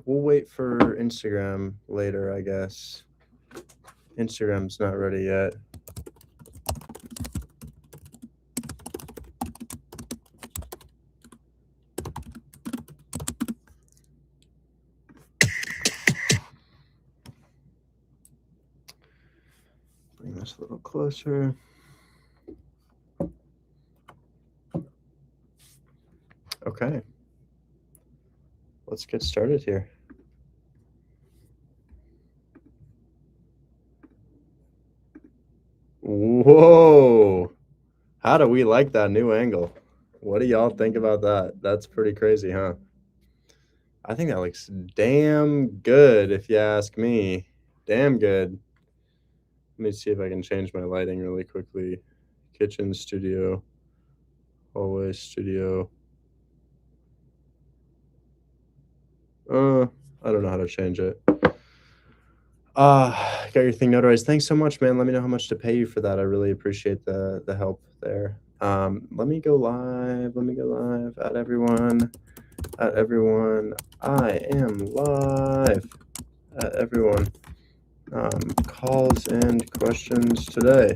We'll wait for Instagram later, I guess. Instagram's not ready yet. Bring this a little closer. Okay. Let's get started here. Whoa. How do we like that new angle? What do y'all think about that? That's pretty crazy, huh? I think that looks damn good, if you ask me. Damn good. Let me see if I can change my lighting really quickly. Kitchen, studio, hallway, studio. I don't know how to change it. Got your thing notarized. Thanks so much, man. Let me know how much to pay you for that. I really appreciate the help there. Let me go live. At everyone. I am live. At everyone. Calls and questions today.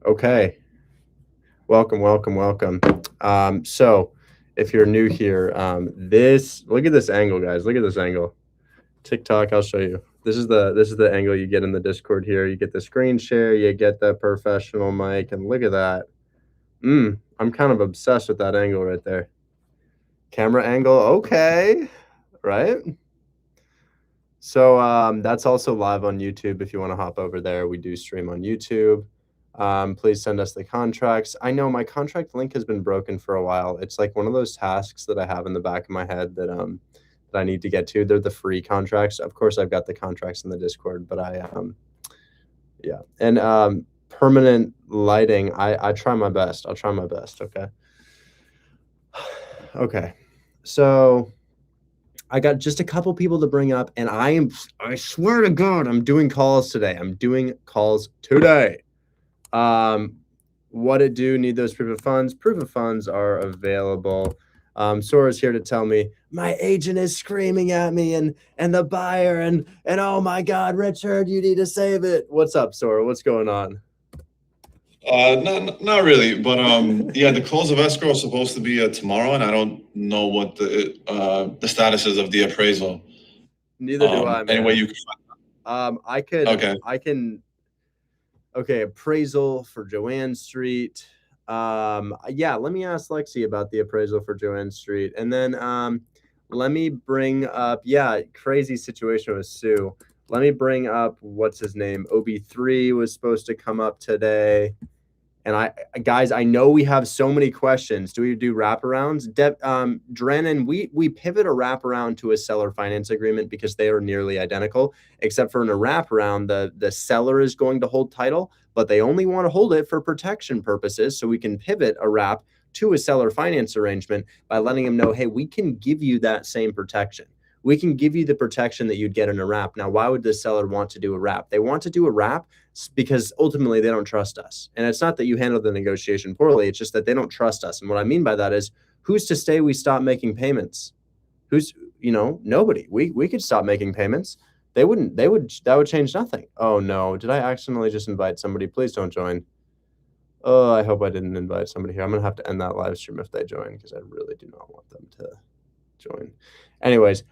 Okay. Welcome. So if you're new here, look at this angle, guys. Look at this angle. TikTok, I'll show you. This is the angle you get in the Discord here. You get the screen share, you get the professional mic, and look at that. I'm kind of obsessed with that angle right there. Camera angle, okay, right? So that's also live on YouTube if you want to hop over there. We do stream on YouTube. Please send us the contracts. I know my contract link has been broken for a while. It's like one of those tasks that I have in the back of my head that I need to get to. They're the free contracts. Of course, I've got the contracts in the Discord, but yeah. And permanent lighting, I try my best. I'll try my best, okay? Okay. So I got just a couple people to bring up, and I swear to God, I'm doing calls today. What it do? Need those proof of funds? Proof of funds are available. Sora's here to tell me my agent is screaming at me and the buyer and oh my God, Richard, you need to save it. What's up, Sora? What's going on? Not really, but yeah, the close of escrow is supposed to be tomorrow, and I don't know what the status is of the appraisal. Neither do I, man. Anyway, you can. I can. Okay, appraisal for Joanne Street. Yeah, let me ask Lexi about the appraisal for Joanne Street, and then let me bring up. Yeah, crazy situation with Sue. Let me bring up what's his name. OB3 was supposed to come up today. And guys, I know we have so many questions. Do we do wraparounds? Drennan, we pivot a wraparound to a seller finance agreement because they are nearly identical, except for in a wraparound, the seller is going to hold title, but they only want to hold it for protection purposes. So we can pivot a wrap to a seller finance arrangement by letting them know, hey, we can give you that same protection. We can give you the protection that you'd get in a wrap. Now, why would the seller want to do a wrap? They want to do a wrap because ultimately they don't trust us. And it's not that you handle the negotiation poorly. It's just that they don't trust us. And what I mean by that is, who's to say we stop making payments? Nobody. We could stop making payments. That would change nothing. Oh no, did I accidentally just invite somebody? Please don't join. Oh, I hope I didn't invite somebody here. I'm gonna have to end that live stream if they join because I really do not want them to join. Anyways,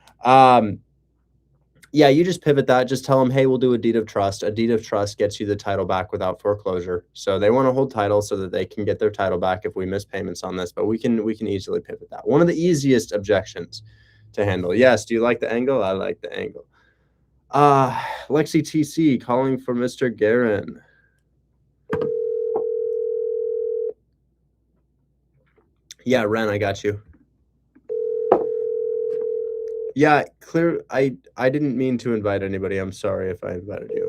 yeah, you just pivot that. Just tell them, hey, we'll do a deed of trust. A deed of trust gets you the title back without foreclosure. So they want to hold title so that they can get their title back if we miss payments on this. But we can easily pivot that. One of the easiest objections to handle. Yes, do you like the angle? I like the angle. Lexi TC calling for Mr. Guerin. Yeah, Ren, I got you. Yeah, clear. I didn't mean to invite anybody. I'm sorry if I invited you.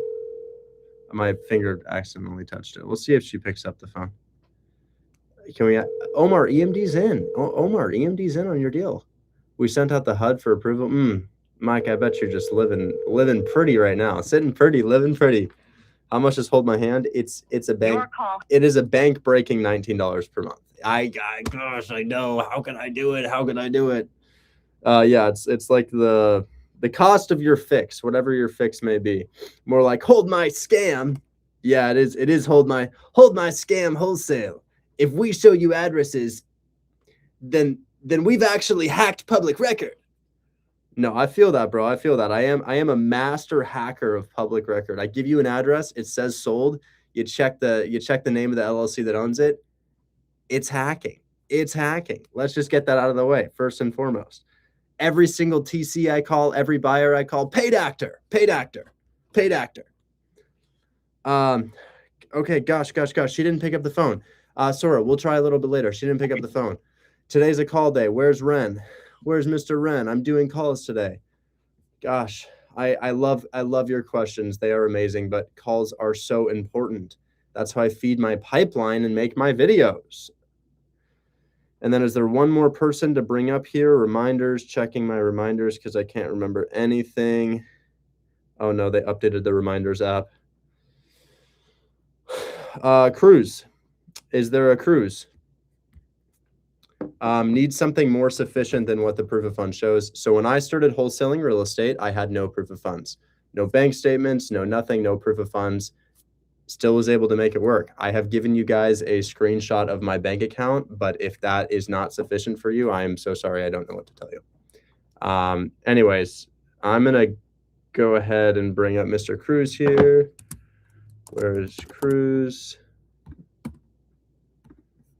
My finger accidentally touched it. We'll see if she picks up the phone. Can we? Omar, EMD's in. Omar, EMD's in on your deal. We sent out the HUD for approval. Mike, I bet you're just living pretty right now. Sitting pretty, living pretty. How much is hold my hand? It's a bank. It is a bank breaking $19 per month. Gosh, I know. How can I do it? How can I do it? Yeah, it's like the cost of your fix, whatever your fix may be. More like hold my scam. Yeah, it is. It is hold my scam wholesale. If we show you addresses, then we've actually hacked public record. No, I feel that, bro. I feel that. I am a master hacker of public record. I give you an address, it says sold. You check the name of the LLC that owns it. It's hacking. It's hacking. Let's just get that out of the way first and foremost. Every single TC I call, every buyer I call, paid actor, paid actor, paid actor. Okay, gosh. She didn't pick up the phone. Sora, we'll try a little bit later. She didn't pick up the phone. Today's a call day. Where's Ren? Where's Mr. Ren? I'm doing calls today. Gosh, I love your questions. They are amazing, but calls are so important. That's how I feed my pipeline and make my videos. And then is there one more person to bring up here? Reminders, checking my reminders because I can't remember anything. Oh no, they updated the reminders app. Cruise. Is there a cruise? Needs something more sufficient than what the proof of funds shows. So when I started wholesaling real estate, I had no proof of funds, no bank statements, no nothing, no proof of funds. Still was able to make it work. I have given you guys a screenshot of my bank account, but if that is not sufficient for you, I am so sorry. I don't know what to tell you. Anyways, I'm going to go ahead and bring up Mr. Cruz here. Where's Cruz?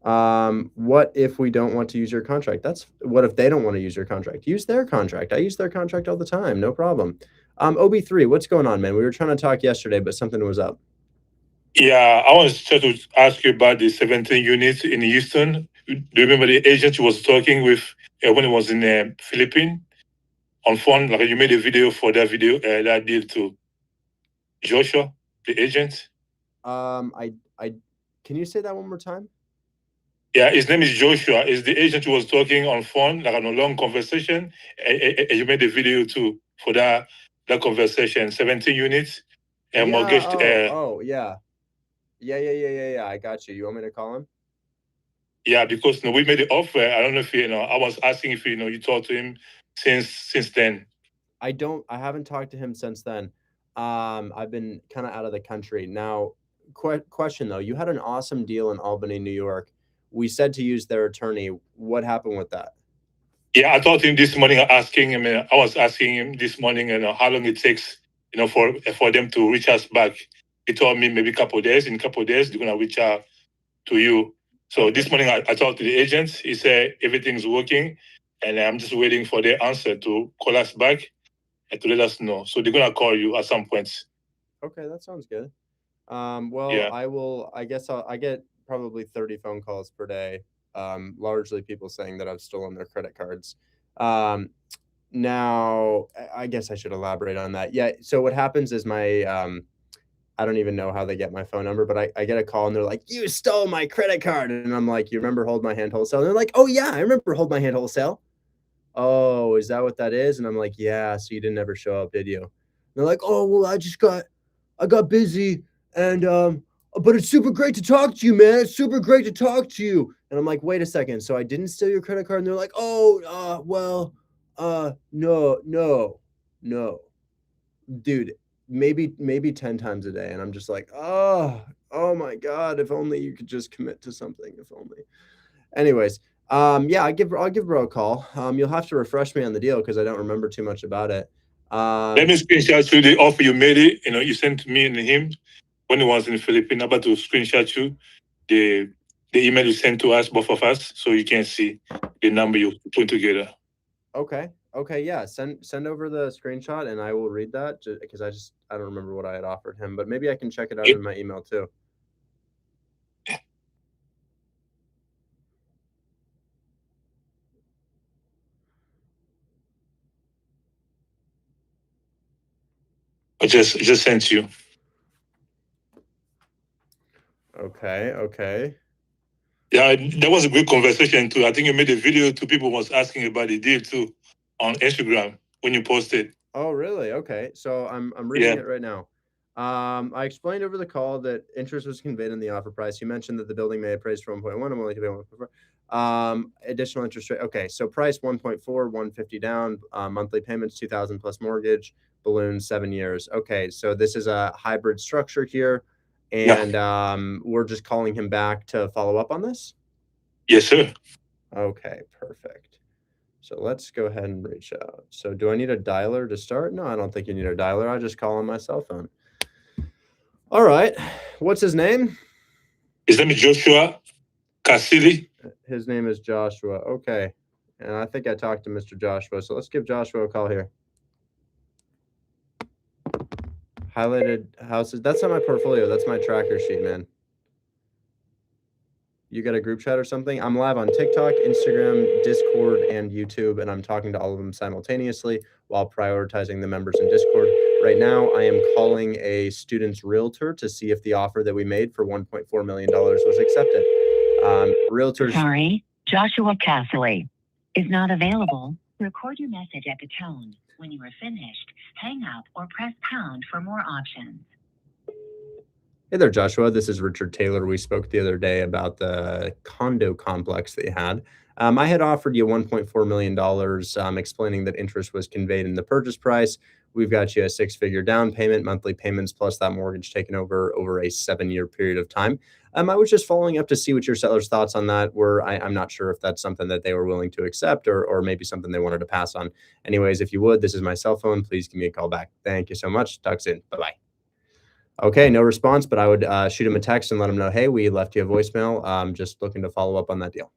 What if we don't want to use your contract? What if they don't want to use your contract? Use their contract. I use their contract all the time. No problem. OB3, what's going on, man? We were trying to talk yesterday, but something was up. Yeah, I was trying to ask you about the 17 units in Houston. Do you remember the agent you was talking with when he was in the Philippines on phone? Like you made a video for that video, that deal to Joshua, the agent. Can you say that one more time? Yeah, his name is Joshua. Is the agent who was talking on phone, like on a long conversation, and you made a video too for that conversation. 17 units and yeah, mortgage. Yeah. I got you. You want me to call him? Yeah, because we made the offer. I don't know if I was asking if you talked to him since then. I haven't talked to him since then. I've been kind of out of the country. Now, question though, you had an awesome deal in Albany, New York. We said to use their attorney. What happened with that? Yeah, I talked to him this morning, asking him. I was asking him this morning, how long it takes, for them to reach us back. He told me maybe a couple of days. In a couple of days, they're gonna reach out to you. So this morning, I talked to the agents. He said everything's working, and I'm just waiting for their answer to call us back and to let us know. So they're gonna call you at some point. Okay, that sounds good. Well, yeah. I guess I get probably 30 phone calls per day. Largely people saying that I've stolen their credit cards. Now, I guess I should elaborate on that. Yeah. So what happens is I don't even know how they get my phone number, but I get a call and they're like, "You stole my credit card," and I'm like, "You remember Hold My Hand Wholesale?" And they're like, "Oh yeah, I remember Hold My Hand Wholesale." "Oh, is that what that is?" And I'm like, "Yeah." "So you didn't ever show up, did you?" And they're like, "Oh well, I got busy, and but it's super great to talk to you, man. It's super great to talk to you." And I'm like, "Wait a second. So I didn't steal your credit card?" And they're like, "Oh, well, no, dude, maybe 10 times a day." And I'm just like, oh my God, if only you could just commit to something, if only. Anyways, yeah, I'll give bro a call. You'll have to refresh me on the deal because I don't remember too much about it. Let me screenshot you the offer you made it. You sent to me and him when he was in the Philippines. I'm about to screenshot you the email you sent to us, both of us, so you can see the number you put together. Okay, yeah. Send over the screenshot and I will read that because I don't remember what I had offered him, but maybe I can check it out in my email too. I just sent you. Okay. Yeah, that was a good conversation too. I think you made a video too. People was asking about the deal too on Instagram when you posted. Oh, really? Okay. So I'm reading it right now. I explained over the call that interest was conveyed in the offer price. You mentioned that the building may appraise for 1.1. I'm only conveying 1.4. Additional interest rate. Okay, so price 1.4, 150 down. Monthly payments 2,000 plus mortgage. Balloon 7 years. Okay, so this is a hybrid structure here, and we're just calling him back to follow up on this. Yes, sir. Okay, perfect. So let's go ahead and reach out. So do I need a dialer to start? No, I don't think you need a dialer. I just call on my cell phone. All right. What's his name? His name is Joshua Cassidy. His name is Joshua. Okay. And I think I talked to Mr. Joshua. So let's give Joshua a call here. Highlighted houses. That's not my portfolio. That's my tracker sheet, man. You got a group chat or something? I'm live on TikTok, Instagram, Discord, and YouTube, and I'm talking to all of them simultaneously while prioritizing the members in Discord. Right now, I am calling a student's realtor to see if the offer that we made for $1.4 million was accepted. Realtors. Sorry, Joshua Cassidy is not available. Record your message at the tone. When you are finished, hang up or press pound for more options. Hey there, Joshua. This is Richard Taylor. We spoke the other day about the condo complex that you had. I had offered you $1.4 million, explaining that interest was conveyed in the purchase price. We've got you a 6-figure down payment, monthly payments, plus that mortgage taken over a 7-year period of time. I was just following up to see what your seller's thoughts on that were. I'm not sure if that's something that they were willing to accept or maybe something they wanted to pass on. Anyways, if you would, this is my cell phone. Please give me a call back. Thank you so much. Talk soon. Bye-bye. Okay, no response, but I would shoot him a text and let him know, hey, we left you a voicemail. Just looking to follow up on that deal.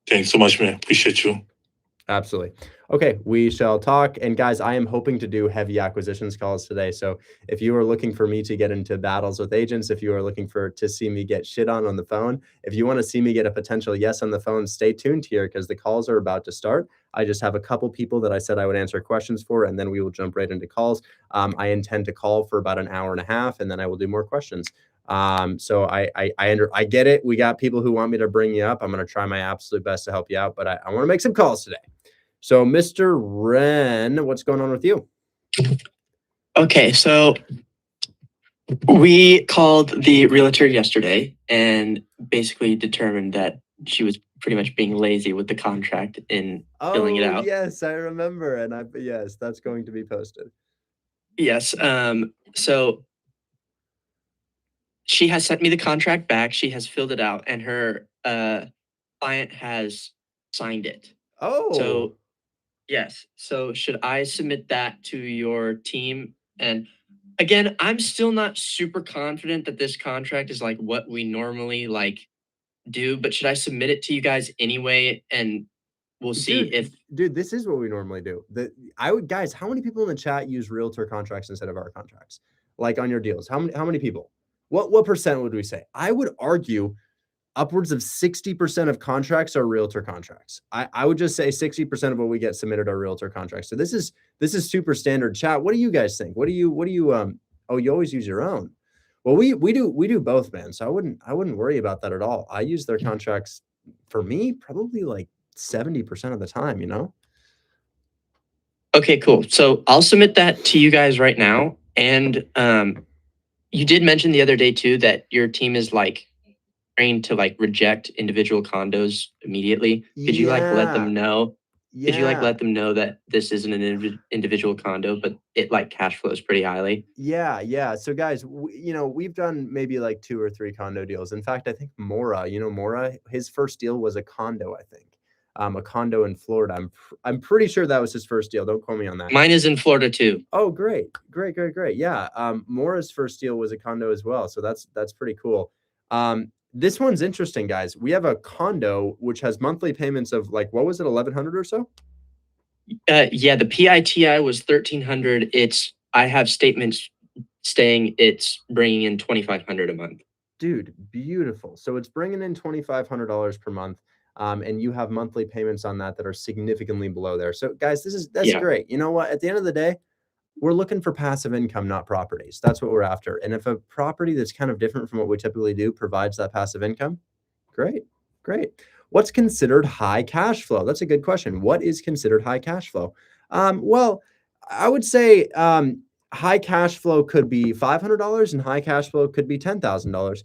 Thanks so much, man. Appreciate you. Absolutely. Okay, we shall talk. And guys, I am hoping to do heavy acquisitions calls today. So if you are looking for me to get into battles with agents, if you are looking to see me get shit on the phone, if you want to see me get a potential yes on the phone, stay tuned here because the calls are about to start. I just have a couple people that I said I would answer questions for, and then we will jump right into calls. I intend to call for about an hour and a half, and then I will do more questions. So I get it. We got people who want me to bring you up. I'm going to try my absolute best to help you out, but I want to make some calls today. So Mr. Wren, what's going on with you? Okay, so we called the realtor yesterday and basically determined that she was pretty much being lazy with the contract in filling it out. Yes, I remember. And yes, that's going to be posted. Yes. So she has sent me the contract back. She has filled it out and her client has signed it. Oh. So yes. So should I submit that to your team? And again, I'm still not super confident that this contract is like what we normally do, but should I submit it to you guys anyway? And we'll see Dude, this is what we normally do. Guys, how many people in the chat use realtor contracts instead of our contracts? Like on your deals? How many people? What percent would we say? I would argue upwards of 60% of contracts are realtor contracts. I would just say 60% of what we get submitted are realtor contracts. So this is super standard. Chat, what do you guys think? What do you oh, you always use your own. Well, we do both, man. So I wouldn't worry about that at all. I use their contracts for me probably like 70% of the time, you know? Okay, cool. So I'll submit that to you guys right now. And you did mention the other day too that your team is trained to reject individual condos immediately. Could you let them know? Yeah. Could you let them know that this isn't an individual condo, but it cash flows pretty highly? Yeah. So guys, we've done maybe 2 or 3 condo deals. In fact, I think Mora, his first deal was a condo, I think. A condo in Florida. I'm pretty sure that was his first deal. Don't quote me on that. Mine is in Florida too. Oh, great. Yeah. Mora's first deal was a condo as well. So that's pretty cool. This one's interesting, guys. We have a condo which has monthly payments of what was it, $1,100 or so? Yeah, the PITI was $1,300. I have statements saying it's bringing in $2,500 a month. Dude, beautiful. So it's bringing in $2,500 per month, and you have monthly payments on that are significantly below there. So, guys, that's great. You know what? At the end of the day, we're looking for passive income, not properties. That's what we're after. And if a property that's kind of different from what we typically do provides that passive income, great. What's considered high cash flow? That's a good question. What is considered high cash flow? Well, I would say high cash flow could be $500 and high cash flow could be $10,000.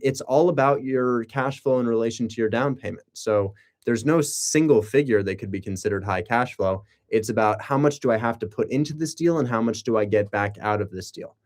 It's all about your cash flow in relation to your down payment. So there's no single figure that could be considered high cash flow. It's about how much do I have to put into this deal and how much do I get back out of this deal.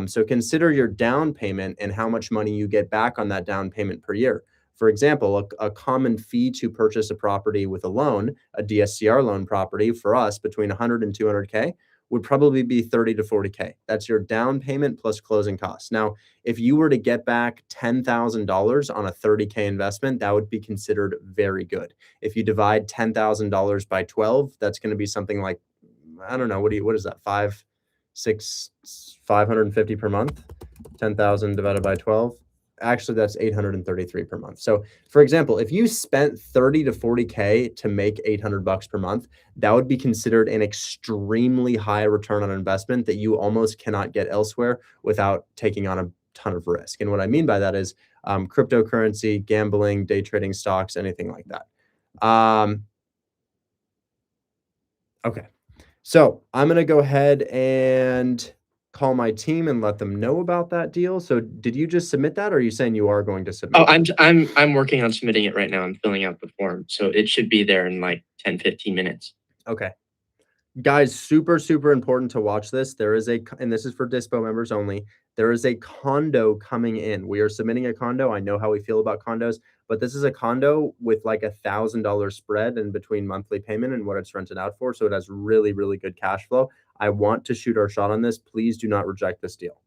So consider your down payment and how much money you get back on that down payment per year. For example, a common fee to purchase a property with a loan, a DSCR loan property for us between 100 and 200K would probably be 30 to 40K. That's your down payment plus closing costs. Now, if you were to get back $10,000 on a 30K investment, that would be considered very good. If you divide $10,000 by 12, that's going to be something like, I don't know, what is that? 550 per month, 10,000 divided by 12. Actually, that's 833 per month. So for example, if you spent 30 to 40K to make $800 per month, that would be considered an extremely high return on investment that you almost cannot get elsewhere without taking on a ton of risk. And what I mean by that is cryptocurrency, gambling, day trading stocks, anything like that. Okay. So I'm going to go ahead and call my team and let them know about that deal. So did you just submit that, or are you saying you are going to submit? Oh, I'm working on submitting it right now. I'm filling out the form. So it should be there in like 10, 15 minutes. Okay. Guys, super, super important to watch this. There is and this is for Dispo members only. There is a condo coming in. We are submitting a condo. I know how we feel about condos, but this is a condo with like $1,000 spread in between monthly payment and what it's rented out for. So it has really, really good cash flow. I want to shoot our shot on this. Please do not reject this deal.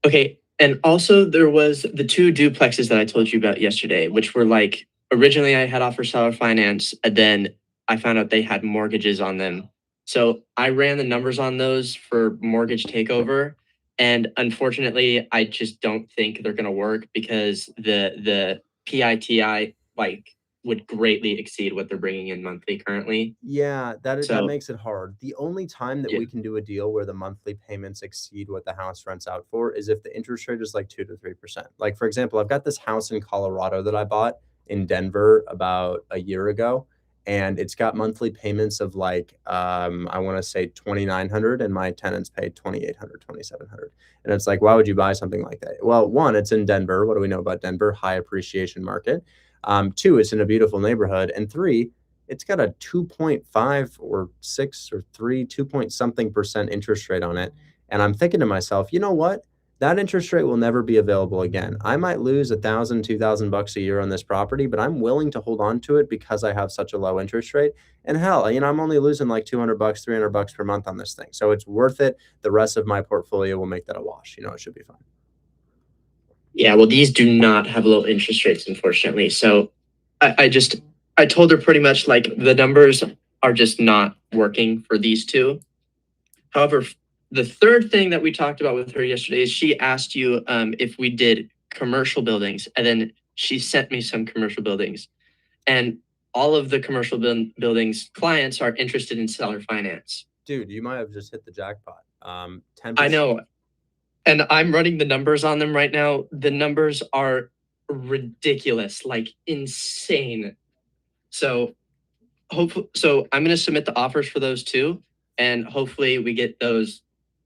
Okay. And also there was the 2 duplexes that I told you about yesterday, which were like, originally I had offered seller finance, and then I found out they had mortgages on them. So I ran the numbers on those for mortgage takeover. And unfortunately, I just don't think they're going to work because the PITI like would greatly exceed what they're bringing in monthly currently. Yeah, that makes it hard. The only time that we can do a deal where the monthly payments exceed what the house rents out for is if the interest rate is like 2 to 3%. Like, for example, I've got this house in Colorado that I bought in Denver about a year ago, and it's got monthly payments of like I want to say $2,900, and my tenants paid $2,800, $2,700. And it's like, why would you buy something like that? Well, one, it's in Denver. What do we know about Denver? High appreciation market. 2, it's in a beautiful neighborhood, and 3, it's got a 2.5 or 6 or 3, 2 point something % interest rate on it. And I'm thinking to myself, you know what? That interest rate will never be available again. I might lose $1,000, $2,000 a year on this property, but I'm willing to hold on to it because I have such a low interest rate. And hell, I'm only losing like $200, $300 per month on this thing. So it's worth it. The rest of my portfolio will make that a wash. It should be fine. Yeah, well, these do not have low interest rates, unfortunately. So I told her pretty much like the numbers are just not working for these 2. However, the third thing that we talked about with her yesterday is she asked you if we did commercial buildings, and then she sent me some commercial buildings, and all of the commercial buildings clients are interested in seller finance. Dude, you might have just hit the jackpot. 10%. I know. And I'm running the numbers on them right now. The numbers are ridiculous, like insane. So I'm going to submit the offers for those 2, and hopefully we get those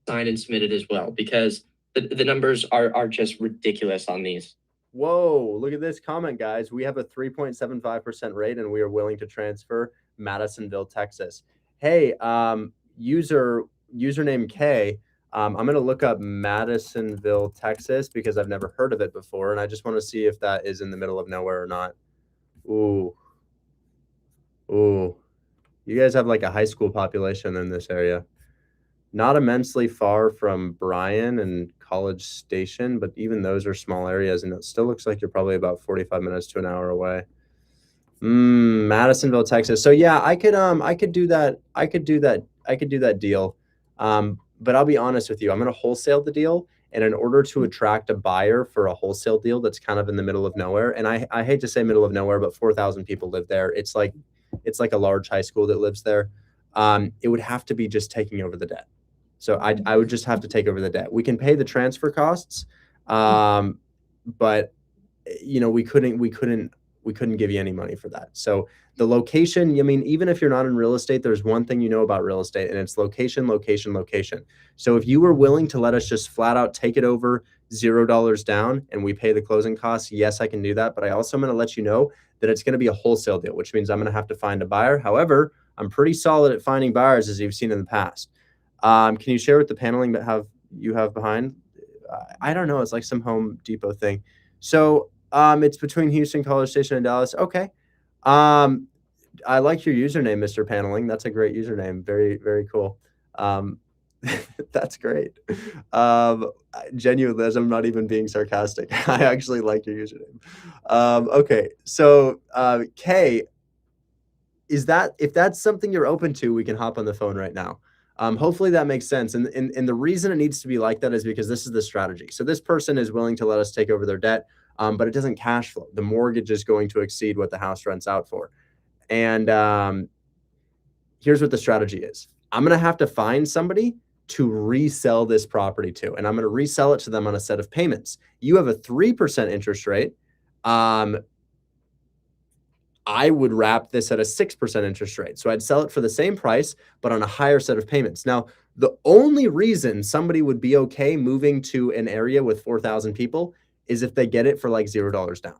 signed and submitted as well, because the numbers are just ridiculous on these. Whoa, look at this comment, guys. We have a 3.75% rate, and we are willing to transfer Madisonville, Texas. Hey, username K. I'm going to look up Madisonville, Texas, because I've never heard of it before, and I just want to see if that is in the middle of nowhere or not. Ooh. You guys have like a high school population in this area. Not immensely far from Bryan and College Station, but even those are small areas, and it still looks like you're probably about 45 minutes to an hour away. Madisonville, Texas. So yeah, I could do that. I could do that deal. But I'll be honest with you, I'm going to wholesale the deal. And in order to attract a buyer for a wholesale deal that's kind of in the middle of nowhere, and I hate to say middle of nowhere, but 4,000 people live there. It's like a large high school that lives there. It would have to be just taking over the debt. So I would just have to take over the debt. We can pay the transfer costs, but we couldn't we couldn't give you any money for that. So the location, I mean, even if you're not in real estate, there's one thing you know about real estate, and it's location, location, location. So if you were willing to let us just flat out take it over $0 down and we pay the closing costs, yes, I can do that. But I also am going to let you know that it's going to be a wholesale deal, which means I'm going to have to find a buyer. However, I'm pretty solid at finding buyers, as you've seen in the past. Can you share what the paneling that you have behind? I don't know. It's like some Home Depot thing. So it's between Houston, College Station, and Dallas. Okay. I like your username, Mr. Paneling. That's a great username. Very, very cool. That's great. Genuinely, as I'm not even being sarcastic, I actually like your username. Okay. So Kay, if that's something you're open to, we can hop on the phone right now. Hopefully that makes sense. And the reason it needs to be like that is because this is the strategy. So this person is willing to let us take over their debt, but it doesn't cash flow. The mortgage is going to exceed what the house rents out for. And here's what the strategy is. I'm going to have to find somebody to resell this property to, and I'm going to resell it to them on a set of payments. You have a 3% interest rate. I would wrap this at a 6% interest rate. So I'd sell it for the same price, but on a higher set of payments. Now, the only reason somebody would be okay moving to an area with 4,000 people is if they get it for like $0 down.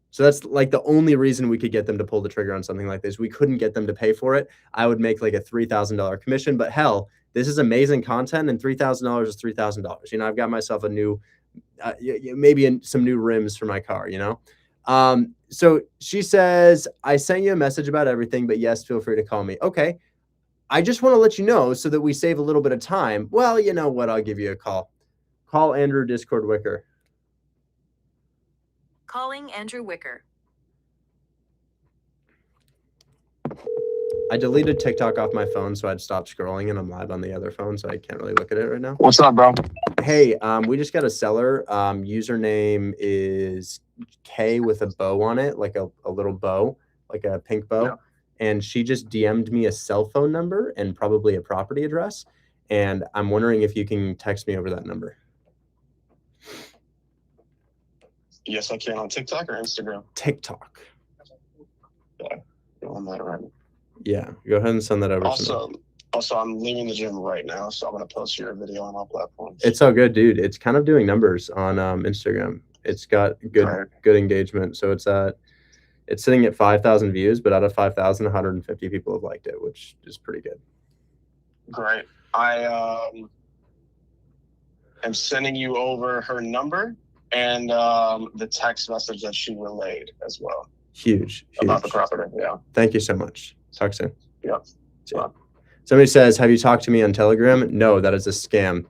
So that's like the only reason we could get them to pull the trigger on something like this. We couldn't get them to pay for it. I would make like a $3,000 commission, but hell, this is amazing content, and $3,000 is $3,000. You know, I've got myself a new, maybe some new rims for my car, you know? So she says, I sent you a message about everything, but yes, feel free to call me. Okay. I just want to let you know so that we save a little bit of time. Well, you know what? I'll give you a call. Call Andrew Discord Wicker. Calling Andrew Wicker. I deleted TikTok off my phone, so I'd stop scrolling, and I'm live on the other phone, so I can't really look at it right now. What's up, bro? Hey, we just got a seller. Username is K with a bow on it, like a little bow, like a pink bow. Yeah. And she just DM'd me a cell phone number and probably a property address. And I'm wondering if you can text me over that number. Yes, I can. On TikTok or Instagram? TikTok. Yeah, on that right. Yeah, go ahead and send that over to me. Also, I'm leaving the gym right now, so I'm going to post your video on all platforms. It's all good, dude. It's kind of doing numbers on Instagram. It's got good engagement. So it's sitting at 5,000 views, but out of 5,000, 150 people have liked it, which is pretty good. Great. I am sending you over her number and the text message that she relayed as well. Huge. About the property. Yeah. Thank you so much. Talk soon. Yeah. Yeah. Somebody says, have you talked to me on Telegram? No, that is a scam.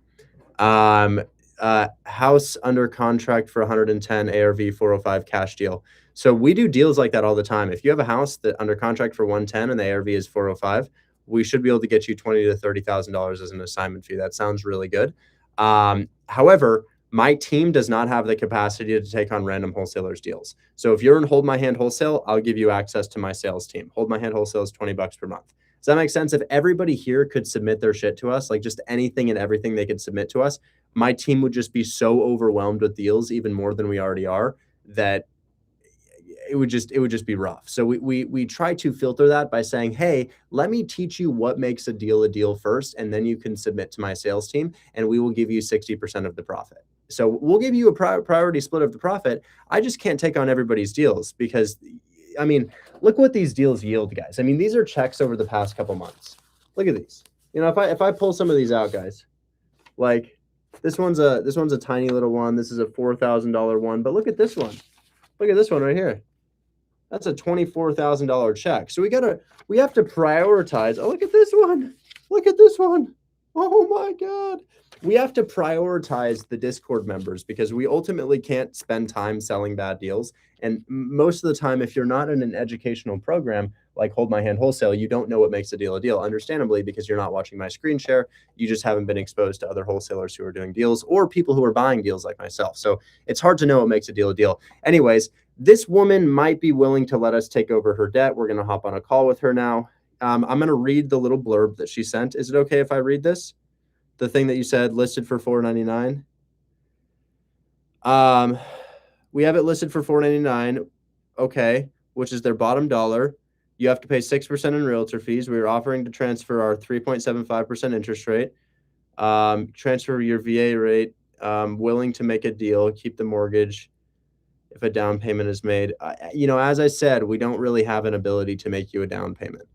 House under contract for 110, ARV 405 cash deal. So we do deals like that all the time. If you have a house that under contract for 110 and the ARV is 405, we should be able to get you $20,000 to $30,000 as an assignment fee. That sounds really good. However, my team does not have the capacity to take on random wholesalers deals. So if you're in Hold My Hand Wholesale, I'll give you access to my sales team. Hold My Hand Wholesale is $20 per month. Does that make sense? If everybody here could submit their shit to us, like just anything and everything they could submit to us, my team would just be so overwhelmed with deals, even more than we already are, that it would just be rough. So we try to filter that by saying, hey, let me teach you what makes a deal first, and then you can submit to my sales team, and we will give you 60% of the profit. So we'll give you a priority split of the profit. I just can't take on everybody's deals because, I mean, look what these deals yield, guys. I mean, these are checks over the past couple months. Look at these. You know, if I pull some of these out, guys, like this one's a tiny little one. This is a $4,000 one, but look at this one. Look at this one right here. That's a $24,000 check. So we have to prioritize. Oh, look at this one. Look at this one. Oh my God. We have to prioritize the Discord members because we ultimately can't spend time selling bad deals. And most of the time, if you're not in an educational program like Hold My Hand Wholesale, you don't know what makes a deal, understandably, because you're not watching my screen share. You just haven't been exposed to other wholesalers who are doing deals or people who are buying deals like myself. So it's hard to know what makes a deal. Anyways, this woman might be willing to let us take over her debt. We're going to hop on a call with her now. I'm going to read the little blurb that she sent. Is it okay if I read this? The thing that you said listed for $499. We have it listed for $499. Okay. which is their bottom dollar. You have to pay 6% in realtor fees. We were offering to transfer our 3.75% interest rate, transfer your VA rate, willing to make a deal, keep the mortgage if a down payment is made. As I said, we don't really have an ability to make you a down payment.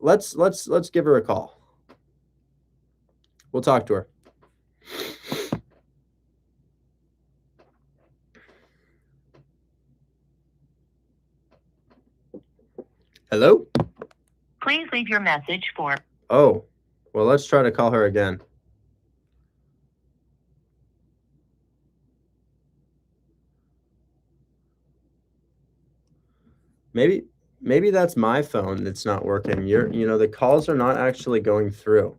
Let's give her a call. We'll talk to her. Hello? Please leave your message for... Oh, well, let's try to call her again. Maybe that's my phone that's not working. The calls are not actually going through.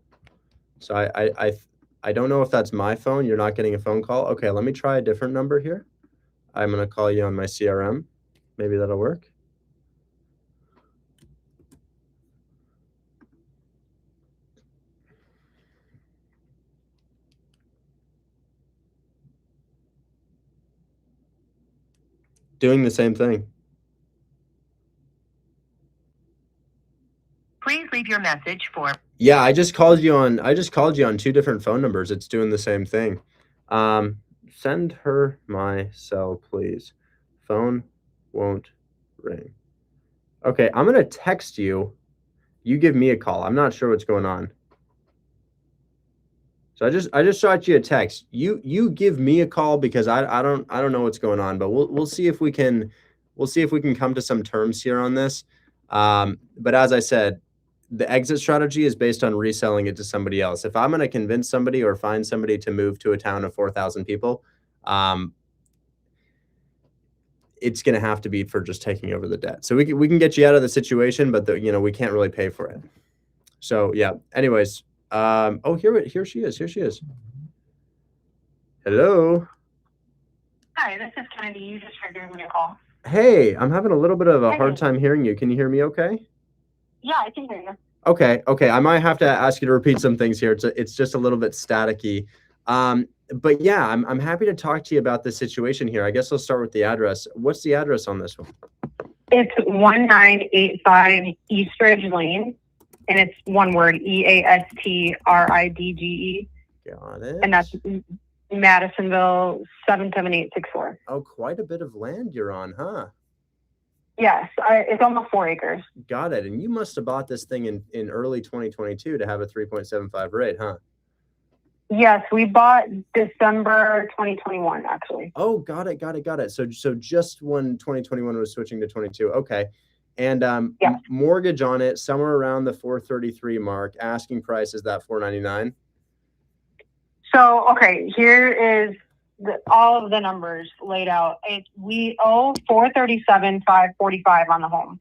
So I don't know if that's my phone. You're not getting a phone call. Okay, let me try a different number here. I'm going to call you on my CRM. Maybe that'll work. Doing the same thing. Please leave your message for... Yeah, I just called you on two different phone numbers. It's doing the same thing. Send her my cell, please. Phone won't ring. Okay, I'm gonna text you. You give me a call. I'm not sure what's going on. So I just shot you a text. You give me a call because I don't know what's going on, but we'll see if we can come to some terms here on this. But as I said, the exit strategy is based on reselling it to somebody else. If I'm going to convince somebody or find somebody to move to a town of 4,000 people, it's going to have to be for just taking over the debt. So we can get you out of the situation, but we can't really pay for it. So yeah. Anyways, here she is. Here she is. Hello. Hi, this is Kennedy. You just tried giving me a call. Hey, I'm having a little bit of a hard time hearing you. Can you hear me okay? Yeah, I can hear you. Okay. I might have to ask you to repeat some things here. It's just a little bit staticky. But yeah, I'm happy to talk to you about this situation here. I guess I'll start with the address. What's the address on this one? It's 1985 Eastridge Lane, and it's one word, EASTRIDGE. Got it. And that's Madisonville 77864. Oh, quite a bit of land you're on, huh? Yes, it's almost 4 acres. Got it. And you must have bought this thing in early 2022 to have a 3.75 rate, huh? Yes, we bought December 2021, actually. Oh, got it. So just when 2021 was switching to 22. Okay. And yeah. Mortgage on it somewhere around the 433 mark. Asking price is that 499. So okay, here is all of the numbers laid out. We owe $437,545 on the home.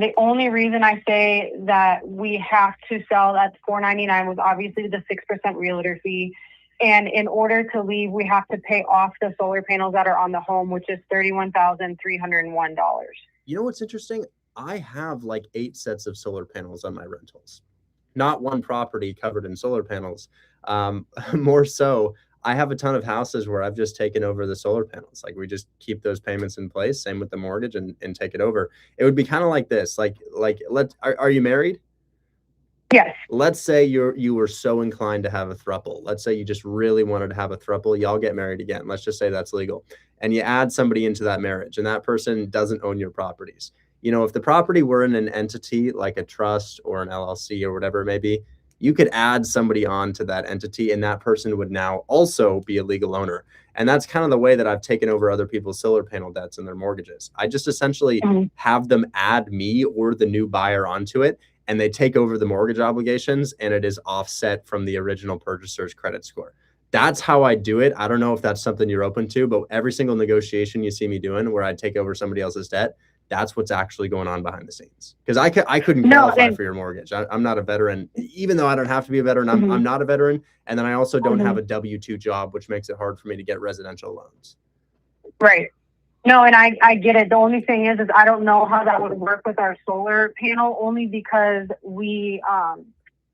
The only reason I say that we have to sell that $499 was obviously the 6% realtor fee. And in order to leave, we have to pay off the solar panels that are on the home, which is $31,301. You know what's interesting? I have like 8 sets of solar panels on my rentals. Not one property covered in solar panels. More so, I have a ton of houses where I've just taken over the solar panels. Like we just keep those payments in place. Same with the mortgage and take it over. It would be kind of like this. Are you married? Yes. Let's say you were so inclined to have a throuple. Let's say you just really wanted to have a throuple. Y'all get married again. Let's just say that's legal. And you add somebody into that marriage and that person doesn't own your properties. If the property were in an entity like a trust or an LLC or whatever it may be, you could add somebody on to that entity and that person would now also be a legal owner. And that's kind of the way that I've taken over other people's solar panel debts and their mortgages. I just essentially have them add me or the new buyer onto it, and they take over the mortgage obligations, and it is offset from the original purchaser's credit score. That's how I do it. I don't know if that's something you're open to, but every single negotiation you see me doing where I take over somebody else's debt, that's what's actually going on behind the scenes. Because I couldn't qualify for your mortgage. I'm not a veteran, even though I don't have to be a veteran. I'm not a veteran. And then I also don't have a W-2 job, which makes it hard for me to get residential loans. Right. No, and I get it. The only thing is I don't know how that would work with our solar panel, only because we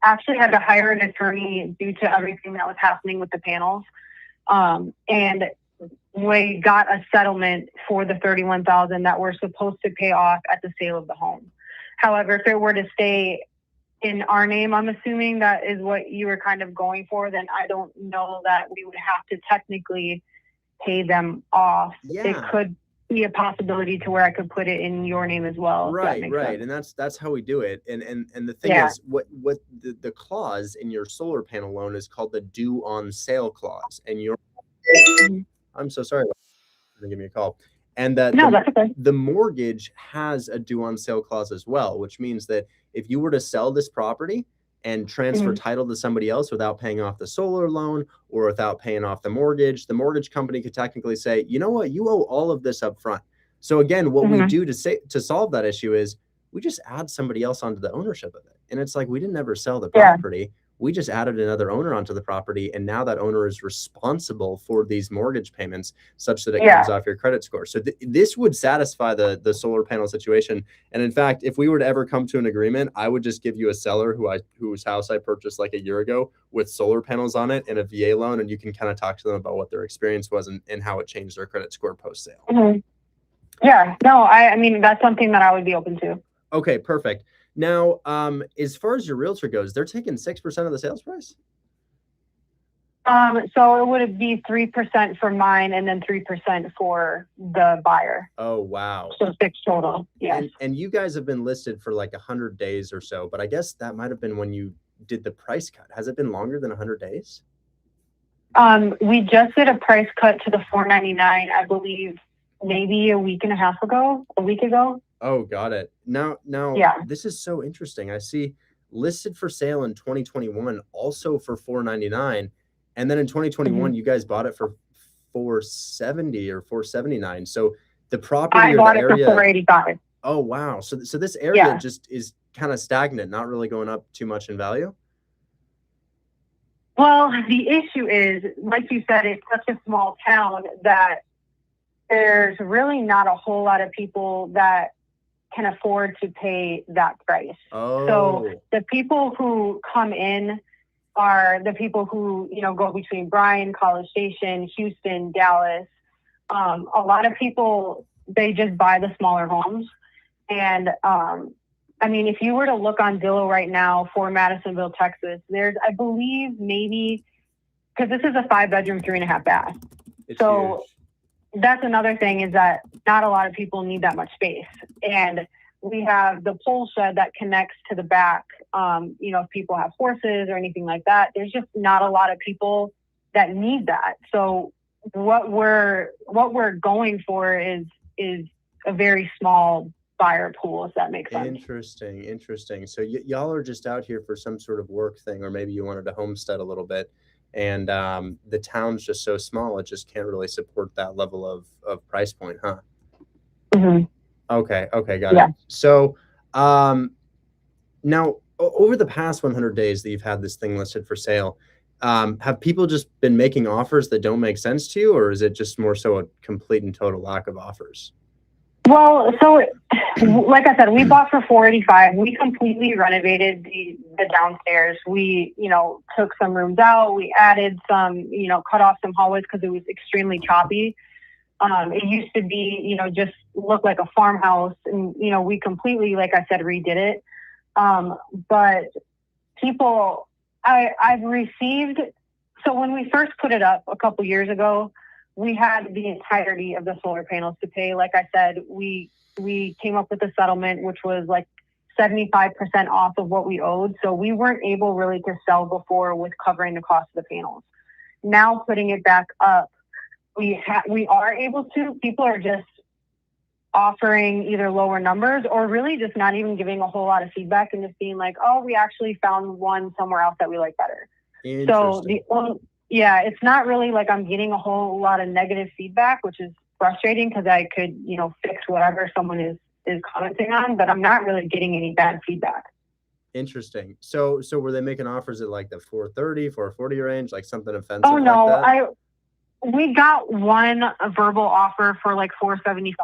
actually had to hire an attorney due to everything that was happening with the panels. And we got a settlement for the $31,000 that we're supposed to pay off at the sale of the home. However, if it were to stay in our name, I'm assuming that is what you were kind of going for, then I don't know that we would have to technically pay them off. Yeah. It could be a possibility to where I could put it in your name as well. Right. Sense. And that's how we do it. And the thing is, what the clause in your solar panel loan is called the due on sale clause. And I'm so sorry for give me a call. And that's okay. The mortgage has a due on sale clause as well, which means that if you were to sell this property and transfer title to somebody else without paying off the solar loan or without paying off the mortgage company could technically say, you know what, you owe all of this up front. So again, what we do to solve that issue is we just add somebody else onto the ownership of it. And it's like, we didn't ever sell the property. We just added another owner onto the property. And now that owner is responsible for these mortgage payments such that it comes off your credit score. So this would satisfy the solar panel situation. And in fact, if we were to ever come to an agreement, I would just give you a seller whose house I purchased like a year ago with solar panels on it and a VA loan. And you can kind of talk to them about what their experience was and how it changed their credit score post sale. Yeah, no, I mean, that's something that I would be open to. Okay, perfect. Now, as far as your realtor goes, they're taking 6% of the sales price? So it would be 3% for mine and then 3% for the buyer. Oh, wow. So 6 total. Yeah. And you guys have been listed for like 100 days or so, but I guess that might have been when you did the price cut. Has it been longer than 100 days? We just did a price cut to the $499, I believe, maybe a week ago. Oh, got it. Now, This is so interesting. I see listed for sale in 2021, also for $499, and then in 2021, you guys bought it for $470 or $479. So the property I bought it for $485. Oh, wow. So this area just is kind of stagnant, not really going up too much in value. Well, the issue is, like you said, it's such a small town that there's really not a whole lot of people that can afford to pay that price. Oh. So the people who come in are the people who, go between Bryan, College Station, Houston, Dallas. A lot of people, they just buy the smaller homes. And, I mean, if you were to look on Zillow right now for Madisonville, Texas, there's, I believe, maybe, because this is a 5-bedroom, 3.5 bath. It's so huge. That's another thing, is that not a lot of people need that much space. And we have the pole shed that connects to the back. If people have horses or anything like that, there's just not a lot of people that need that. So what we're going for is a very small buyer pool, if that makes sense. Interesting. So y'all are just out here for some sort of work thing, or maybe you wanted to homestead a little bit. And the town's just so small, it just can't really support that level of price point, huh? Mm-hmm. Okay, got it. So now, over the past 100 days that you've had this thing listed for sale, have people just been making offers that don't make sense to you, or is it just more so a complete and total lack of offers? Well, so like I said, we bought for $485. We completely renovated the downstairs. We, took some rooms out. We added some, cut off some hallways because it was extremely choppy. It used to be, just look like a farmhouse, and, we completely, like I said, redid it. But people, I've received, so when we first put it up a couple years ago, we had the entirety of the solar panels to pay. Like I said, we came up with a settlement, which was like 75% off of what we owed. So we weren't able really to sell before with covering the cost of the panels. Now putting it back up, we are able to. People are just offering either lower numbers or really just not even giving a whole lot of feedback and just being like, oh, we actually found one somewhere else that we like better. So it's not really like I'm getting a whole lot of negative feedback, which is frustrating because I could, fix whatever someone is commenting on, but I'm not really getting any bad feedback. Interesting. So were they making offers at like the 430, 440 range, like something offensive? Oh no, like that? We got one verbal offer for like $475,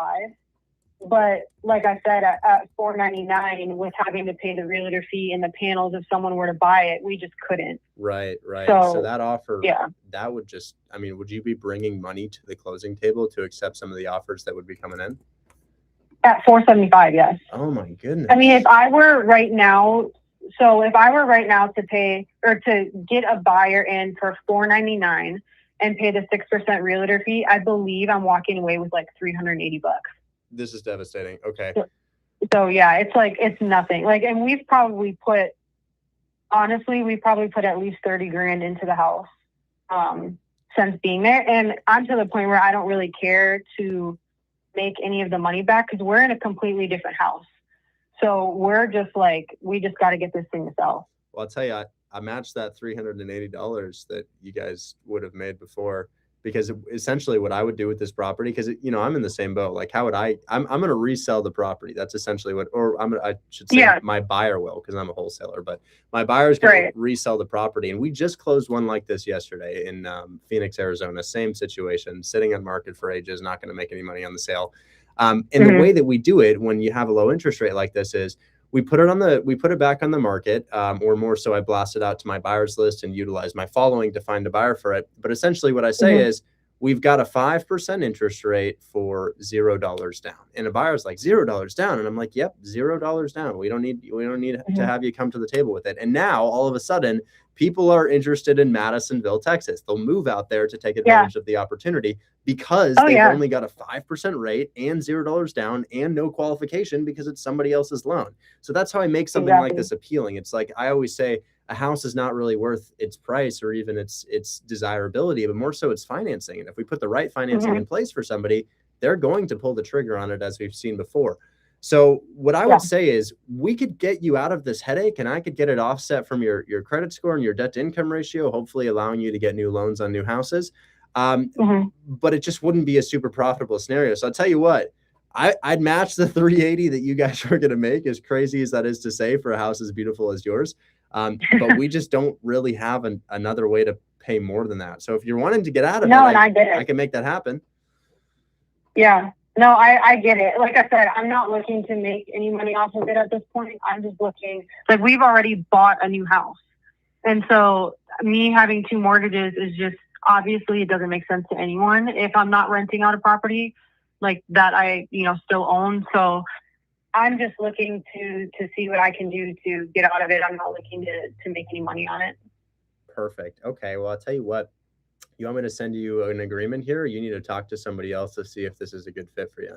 but like I said, at $499 with having to pay the realtor fee and the panels if someone were to buy it, we just couldn't. Right. So that offer, yeah, that would just, I mean, would you be bringing money to the closing table to accept some of the offers that would be coming in? at $475, yes. Oh my goodness. I mean, if I were right now to pay or to get a buyer in for $499 and pay the 6% realtor fee, I believe I'm walking away with like $380. This is devastating. Okay. So yeah, it's nothing. Like, and we've probably put at least 30 grand into the house since being there. And I'm to the point where I don't really care to make any of the money back because we're in a completely different house. So we're just like, we just got to get this thing to sell. Well, I'll tell you, I matched that $380 that you guys would have made before, because essentially what I would do with this property, because I'm in the same boat. Like, how would I'm going to resell the property. That's essentially I should say my buyer will, because I'm a wholesaler, but my buyer's going to resell the property. And we just closed one like this yesterday in Phoenix, Arizona. Same situation, sitting on market for ages, not going to make any money on the sale. And the way that we do it when you have a low interest rate like this is we put it back on the market, or more so I blast it out to my buyers list and utilize my following to find a buyer for it. But essentially what I say is we've got a 5% interest rate for $0 down. And a buyer's like, $0 down. And I'm like, yep, $0 down. We don't need to have you come to the table with it. And now all of a sudden people are interested in Madisonville, Texas. They'll move out there to take advantage of the opportunity because they've only got a 5% rate and $0 down and no qualification because it's somebody else's loan. So that's how I make something like this appealing. It's like, I always say, a house is not really worth its price or even its desirability, but more so its financing. And if we put the right financing in place for somebody, they're going to pull the trigger on it, as we've seen before. So what I would say is we could get you out of this headache, and I could get it offset from your credit score and your debt to income ratio, hopefully allowing you to get new loans on new houses. But it just wouldn't be a super profitable scenario. So I'll tell you what, I'd match the 380 that you guys are going to make, as crazy as that is to say for a house as beautiful as yours. But we just don't really have another way to pay more than that. So if you're wanting to get out of it, I can make that happen. Yeah, no, I get it. Like I said, I'm not looking to make any money off of it at this point. I'm just looking, like, we've already bought a new house. And so me having 2 mortgages is just, obviously it doesn't make sense to anyone if I'm not renting out a property like that I, still own. So I'm just looking to see what I can do to get out of it. I'm not looking to make any money on it. Perfect. Okay. Well, I'll tell you what, you want me to send you an agreement here, or you need to talk to somebody else to see if this is a good fit for you?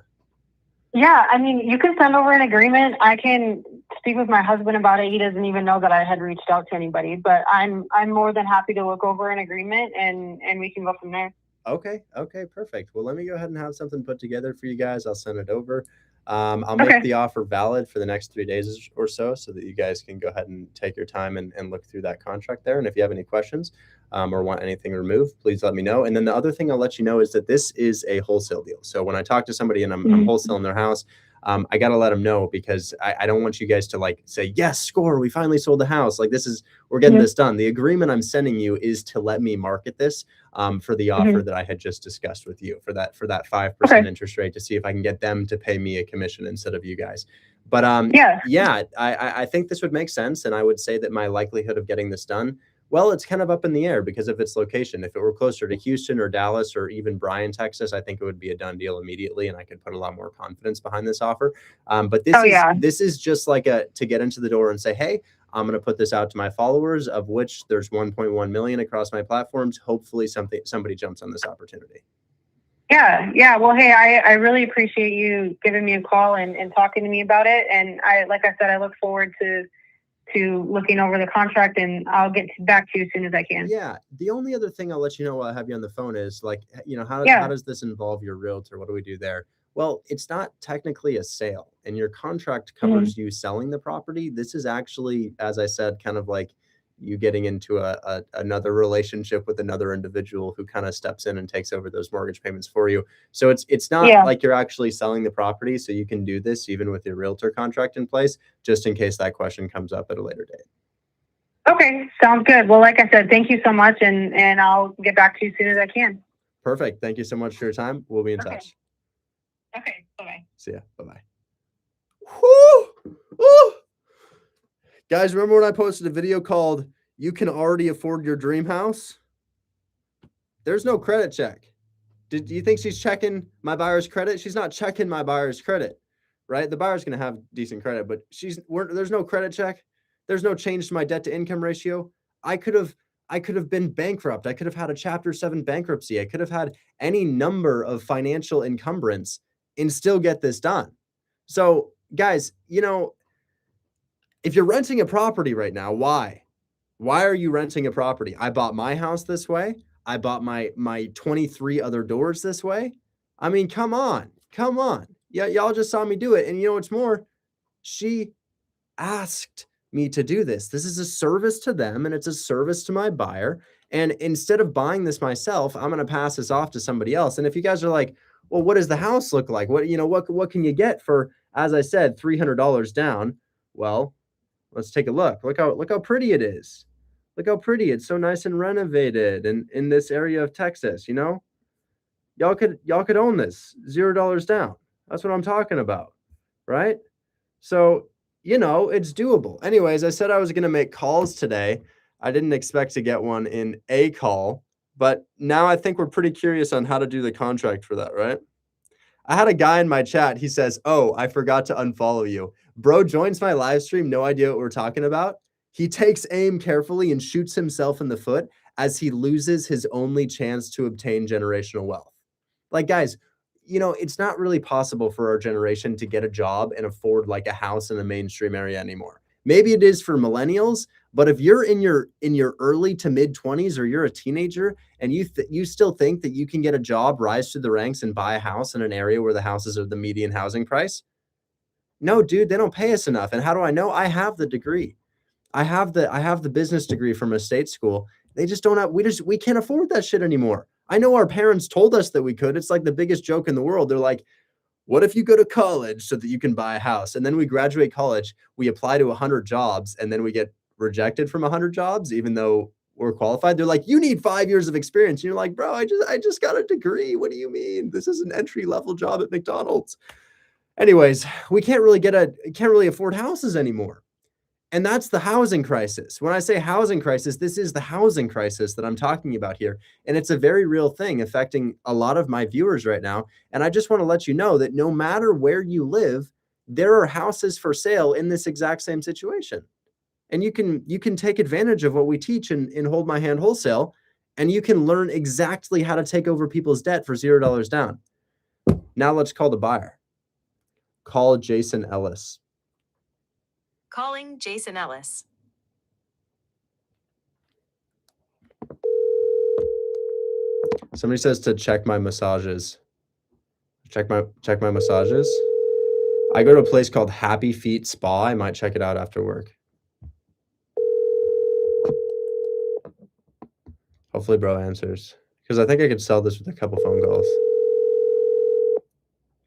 Yeah. I mean, you can send over an agreement. I can speak with my husband about it. He doesn't even know that I had reached out to anybody, but I'm more than happy to look over an agreement and we can go from there. Okay. Perfect. Well, let me go ahead and have something put together for you guys. I'll send it over. I'll make the offer valid for the next 3 days or so that you guys can go ahead and take your time and look through that contract there. And if you have any questions or want anything removed, please let me know. And then the other thing I'll let you know is that this is a wholesale deal. So when I talk to somebody and I'm wholesaling their house, I got to let them know, because I don't want you guys to like say, yes, score, we finally sold the house. Like, we're getting this done. The agreement I'm sending you is to let me market this for the offer that I had just discussed with you, for that 5% interest rate, to see if I can get them to pay me a commission instead of you guys. But I think this would make sense. And I would say that my likelihood of getting this done, well, it's kind of up in the air because of its location. If it were closer to Houston or Dallas or even Bryan, Texas, I think it would be a done deal immediately, and I could put a lot more confidence behind this offer. But this is just like to get into the door and say, hey, I'm going to put this out to my followers, of which there's 1.1 million across my platforms. Hopefully somebody jumps on this opportunity. Yeah. Well, hey, I really appreciate you giving me a call and talking to me about it. And like I said, I look forward to looking over the contract, and I'll get back to you as soon as I can. Yeah. The only other thing I'll let you know while I have you on the phone is, like, how does this involve your realtor? What do we do there? Well, it's not technically a sale, and your contract covers you selling the property. This is actually, as I said, kind of like you getting into another relationship with another individual who kind of steps in and takes over those mortgage payments for you. So it's not like you're actually selling the property. So you can do this even with your realtor contract in place, just in case that question comes up at a later date. Okay. Sounds good. Well, like I said, thank you so much. And I'll get back to you as soon as I can. Perfect. Thank you so much for your time. We'll be in touch. Okay, bye-bye. See ya. Bye-bye. Woo! Woo! Guys, remember when I posted a video called "You Can Already Afford Your Dream House"? There's no credit check. Do you think she's checking my buyer's credit? She's not checking my buyer's credit, right? The buyer's going to have decent credit, but there's no credit check. There's no change to my debt to income ratio. I could have been bankrupt. I could have had a Chapter 7 bankruptcy. I could have had any number of financial encumbrance and still get this done. So, guys, if you're renting a property right now, why? Why are you renting a property? I bought my house this way. I bought my 23 other doors this way. I mean, come on. Yeah, y'all just saw me do it. And you know what's more? She asked me to do this. This is a service to them and it's a service to my buyer. And instead of buying this myself, I'm going to pass this off to somebody else. And if you guys are like, well, what does the house look like? What can you get for, as I said, $300 down? Well, let's take a look. Look how pretty it is. Look how pretty. It's so nice and renovated and in this area of Texas, Y'all could own this. $0 down. That's what I'm talking about. Right? So, it's doable. Anyways, I said I was going to make calls today. I didn't expect to get one in a call, but now I think we're pretty curious on how to do the contract for that, right? I had a guy in my chat. He says, "Oh, I forgot to unfollow you." Bro joins my live stream. No idea what we're talking about. He takes aim carefully and shoots himself in the foot as he loses his only chance to obtain generational wealth. Like, guys, it's not really possible for our generation to get a job and afford like a house in a mainstream area anymore. Maybe it is for millennials, but if you're in your early to mid 20s or you're a teenager and you still think that you can get a job, rise through the ranks and buy a house in an area where the houses are the median housing price, no, dude, they don't pay us enough. And how do I know? I have the degree. I have the business degree from a state school. They just don't have, we can't afford that shit anymore. I know our parents told us that we could. It's like the biggest joke in the world. They're like, what if you go to college so that you can buy a house? And then we graduate college, we apply to 100 jobs, and then we get rejected from 100 jobs, even though we're qualified. They're like, you need 5 years of experience. And you're like, bro, I just got a degree. What do you mean? This is an entry-level job at McDonald's. Anyways, we can't really afford houses anymore. And that's the housing crisis. When I say housing crisis, this is the housing crisis that I'm talking about here. And it's a very real thing affecting a lot of my viewers right now. And I just want to let you know that no matter where you live, there are houses for sale in this exact same situation. And you can take advantage of what we teach in Hold My Hand Wholesale, and you can learn exactly how to take over people's debt for $0 down. Now let's call the buyer. Call Jason Ellis. Calling Jason Ellis. Somebody says to check my massages. Check my massages. I go to a place called Happy Feet Spa. I might check it out after work. Hopefully bro answers, because I think I could sell this with a couple phone calls.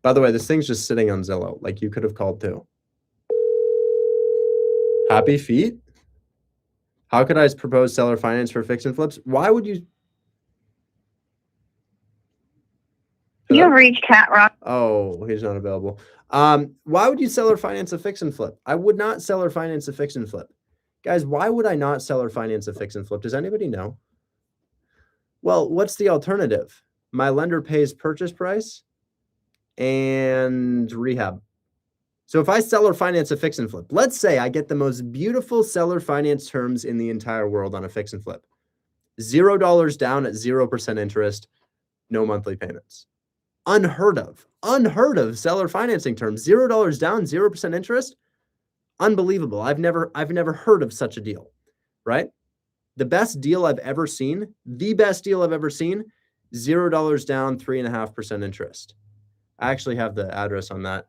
By the way, this thing's just sitting on Zillow. Like, you could have called too. Happy Feet? How could I propose seller finance for fix and flips? Why would you? You have reached Cat Rock. Oh, he's not available. Why would you seller finance a fix and flip? I would not seller finance a fix and flip. Guys, why would I not seller finance a fix and flip? Does anybody know? Well, what's the alternative? My lender pays purchase price and rehab. So if I seller finance a fix and flip, let's say I get the most beautiful seller finance terms in the entire world on a fix and flip. $0 down at 0% interest, no monthly payments. Unheard of seller financing terms. $0 down, 0% interest. Unbelievable. I've never heard of such a deal, right? The best deal I've ever seen, $0 down, 3.5% interest. I actually have the address on that.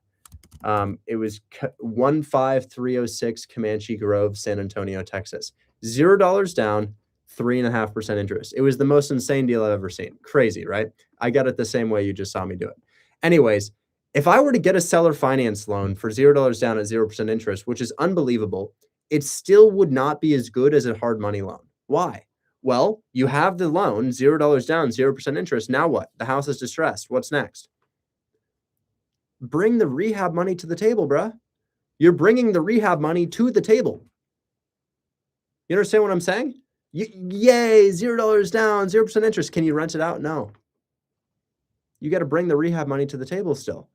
It was 15306 Comanche Grove, San Antonio, Texas. $0 down, 3.5% interest. It was the most insane deal I've ever seen. Crazy, right? I got it the same way you just saw me do it. Anyways, if I were to get a seller finance loan for $0 down at 0% interest, which is unbelievable, it still would not be as good as a hard money loan. Why? Well, you have the loan, $0 down, 0% interest. Now what? The house is distressed. What's next? bring the rehab money to the table, bruh. You're bringing the rehab money to the table. You understand what I'm saying? Yay, $0 down, 0% interest. Can you rent it out? No. You got to bring the rehab money to the table still.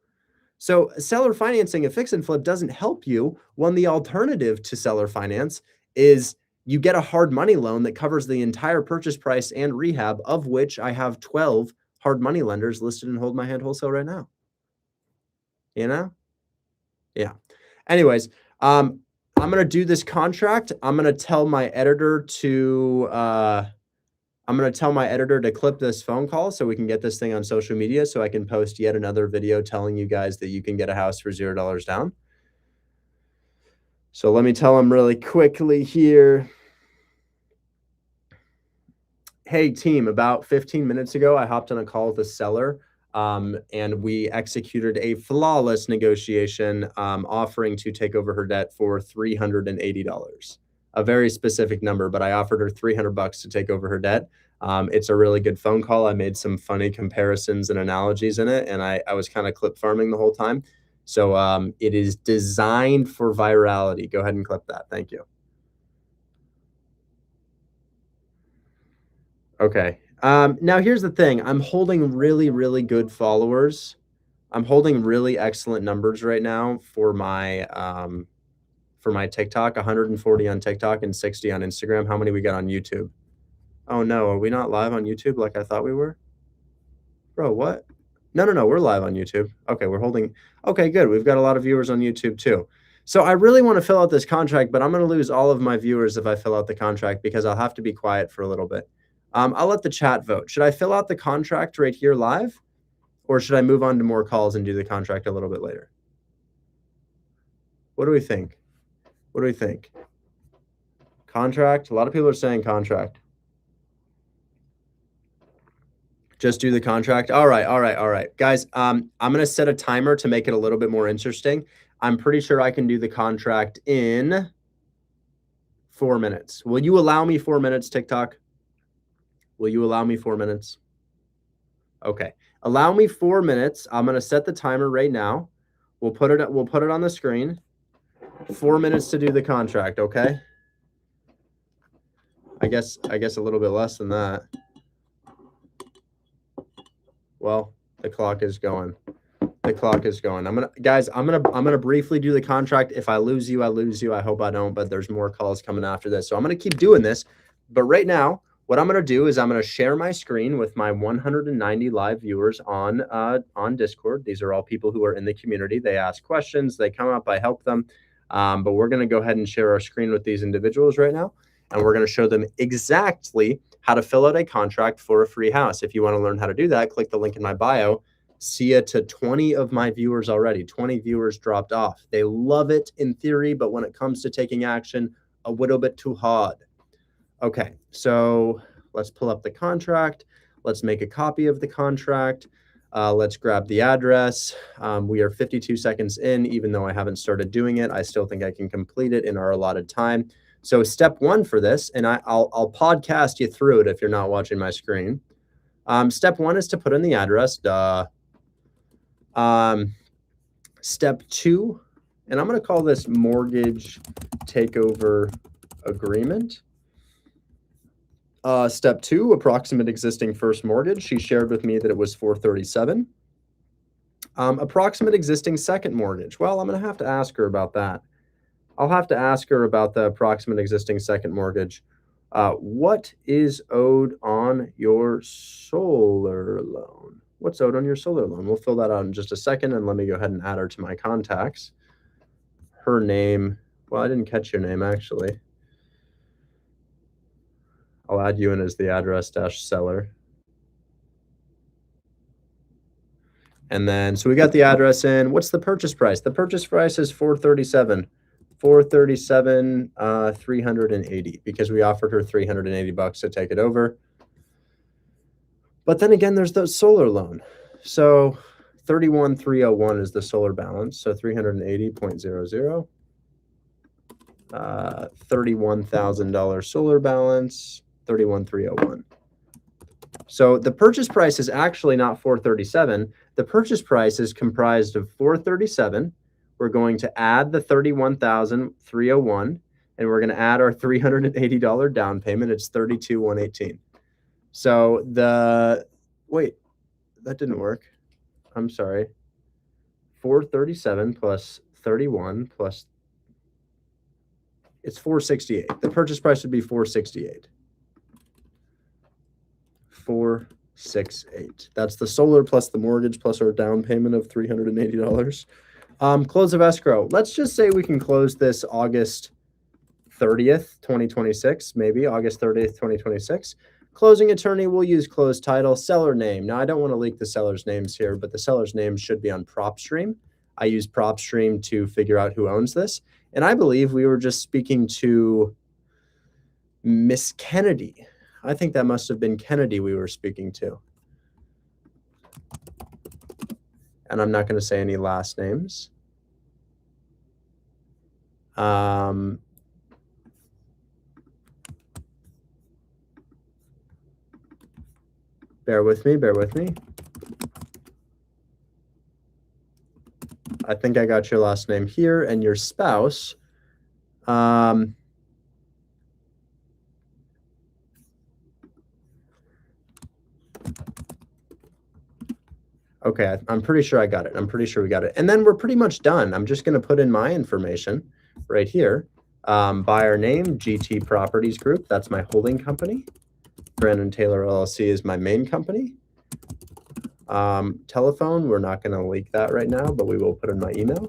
So seller financing a fix and flip doesn't help you when the alternative to seller finance is you get a hard money loan that covers the entire purchase price and rehab, of which I have 12 hard money lenders listed in Hold My Hand Wholesale right now. You know? Yeah. Anyways, I'm going to do this contract. I'm going to tell my editor to clip this phone call so we can get this thing on social media so I can post yet another video telling you guys that you can get a house for $0 down. So let me tell him really quickly here. Hey team, about 15 minutes ago, I hopped on a call with a seller and we executed a flawless negotiation offering to take over her debt for $380. A very specific number, but I offered her $300 to take over her debt. It's a really good phone call. I made some funny comparisons and analogies in it, and I was kind of clip farming the whole time. So it is designed for virality. Go ahead and clip that. Thank you. Okay. Now here's the thing. I'm holding really, really good followers. I'm holding really excellent numbers right now for my TikTok, 140 on TikTok and 60 on Instagram. How many we got on YouTube? Oh no, are we not live on YouTube like I thought we were? Bro, what? No, we're live on YouTube. Okay, okay, good. We've got a lot of viewers on YouTube too. So I really want to fill out this contract, but I'm going to lose all of my viewers if I fill out the contract because I'll have to be quiet for a little bit. I'll let the chat vote. Should I fill out the contract right here live? Or should I move on to more calls and do the contract a little bit later? What do we think? What do we think? Contract? A lot of people are saying contract. Just do the contract. All right. Guys, I'm going to set a timer to make it a little bit more interesting. I'm pretty sure I can do the contract in 4 minutes. Will you allow me 4 minutes, TikTok? Will you allow me 4 minutes? Okay. Allow me 4 minutes. I'm going to set the timer right now. We'll put it on the screen. 4 minutes to do the contract, okay? I guess a little bit less than that. Well, the clock is going. The clock is going. I'm gonna briefly do the contract. If I lose you, I lose you. I hope I don't, but there's more calls coming after this. So I'm gonna keep doing this. But right now, what I'm gonna do is I'm gonna share my screen with my 190 live viewers on Discord. These are all people who are in the community. They ask questions, they come up, I help them. But we're gonna go ahead and share our screen with these individuals right now. And we're gonna show them exactly how to fill out a contract for a free house. If you want to learn how to do that, click the link in my bio. See it to 20 of my viewers already. 20 viewers dropped off. They love it in theory, but when it comes to taking action, a little bit too hard. Okay, so let's pull up the contract. Let's make a copy of the contract. Let's grab the address. We are 52 seconds in, even though I haven't started doing it. I still think I can complete it in our allotted time. So step one for this, and I'll podcast you through it if you're not watching my screen. Step one is to put in the address. Step two, and I'm going to call this mortgage takeover agreement. Step two, approximate existing first mortgage. She shared with me that it was $437. Approximate existing second mortgage. Well, I'm going to have to ask her about that. I'll have to ask her about the approximate existing second mortgage. What is owed on your solar loan? What's owed on your solar loan? We'll fill that out in just a second, and let me go ahead and add her to my contacts. Her name, well, I didn't catch your name, actually. I'll add you in as the address-seller. And then, so we got the address in. What's the purchase price? The purchase price is $437. $437, $380, because we offered her $380 to take it over. But then again, there's the solar loan. So 31,301 is the solar balance. So 380.00. $31,000 solar balance, 31,301. So the purchase price is actually not 437. The purchase price is comprised of 437. We're going to add the 31,301, and we're going to add our $380 down payment. It's 32,118. So wait, that didn't work. I'm sorry. 437 plus 31 plus, it's 468. The purchase price would be 468. 468. That's the solar plus the mortgage plus our down payment of $380. Close of escrow. Let's just say we can close this August 30th, 2026, maybe August 30th, 2026. Closing attorney will use closed title, seller name. Now, I don't want to leak the seller's names here, but the seller's name should be on PropStream. I use PropStream to figure out who owns this. And I believe we were just speaking to Miss Kennedy. I think that must have been Kennedy we were speaking to. And I'm not going to say any last names. Bear with me, bear with me. I think I got your last name here and your spouse. Okay, I'm pretty sure I got it. I'm pretty sure we got it. And then we're pretty much done. I'm just going to put in my information right here. Buyer name, GT Properties Group. That's my holding company. Brandon Taylor LLC is my main company. Telephone, we're not going to leak that right now, but we will put in my email.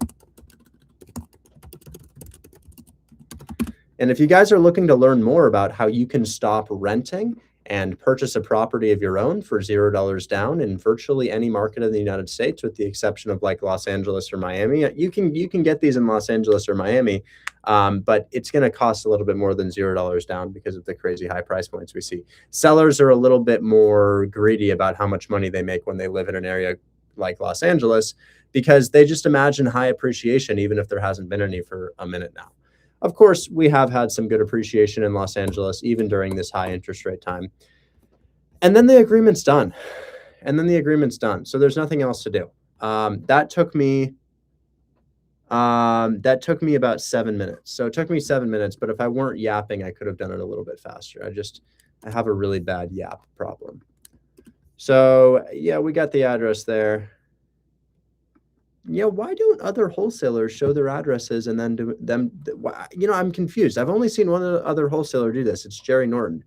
And if you guys are looking to learn more about how you can stop renting and purchase a property of your own for $0 down in virtually any market in the United States, with the exception of like Los Angeles or Miami, you can get these in Los Angeles or Miami, but it's going to cost a little bit more than $0 down because of the crazy high price points we see. Sellers are a little bit more greedy about how much money they make when they live in an area like Los Angeles, because they just imagine high appreciation, even if there hasn't been any for a minute now. Of course, we have had some good appreciation in Los Angeles, even during this high interest rate time. And then the agreement's done. So there's nothing else to do. That took me about 7 minutes. So it took me 7 minutes, but if I weren't yapping, I could have done it a little bit faster. I have a really bad yap problem. So yeah, we got the address there. Yeah, why don't other wholesalers show their addresses and then do them? I'm confused. I've only seen one other wholesaler do this. It's Jerry Norton.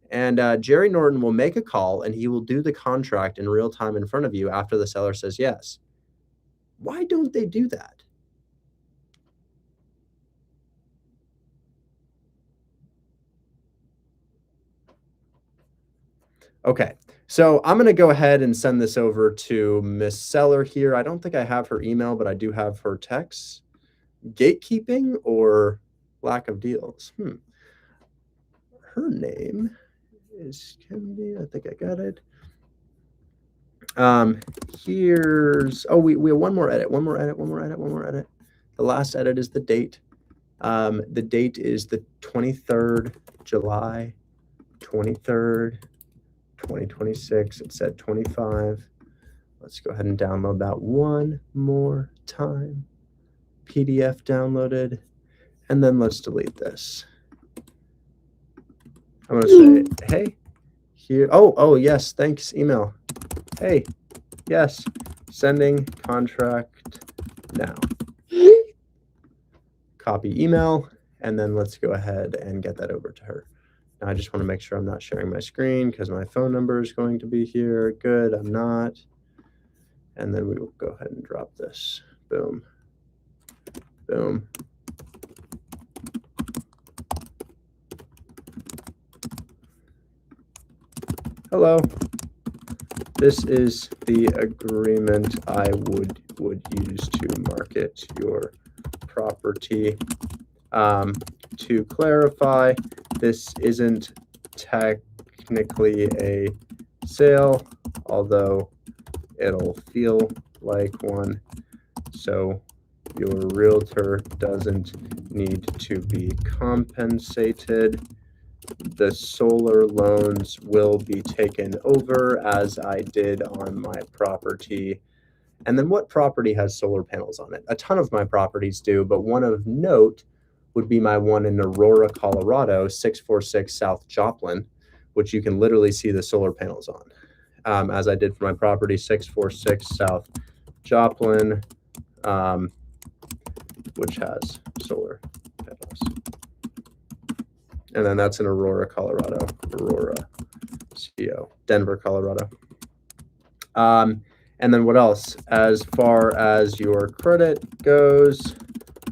And Jerry Norton will make a call and he will do the contract in real time in front of you after the seller says yes. Why don't they do that? Okay. So I'm going to go ahead and send this over to Miss Seller here. I don't think I have her email, but I do have her text. Gatekeeping or lack of deals? Her name is Kennedy. I think I got it. We have one more edit. The last edit is the date. The date is the 23rd, July 23rd. 2026. It said 25. Let's go ahead and download that one more time. PDF downloaded. And then let's delete this. I'm going to say, hey, here. Oh, yes. Thanks. Email. Hey, yes. Sending contract now. Copy email. And then let's go ahead and get that over to her. I just want to make sure I'm not sharing my screen because my phone number is going to be here. Good, I'm not. And then we will go ahead and drop this. Boom. Boom. Hello. This is the agreement I would use to market your property. To clarify, this isn't technically a sale, although it'll feel like one. So your realtor doesn't need to be compensated. the solar loans will be taken over as I did on my property. And then what property has solar panels on it? A ton of my properties do, but one of note would be my one in Aurora, Colorado, 646 South Joplin, which you can literally see the solar panels on, as I did for my property, 646 South Joplin, which has solar panels. And then that's in Aurora, Colorado. Aurora, CO, Denver, Colorado. And then what else? As far as your credit goes,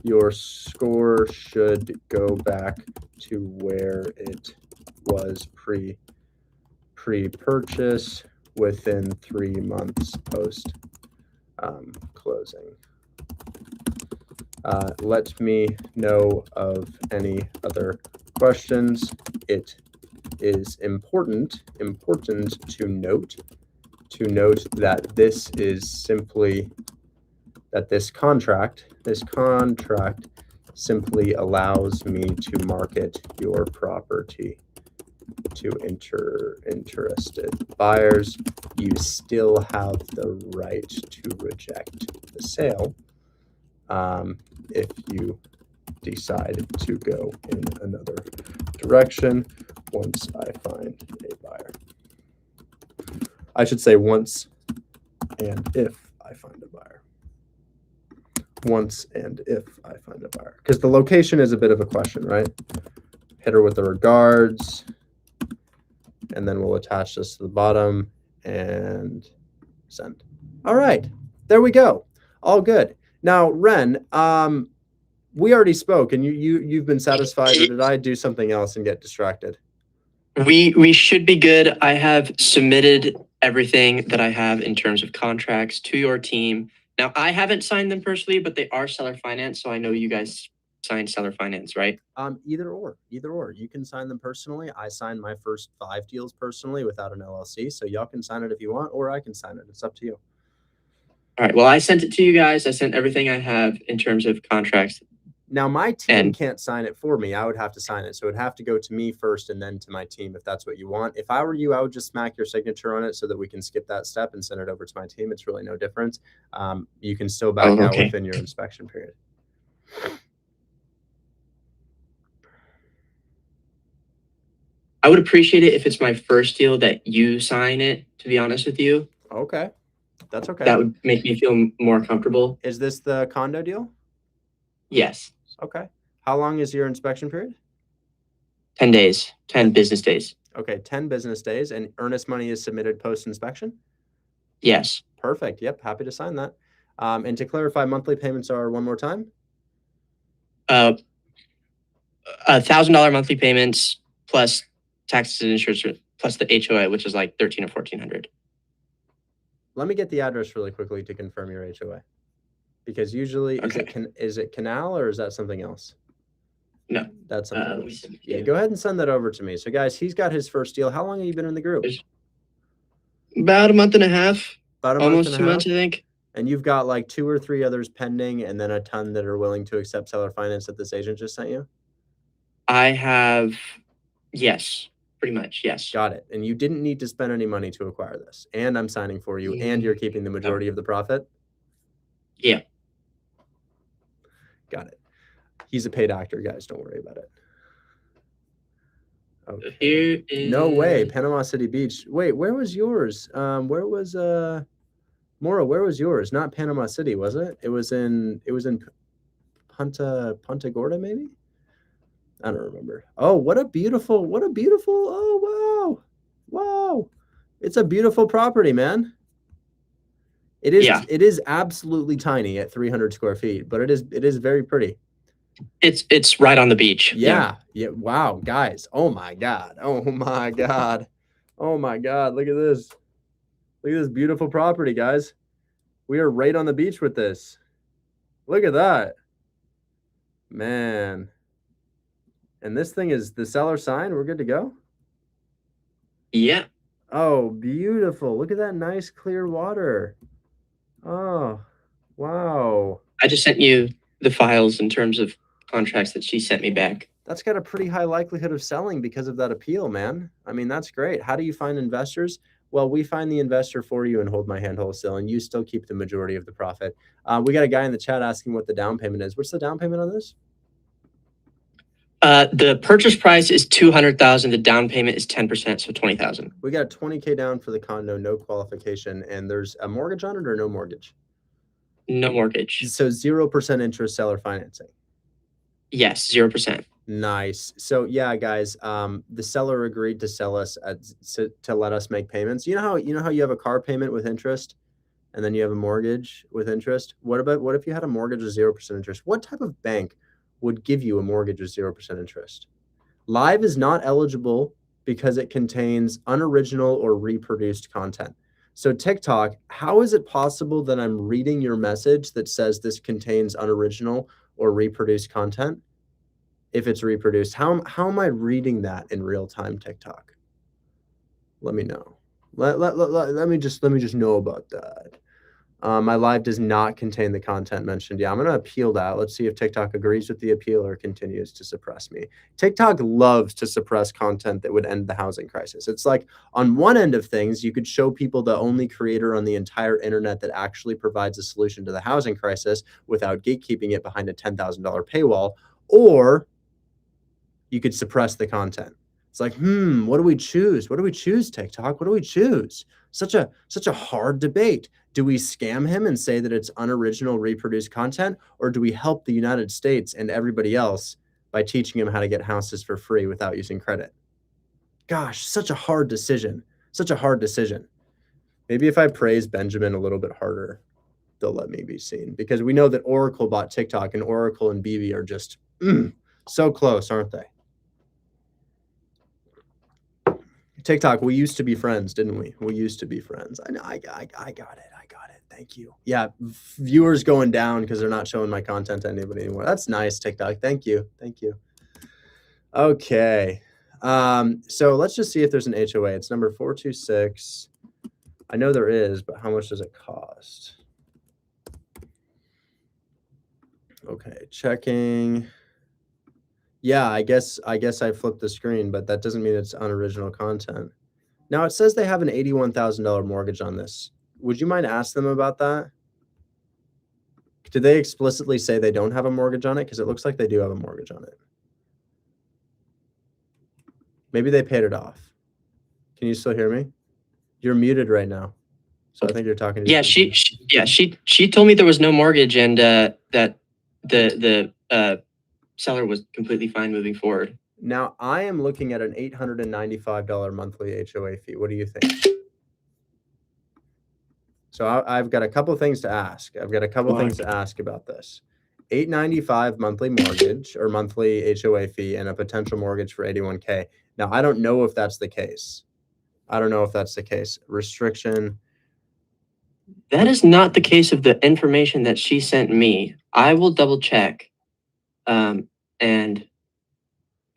your score should go back to where it was pre-purchase within 3 months post closing. Let me know of any other questions. It is important to note that this is simply that this contract simply allows me to market your property to interested buyers. You still have the right to reject the sale if you decide to go in another direction once I find a buyer. I should say once and if I find a buyer. Once and if I find a buyer. Because the location is a bit of a question, right? Hit her with the regards. And then we'll attach this to the bottom and send. All right. There we go. All good. Now, Ren, we already spoke and you've been satisfied, or did I do something else and get distracted? We should be good. I have submitted everything that I have in terms of contracts to your team. Now, I haven't signed them personally, but they are seller finance, so I know you guys signed seller finance, right? Either or. You can sign them personally. I signed my first 5 deals personally without an LLC, so y'all can sign it if you want, or I can sign it. It's up to you. All right. Well, I sent it to you guys. I sent everything I have in terms of contracts. Now, my team can't sign it for me. I would have to sign it. So it would have to go to me first and then to my team if that's what you want. If I were you, I would just smack your signature on it so that we can skip that step and send it over to my team. It's really no difference. You can still back out within your inspection period. I would appreciate it if it's my first deal that you sign it, to be honest with you. Okay. That's okay. That would make me feel more comfortable. Is this the condo deal? Yes. Okay. How long is your inspection period? 10 days, 10 business days. Okay, 10 business days, and earnest money is submitted post-inspection? Yes. Perfect. Yep, happy to sign that. And to clarify, monthly payments are one more time? $1,000 monthly payments plus taxes and insurance plus the HOA, which is like $1,300 or $1,400. Let me get the address really quickly to confirm your HOA. Because usually, is it Canal or is that something else? No. That's something else. Yeah, go ahead and send that over to me. So, guys, he's got his first deal. How long have you been in the group? About a month and a half. About almost 2 months, I think. And you've got like 2 or 3 others pending and then a ton that are willing to accept seller finance that this agent just sent you? I have, yes. Pretty much, yes. Got it. And you didn't need to spend any money to acquire this. And I'm signing for you. And you're keeping the majority of the profit? Yeah. Got it. He's a paid actor, guys. Don't worry about it. Okay. Here is... No way. Panama City Beach. Wait, where was yours? Where was Mora, where was yours? Not Panama City, was it? It was in Punta Gorda, maybe? I don't remember. Oh, what a beautiful, oh, wow. It's a beautiful property, man. It is absolutely tiny at 300 square feet, but it is very pretty. It's right on the beach. Yeah. Wow, guys. Oh my God. Look at this. Look at this beautiful property, guys. We are right on the beach with this. Look at that. Man. And this thing is the seller sign. We're good to go? Yeah. Oh, beautiful. Look at that nice clear water. Oh, wow. I just sent you the files in terms of contracts that she sent me back. That's got a pretty high likelihood of selling because of that appeal, man. I mean, that's great. How do you find investors? Well, we find the investor for you and hold my hand wholesale, and you still keep the majority of the profit. We got a guy in the chat asking what the down payment is. What's the down payment on this? The purchase price is $200,000. The down payment is 10%, so $20,000. We got $20K down for the condo, no qualification, and there's a mortgage on it or no mortgage? No mortgage. So 0% interest seller financing. Yes, 0%. Nice. So yeah, guys, the seller agreed to sell us to let us make payments. You know how you have a car payment with interest, and then you have a mortgage with interest. What if you had a mortgage with 0% interest? What type of bank would give you a mortgage with 0% interest? Live is not eligible because it contains unoriginal or reproduced content. So TikTok, how is it possible that I'm reading your message that says this contains unoriginal or reproduced content? If it's reproduced, how am I reading that in real time, TikTok? Let me know. Let me just know about that. My live does not contain the content mentioned. Yeah, I'm going to appeal that. Let's see if TikTok agrees with the appeal or continues to suppress me. TikTok loves to suppress content that would end the housing crisis. It's like on one end of things, you could show people the only creator on the entire internet that actually provides a solution to the housing crisis without gatekeeping it behind a $10,000 paywall, or you could suppress the content. It's like, what do we choose? What do we choose, TikTok? What do we choose? Such a hard debate. Do we scam him and say that it's unoriginal reproduced content, or do we help the United States and everybody else by teaching him how to get houses for free without using credit? Gosh, such a hard decision. Such a hard decision. Maybe if I praise Benjamin a little bit harder, they'll let me be seen, because we know that Oracle bought TikTok, and Oracle and BB are just so close, aren't they? TikTok, we used to be friends, didn't we? We used to be friends. I know. I got it. I got it. Thank you. Yeah, viewers going down because they're not showing my content to anybody anymore. That's nice, TikTok. Thank you. Thank you. Okay. So let's just see if there's an HOA. It's number 426. I know there is, but how much does it cost? Okay, checking. Yeah, I guess I flipped the screen, but that doesn't mean it's unoriginal content. Now it says they have an $81,000 mortgage on this. Would you mind asking them about that? Did they explicitly say they don't have a mortgage on it? Because it looks like they do have a mortgage on it. Maybe they paid it off. Can you still hear me? You're muted right now, so I think you're talking to. Yeah, she told me there was no mortgage, and that the seller was completely fine moving forward. Now, I am looking at an $895 monthly HOA fee. What do you think? So I've got a couple things to ask. I've got a couple things to ask about this. $895 monthly mortgage or monthly HOA fee and a potential mortgage for $81K. Now, I don't know if that's the case. I don't know if that's the case. Restriction. That is not the case of the information that she sent me. I will double check and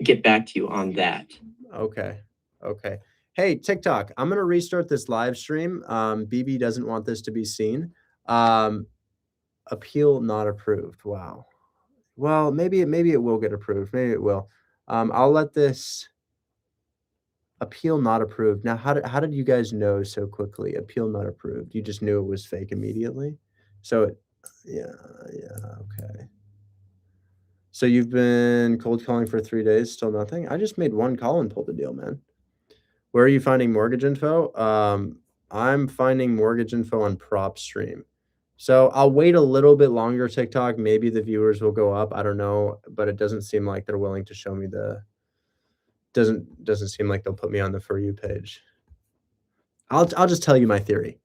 get back to you on that. Okay. Okay. Hey, TikTok, I'm going to restart this live stream. BB doesn't want this to be seen. Appeal not approved. Wow. Well, maybe it will get approved. Maybe it will. I'll let this appeal not approved. Now, how did you guys know so quickly? Appeal not approved. You just knew it was fake immediately. So yeah. Okay. So you've been cold calling for 3 days, still nothing? I just made one call and pulled the deal, man. Where are you finding mortgage info? I'm finding mortgage info on PropStream. So I'll wait a little bit longer, TikTok. Maybe the viewers will go up. I don't know, but it doesn't seem like they're willing to show me doesn't seem like they'll put me on the For You page. I'll just tell you my theory.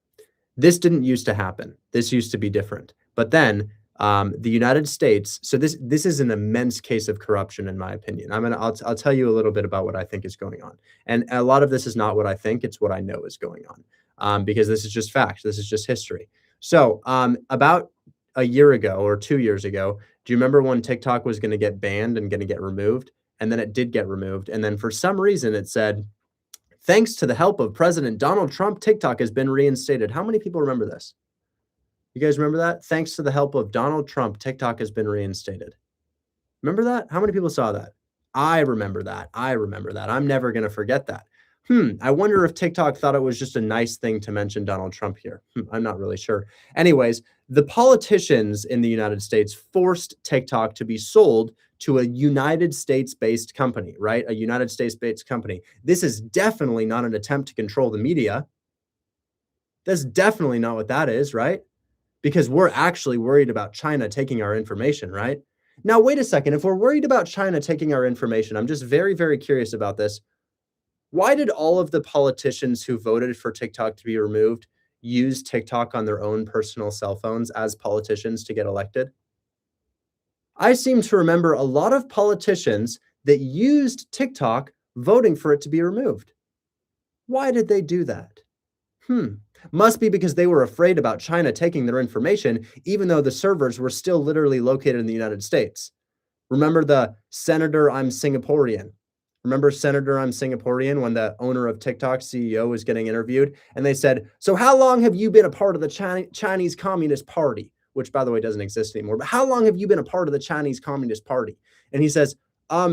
This didn't used to happen. This used to be different. But then the United States, so this is an immense case of corruption, in my opinion. I'll tell you a little bit about what I think is going on. And a lot of this is not what I think, it's what I know is going on. Because this is just fact. This is just history. So about a year ago or 2 years ago, do you remember when TikTok was going to get banned and going to get removed? And then it did get removed. And then for some reason it said, thanks to the help of President Donald Trump, TikTok has been reinstated. How many people remember this? You guys remember that? Thanks to the help of Donald Trump, TikTok has been reinstated. Remember that? How many people saw that? I remember that. I'm never going to forget that. I wonder if TikTok thought it was just a nice thing to mention Donald Trump here. I'm not really sure. Anyways, the politicians in the United States forced TikTok to be sold to a United States-based company, right? A United States-based company. This is definitely not an attempt to control the media. That's definitely not what that is, right? Because we're actually worried about China taking our information, right? Now, wait a second. If we're worried about China taking our information, I'm just very, very curious about this. Why did all of the politicians who voted for TikTok to be removed use TikTok on their own personal cell phones as politicians to get elected? I seem to remember a lot of politicians that used TikTok voting for it to be removed. Why did they do that? Must be because they were afraid about China taking their information, even though the servers were still literally located in the United States. Remember the Senator I'm Singaporean? Remember Senator I'm Singaporean when the owner of TikTok, CEO, was getting interviewed? And they said, so how long have you been a part of the Chinese Communist Party? Which, by the way, doesn't exist anymore. But how long have you been a part of the Chinese Communist Party? And he says,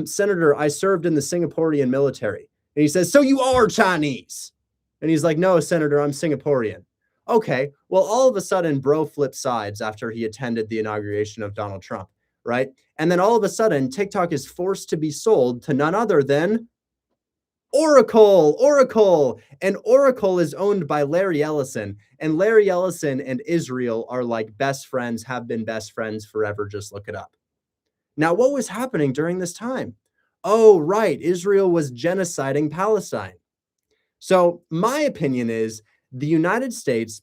Senator, I served in the Singaporean military. And he says, so you are Chinese. And he's like, no, Senator, I'm Singaporean. Okay, well, all of a sudden, bro flipped sides after he attended the inauguration of Donald Trump, right? And then all of a sudden, TikTok is forced to be sold to none other than Oracle. And Oracle is owned by Larry Ellison. And Larry Ellison and Israel are like best friends, have been best friends forever. Just look it up. Now, what was happening during this time? Oh, right. Israel was genociding Palestine. So my opinion is the United States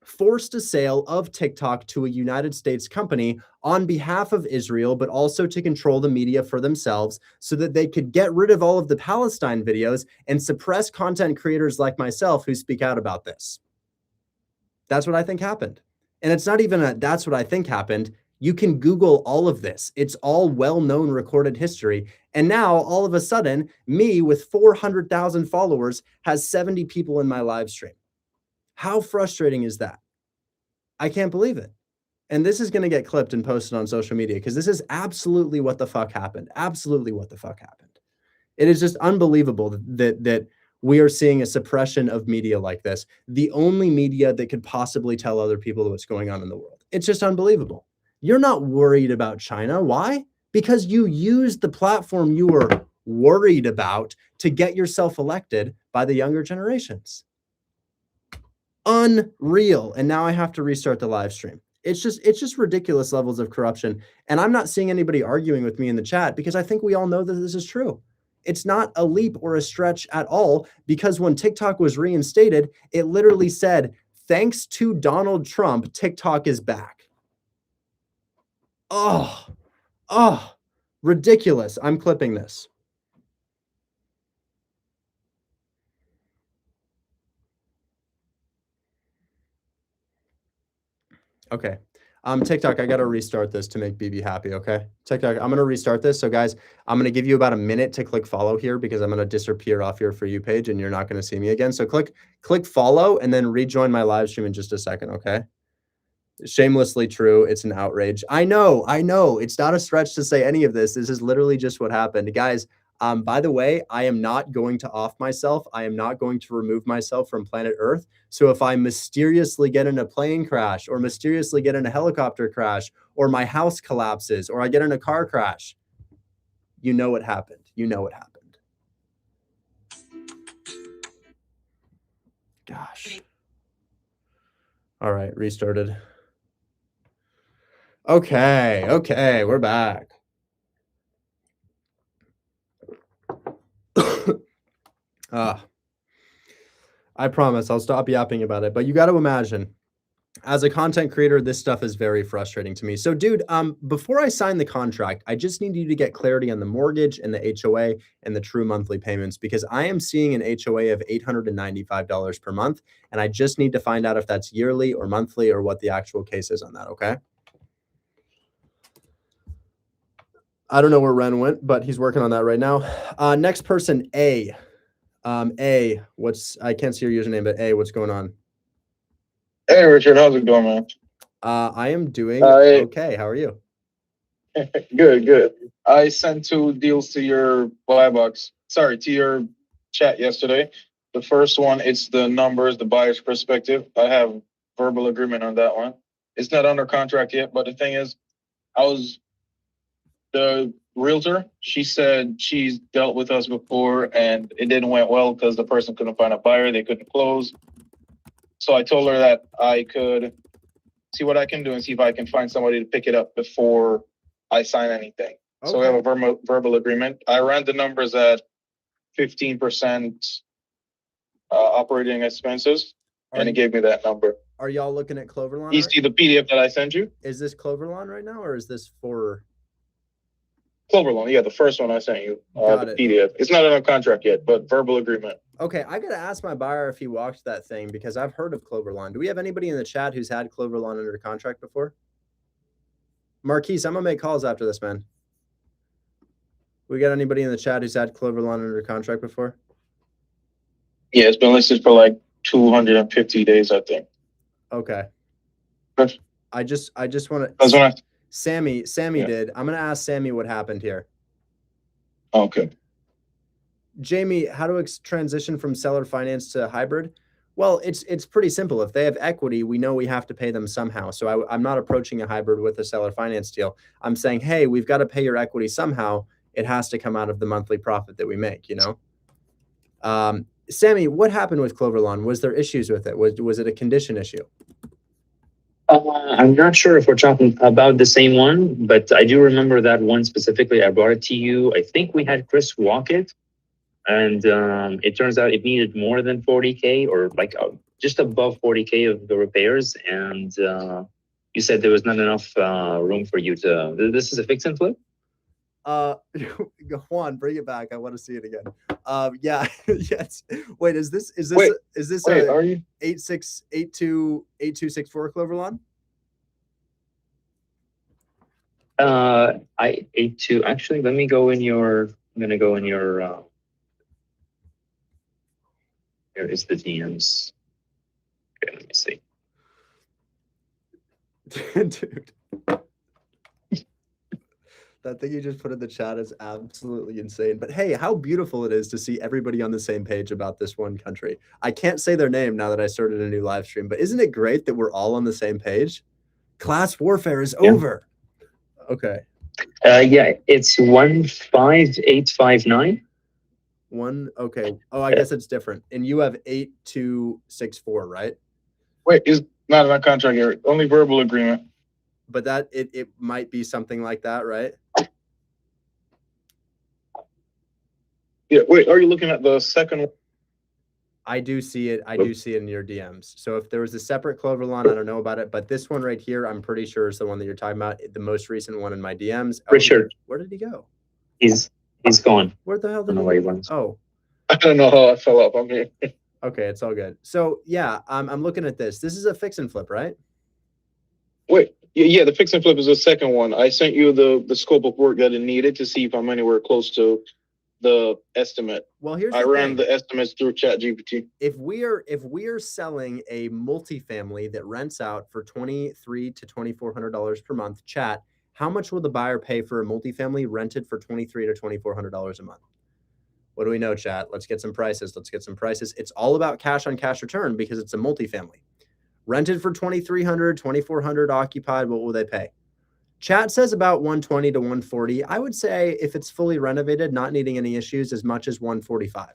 forced a sale of TikTok to a United States company on behalf of Israel, but also to control the media for themselves so that they could get rid of all of the Palestine videos and suppress content creators like myself who speak out about this. That's what I think happened. And it's not even that's what I think happened. You can Google all of this. It's all well-known recorded history. And now, all of a sudden, me with 400,000 followers has 70 people in my live stream. How frustrating is that? I can't believe it. And this is going to get clipped and posted on social media because this is absolutely what the fuck happened. Absolutely what the fuck happened. It is just unbelievable that we are seeing a suppression of media like this. The only media that could possibly tell other people what's going on in the world. It's just unbelievable. You're not worried about China. Why? Because you used the platform you were worried about to get yourself elected by the younger generations. Unreal. And now I have to restart the live stream. It's just ridiculous levels of corruption. And I'm not seeing anybody arguing with me in the chat because I think we all know that this is true. It's not a leap or a stretch at all because when TikTok was reinstated, it literally said, thanks to Donald Trump, TikTok is back. Oh, ridiculous. I'm clipping this. Okay. TikTok, I got to restart this to make BB happy, okay? TikTok, I'm going to restart this. So guys, I'm going to give you about a minute to click follow here because I'm going to disappear off your For You page and you're not going to see me again. So click follow and then rejoin my live stream in just a second, okay? Shamelessly true. It's an outrage. I know. It's not a stretch to say any of this. This is literally just what happened. Guys, by the way, I am not going to off myself. I am not going to remove myself from planet Earth. So if I mysteriously get in a plane crash or mysteriously get in a helicopter crash or my house collapses or I get in a car crash, you know what happened. You know what happened. Gosh. All right, restarted. Okay, we're back. I promise I'll stop yapping about it, but you got to imagine, as a content creator, this stuff is very frustrating to me. So dude, before I sign the contract, I just need you to get clarity on the mortgage and the HOA and the true monthly payments because I am seeing an HOA of $895 per month, and I just need to find out if that's yearly or monthly or what the actual case is on that, okay? I don't know where Ren went, but he's working on that right now. Next person, A. I can't see your username, but A, what's going on? Hey, Richard, how's it going, man? I am doing okay. How are you? Good. I sent 2 deals to your buy box. Sorry, to your chat yesterday. The first one, it's the numbers, the buyer's perspective. I have verbal agreement on that one. It's not under contract yet, but the thing is, the realtor, she said she's dealt with us before and it didn't went well because the person couldn't find a buyer, they couldn't close. So I told her that I could see what I can do and see if I can find somebody to pick it up before I sign anything. Okay. So we have a verbal agreement. I ran the numbers at 15% operating expenses, and it gave me that number. Are y'all looking at Cloverlawn? You see the PDF that I sent you? Is this Cloverlawn right now, or is this for Cloverlawn? Yeah, the first one I sent you. The PDF. It's not under contract yet, but verbal agreement. Okay, I gotta ask my buyer if he watched that thing because I've heard of Cloverlawn. Do we have anybody in the chat who's had Cloverlawn under contract before? Marquise, I'm gonna make calls after this, man. We got anybody in the chat who's had Cloverlawn under contract before? Yeah, it's been listed for like 250 days, I think. Okay. That's, I just want that's when Sammy did. I'm gonna ask Sammy what happened here. Okay. Jamie, how to transition from seller finance to hybrid? Well, it's pretty simple. If they have equity, we know we have to pay them somehow. So I'm not approaching a hybrid with a seller finance deal. I'm saying, hey, we've got to pay your equity somehow. It has to come out of the monthly profit that we make, you know? Sammy, what happened with Cloverlawn? Was there issues with it? Was it a condition issue? I'm not sure if we're talking about the same one, but I do remember that one specifically. I brought it to you. I think we had Chris walk it. And it turns out it needed more than 40K or like just above 40K of the repairs. And you said there was not enough room for you to, this is a fix and flip? Juan, bring it back. I want to see it again. Yeah, yes. Wait, is this are you 86828264 Cloverlawn? I 82. Actually, let me go in your, I'm going to go in your, here is the DMs. Okay, let me see. Dude. That thing you just put in the chat is absolutely insane. But hey, how beautiful it is to see everybody on the same page about this one country. I can't say their name now that I started a new live stream, but isn't it great that we're all on the same page? Class warfare is over. Okay. Yeah, it's 15859. Okay. Oh, I guess it's different. And you have 8264, right? Wait, it's not in our contract here. Only verbal agreement. But that it might be something like that, right? Yeah. Wait, are you looking at the second one? I do see it. I do see it in your DMs. So if there was a separate Cloverlawn, I don't know about it. But this one right here, I'm pretty sure is the one that you're talking about. The most recent one in my DMs. Richard. Where did he go? He's gone. Where the hell did he go? Oh. I don't know how I fell up. I'm here. Okay, it's all good. So yeah, I'm looking at this. This is a fix and flip, right? Wait, yeah, the fix and flip is the second one. I sent you the scope of work that it needed to see if I'm anywhere close to the estimate. Well, I ran the estimates through ChatGPT. If we are selling a multifamily that rents out for $2,300 to $2,400 per month, chat, how much will the buyer pay for a multifamily rented for $2,300 to $2,400 a month? What do we know, chat? Let's get some prices. It's all about cash on cash return because it's a multifamily. Rented for $2,300, $2,400 occupied, what will they pay? Chat says about $120 to $140. I would say if it's fully renovated, not needing any issues, as much as $145.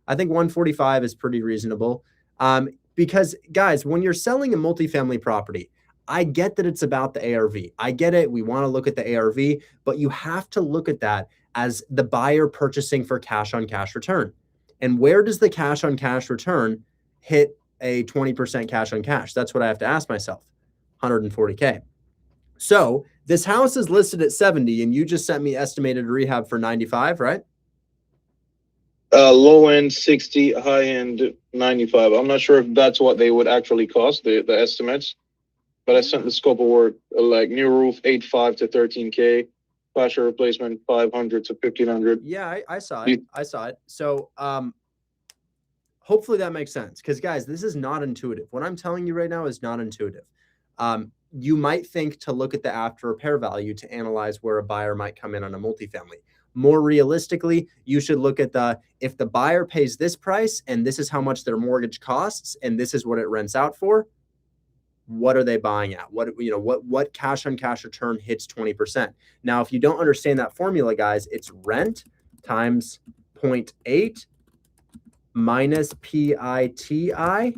I think $145 is pretty reasonable. Because guys, when you're selling a multifamily property, I get that it's about the ARV. I get it. We want to look at the ARV, but you have to look at that as the buyer purchasing for cash on cash return. And where does the cash on cash return hit a 20% cash on cash? That's what I have to ask myself. 140K. So this house is listed at 70 and you just sent me estimated rehab for 95, right? Low end 60, high end 95. I'm not sure if that's what they would actually cost, the estimates, but I sent the scope of work, like new roof 8.5 to 13K, fascia replacement 500 to 1,500. Yeah, I saw it. So hopefully that makes sense because guys, this is not intuitive. What I'm telling you right now is not intuitive. you might think to look at the after repair value to analyze where a buyer might come in on a multifamily. More realistically, you should look at if the buyer pays this price and this is how much their mortgage costs and this is what it rents out for, what are they buying at? What cash on cash return hits 20%? Now, if you don't understand that formula, guys, it's rent times 0.8 minus PITI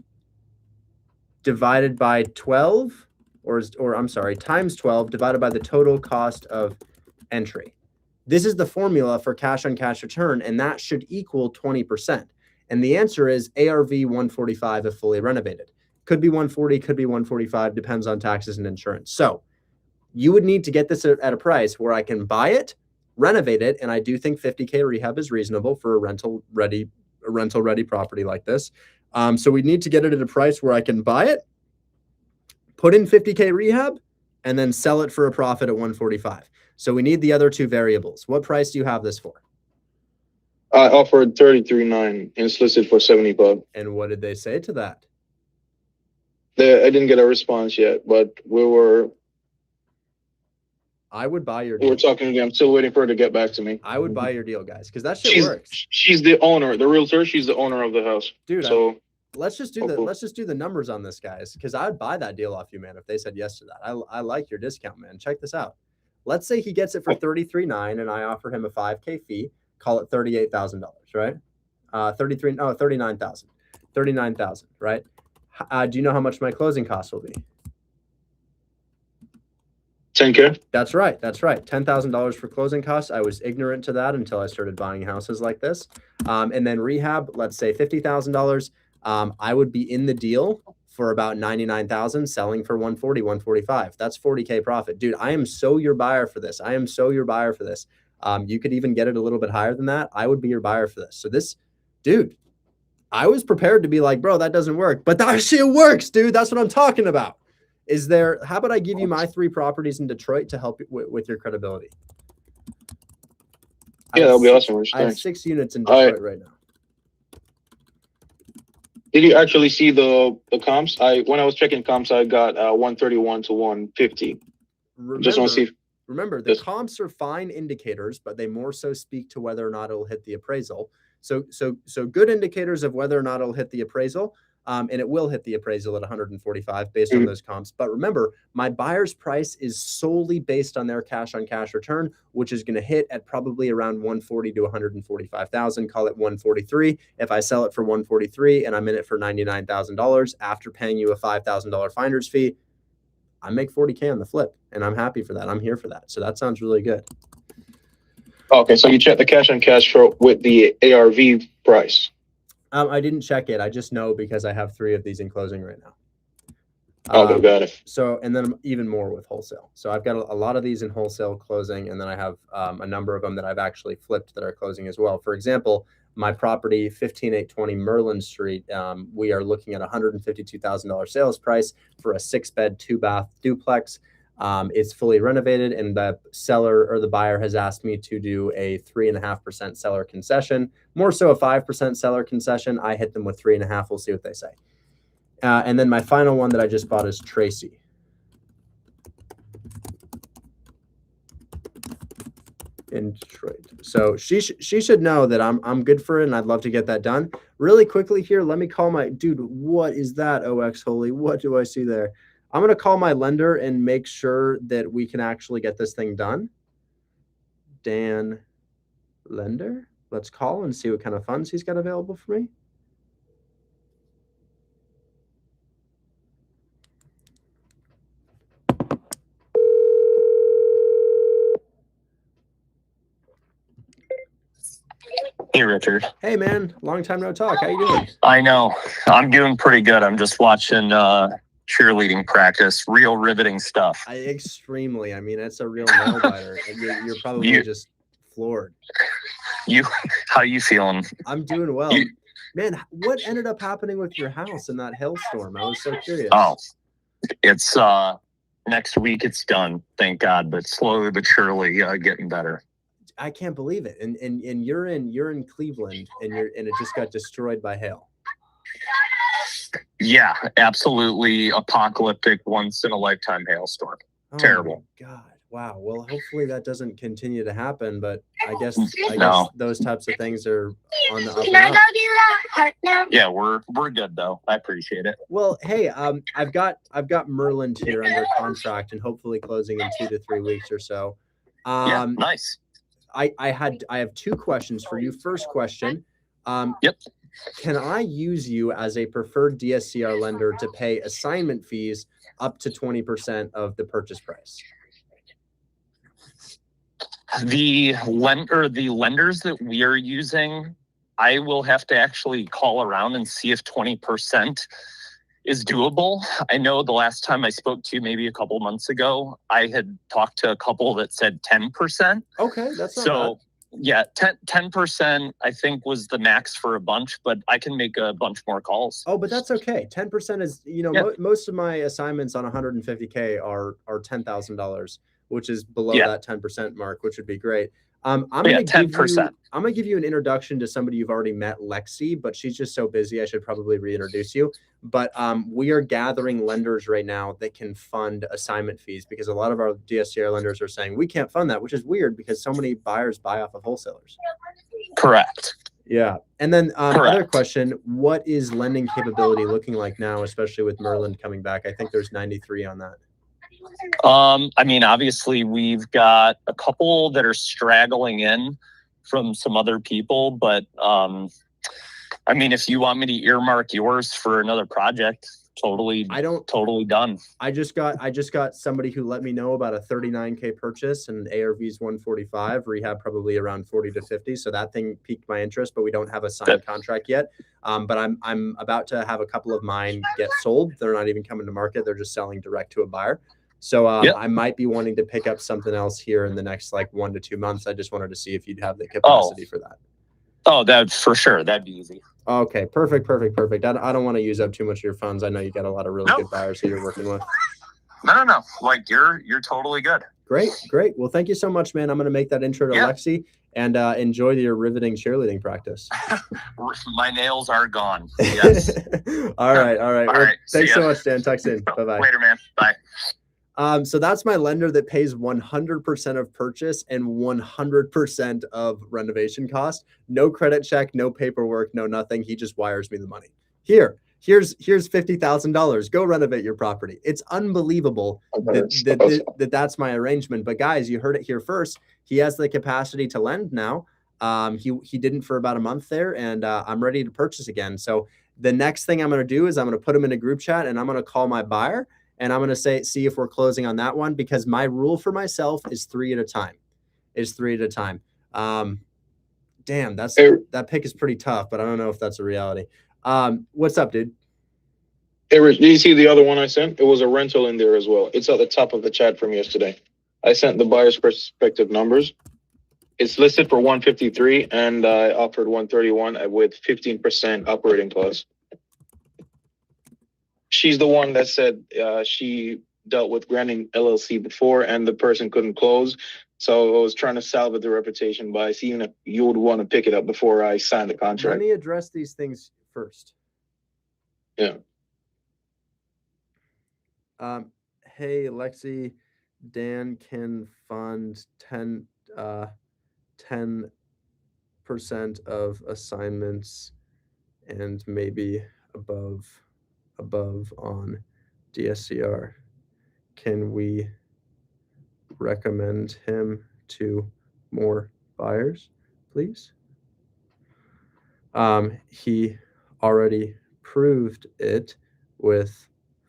divided by 12, or I'm sorry, times 12 divided by the total cost of entry. This is the formula for cash on cash return, and that should equal 20%. And the answer is ARV 145 if fully renovated. Could be 140, could be 145, depends on taxes and insurance. So you would need to get this at a price where I can buy it, renovate it, and I do think 50K rehab is reasonable for a rental ready property like this. So we need to get it at a price where I can buy it, put in 50K rehab, and then sell it for a profit at 145. So we need the other two variables. What price do you have this for? I offered 33.9 and it's listed for 75. And what did they say to that? I didn't get a response yet, but I would buy your deal. We're talking again. I'm still waiting for her to get back to me. I would buy your deal, guys, because that shit works. She's the owner, the realtor. She's the owner of the house. Dude, so let's just do the numbers on this, guys, because I would buy that deal off you, man, if they said yes to that. I like your discount, man. Check this out. Let's say he gets it for $33,900 and I offer him a $5K fee, call it $38,000, right? $39,000, right? Do you know how much my closing costs will be? 10K? That's right. $10,000 for closing costs. I was ignorant to that until I started buying houses like this. And then rehab, let's say $50,000. I would be in the deal for about $99,000, selling for $140,000, $145,000. That's $40K profit. Dude, I am so your buyer for this. You could even get it a little bit higher than that. I would be your buyer for this. So this, dude, I was prepared to be like, bro, that doesn't work. But that shit works, dude. That's what I'm talking about. How about I give you my 3 properties in Detroit to help with your credibility? Yeah, that'll be awesome. I have 6 units in Detroit right now. Did you actually see the comps? When I was checking comps, I got 131 to 150. Just want to see. Remember, the comps are fine indicators, but they more so speak to whether or not it'll hit the appraisal. So good indicators of whether or not it'll hit the appraisal. And it will hit the appraisal at 145 based on those comps. But remember, my buyer's price is solely based on their cash on cash return, which is going to hit at probably around 140 to 145,000. Call it 143. If I sell it for 143 and I'm in it for $99,000 after paying you a $5,000 finder's fee, I make 40K on the flip, and I'm happy for that. I'm here for that. So that sounds really good. Okay, so you check the cash on cash with the ARV price. I didn't check it. I just know because I have 3 of these in closing right now. Got it. So, and then even more with wholesale. So I've got a lot of these in wholesale closing, and then I have a number of them that I've actually flipped that are closing as well. For example, my property, 15820 Merlin Street, we are looking at $152,000 sales price for a 6-bed, 2-bath duplex. It's fully renovated, and the seller or the buyer has asked me to do a 3.5% seller concession, more so a 5% seller concession. I hit them with 3.5%. We'll see what they say. And then my final one that I just bought is Tracy. In Detroit. So she should know that I'm good for it, and I'd love to get that done. Really quickly here, let me call my dude. What is that, OX Holy? What do I see there? I'm going to call my lender and make sure that we can actually get this thing done. Dan Lender. Let's call and see what kind of funds he's got available for me. Hey, Richard. Hey, man. Long time no talk. How you doing? I know. I'm doing pretty good. I'm just watching cheerleading practice. Real riveting stuff. Extremely. I mean, it's a real nail biter. You're probably just floored. How you feeling? I'm doing well. Man, what ended up happening with your house in that hailstorm? I was so curious. Oh, it's next week. It's done. Thank God. But slowly but surely getting better. I can't believe it. And you're in Cleveland, and it just got destroyed by hail. Yeah, absolutely apocalyptic, once in a lifetime hailstorm. Oh Terrible. my God. Wow. Well, hopefully that doesn't continue to happen, but I guess No. those types of things are on the up Can and I up. go do that right now? Yeah, we're good though. I appreciate it. Well, hey, I've got Merlin here under contract and hopefully closing in 2 to 3 weeks or so. Yeah, nice. I have 2 questions for you. First question. Yep. Can I use you as a preferred DSCR lender to pay assignment fees up to 20% of the purchase price? The lenders that we are using, I will have to actually call around and see if 20% is doable. I know the last time I spoke to you, maybe a couple months ago, I had talked to a couple that said 10%. Okay, that's not so bad. Yeah, 10% I think was the max for a bunch, but I can make a bunch more calls. Oh, but that's okay. 10% is, most of my assignments on 150K are $10,000, which is below that 10% mark, which would be great. I'm gonna 10%. I'm gonna give you an introduction to somebody you've already met, Lexi, but she's just so busy. I should probably reintroduce you. But we are gathering lenders right now that can fund assignment fees because a lot of our DSCR lenders are saying we can't fund that, which is weird because so many buyers buy off of wholesalers. Correct. Yeah. And then other question, what is lending capability looking like now, especially with Merlin coming back? I think there's 93 on that. I mean, obviously we've got a couple that are straggling in from some other people, but I mean, if you want me to earmark yours for another project, totally done. I just got somebody who let me know about a 39K purchase and ARV's 145, rehab probably around 40 to 50. So that thing piqued my interest, but we don't have a signed contract yet. But I'm about to have a couple of mine get sold. They're not even coming to market. They're just selling direct to a buyer. So I might be wanting to pick up something else here in the next 1 to 2 months. I just wanted to see if you'd have the capacity for that. Oh, that's for sure. That'd be easy. Okay, perfect. I don't want to use up too much of your funds. I know you got a lot of really good buyers that you're working with. No. Like you're totally good. Great. Well, thank you so much, man. I'm going to make that intro to Lexi and enjoy your riveting cheerleading practice. My nails are gone. Yes. All right. Well, thanks so much, Dan. Talk soon. Bye-bye. Later, man. Bye. So that's my lender that pays 100% of purchase and 100% of renovation cost. No credit check, no paperwork, no nothing. He just wires me the money. Here's $50,000. Go renovate your property. It's unbelievable that's my arrangement. But guys, you heard it here first. He has the capacity to lend now. He didn't for about a month there, and I'm ready to purchase again. So the next thing I'm going to do is I'm going to put him in a group chat, and I'm going to call my buyer. And I'm going to see if we're closing on that one, because my rule for myself is 3 at a time. Damn, that pick is pretty tough, but I don't know if that's a reality. What's up, dude? Hey, Rich, do you see the other one I sent? It was a rental in there as well. It's at the top of the chat from yesterday. I sent the buyer's perspective numbers. It's listed for 153, and I offered 131 with 15% operating clause. She's the one that said she dealt with Granting LLC before and the person couldn't close. So I was trying to salvage the reputation by seeing if you would want to pick it up before I signed the contract. Let me address these things first. Yeah. Hey, Lexi, Dan can fund 10% of assignments and maybe above on DSCR. Can we recommend him to more buyers, please? He already proved it with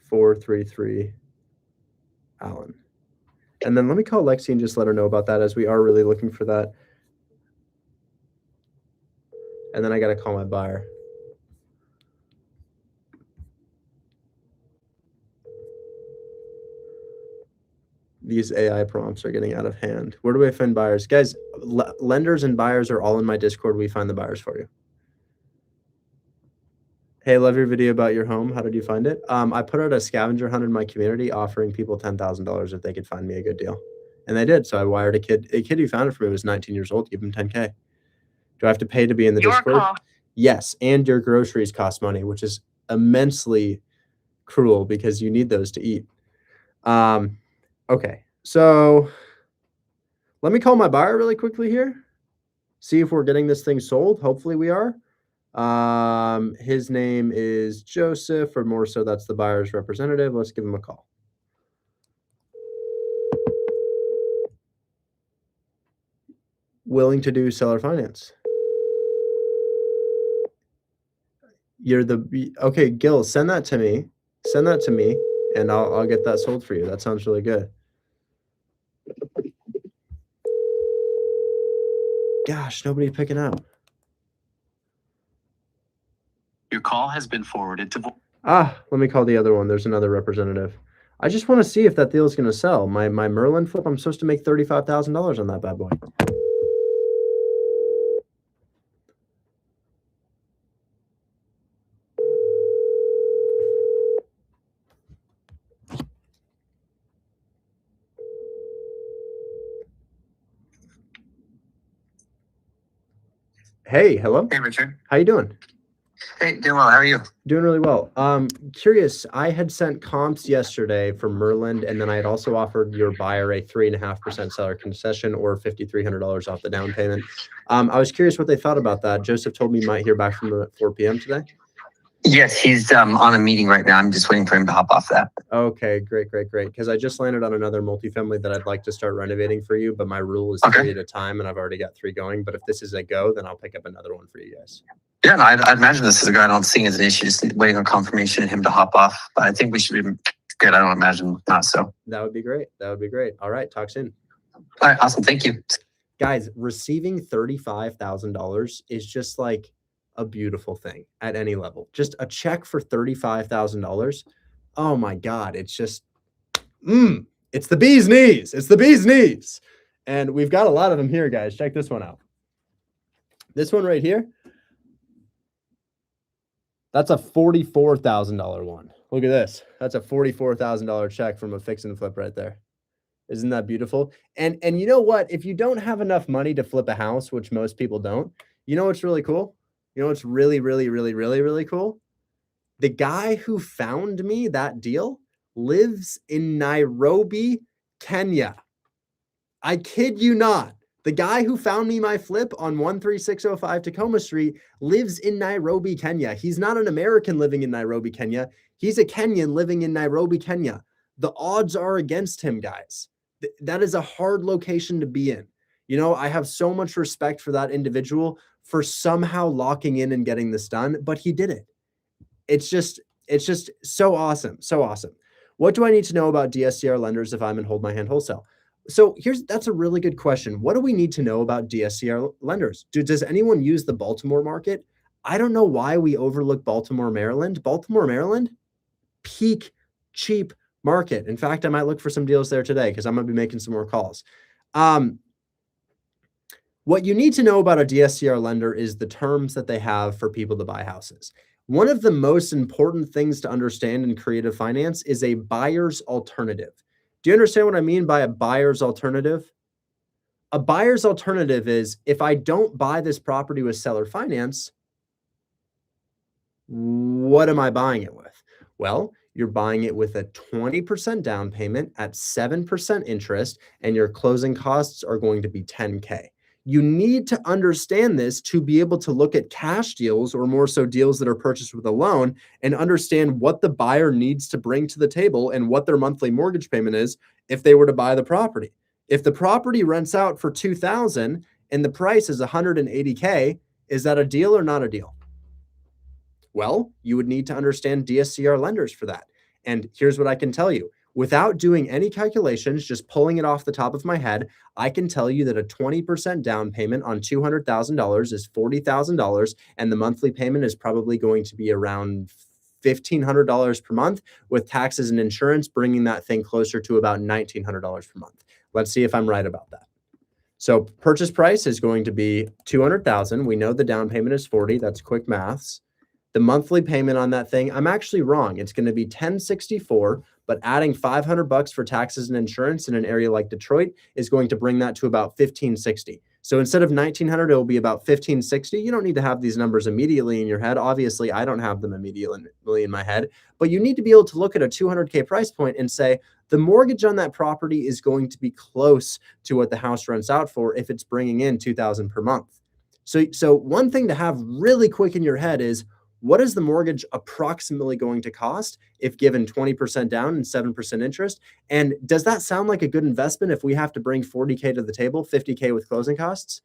433 Allen. And then let me call Lexi and just let her know about that, as we are really looking for that. And then I got to call my buyer. These AI prompts are getting out of hand. Where do I find buyers? Guys, lenders and buyers are all in my Discord. We find the buyers for you. Hey, love your video about your home. How did you find it? I put out a scavenger hunt in my community offering people $10,000 if they could find me a good deal. And they did. So I wired a kid who found it for me was 19 years old, give him 10K. Do I have to pay to be in the Discord? Call. Yes. And your groceries cost money, which is immensely cruel because you need those to eat. Okay, so let me call my buyer really quickly here. See if we're getting this thing sold. Hopefully we are. His name is Joseph, or more so that's the buyer's representative. Let's give him a call. Willing to do seller finance. Okay, Gil, send that to me. Send that to me, and I'll get that sold for you. That sounds really good. Gosh, nobody picking up. Your call has been forwarded to. Let me call the other one. There's another representative. I just want to see if that deal is going to sell. My Merlin flip, I'm supposed to make $35,000 on that bad boy. Hey, hello. Hey, Richard. How you doing? Hey, doing well. How are you? Doing really well. Curious, I had sent comps yesterday for Merlin, and then I had also offered your buyer a 3.5% seller concession or $5,300 off the down payment. I was curious what they thought about that. Joseph told me you might hear back from him at 4 p.m. today. Yes, he's on a meeting right now. I'm just waiting for him to hop off that. Okay, great. Because I just landed on another multifamily that I'd like to start renovating for you, but my rule is 3 at a time, and I've already got 3 going. But if this is a go, then I'll pick up another one for you guys. Yeah, no, I'd imagine this is a go. I don't see it as an issue. Just waiting on confirmation and him to hop off. But I think we should be good. I don't imagine not so. That would be great. All right, talk soon. All right, awesome. Thank you. Guys, receiving $35,000 is just like a beautiful thing at any level. Just a check for $35,000. Oh my God. It's just, it's the bee's knees. It's the bee's knees. And we've got a lot of them here, guys. Check this one out. This one right here. That's a $44,000 one. Look at this. That's a $44,000 check from a fix and flip right there. Isn't that beautiful? And you know what? If you don't have enough money to flip a house, which most people don't, you know what's really cool? You know what's really, really, really, really, really cool? The guy who found me that deal lives in Nairobi, Kenya. I kid you not. The guy who found me my flip on 13605 Tacoma Street lives in Nairobi, Kenya. He's not an American living in Nairobi, Kenya. He's a Kenyan living in Nairobi, Kenya. The odds are against him, guys. That is a hard location to be in. You know, I have so much respect for that individual for somehow locking in and getting this done, but he did it. It's just so awesome. So awesome. What do I need to know about DSCR lenders if I'm in Hold My Hand Wholesale? So that's a really good question. What do we need to know about DSCR lenders? Does anyone use the Baltimore market? I don't know why we overlook Baltimore, Maryland. Baltimore, Maryland, peak cheap market. In fact, I might look for some deals there today because I'm going to be making some more calls. What you need to know about a DSCR lender is the terms that they have for people to buy houses. One of the most important things to understand in creative finance is a buyer's alternative. Do you understand what I mean by a buyer's alternative? A buyer's alternative is if I don't buy this property with seller finance, what am I buying it with? Well, you're buying it with a 20% down payment at 7% interest, and your closing costs are going to be $10K. You need to understand this to be able to look at cash deals, or more so deals that are purchased with a loan, and understand what the buyer needs to bring to the table and what their monthly mortgage payment is if they were to buy the property. If the property rents out for $2,000 and the price is $180K, is that a deal or not a deal? Well, you would need to understand DSCR lenders for that. And here's what I can tell you. Without doing any calculations, just pulling it off the top of my head, I can tell you that a 20% down payment on $200,000 is $40,000, and the monthly payment is probably going to be around $1,500 per month, with taxes and insurance bringing that thing closer to about $1,900 per month. Let's see if I'm right about that. So purchase price is going to be $200,000. We know the down payment is $40,000. That's quick maths. The monthly payment on that thing, I'm actually wrong. It's going to be $1,064, but adding $500 for taxes and insurance in an area like Detroit is going to bring that to about $1,560. So instead of 1,900, it will be about 1,560. You don't need to have these numbers immediately in your head. Obviously, I don't have them immediately in my head, but you need to be able to look at a 200K price point and say, the mortgage on that property is going to be close to what the house rents out for if it's bringing in $2,000 per month. So one thing to have really quick in your head is, what is the mortgage approximately going to cost if given 20% down and 7% interest? And does that sound like a good investment if we have to bring 40K to the table, 50K with closing costs?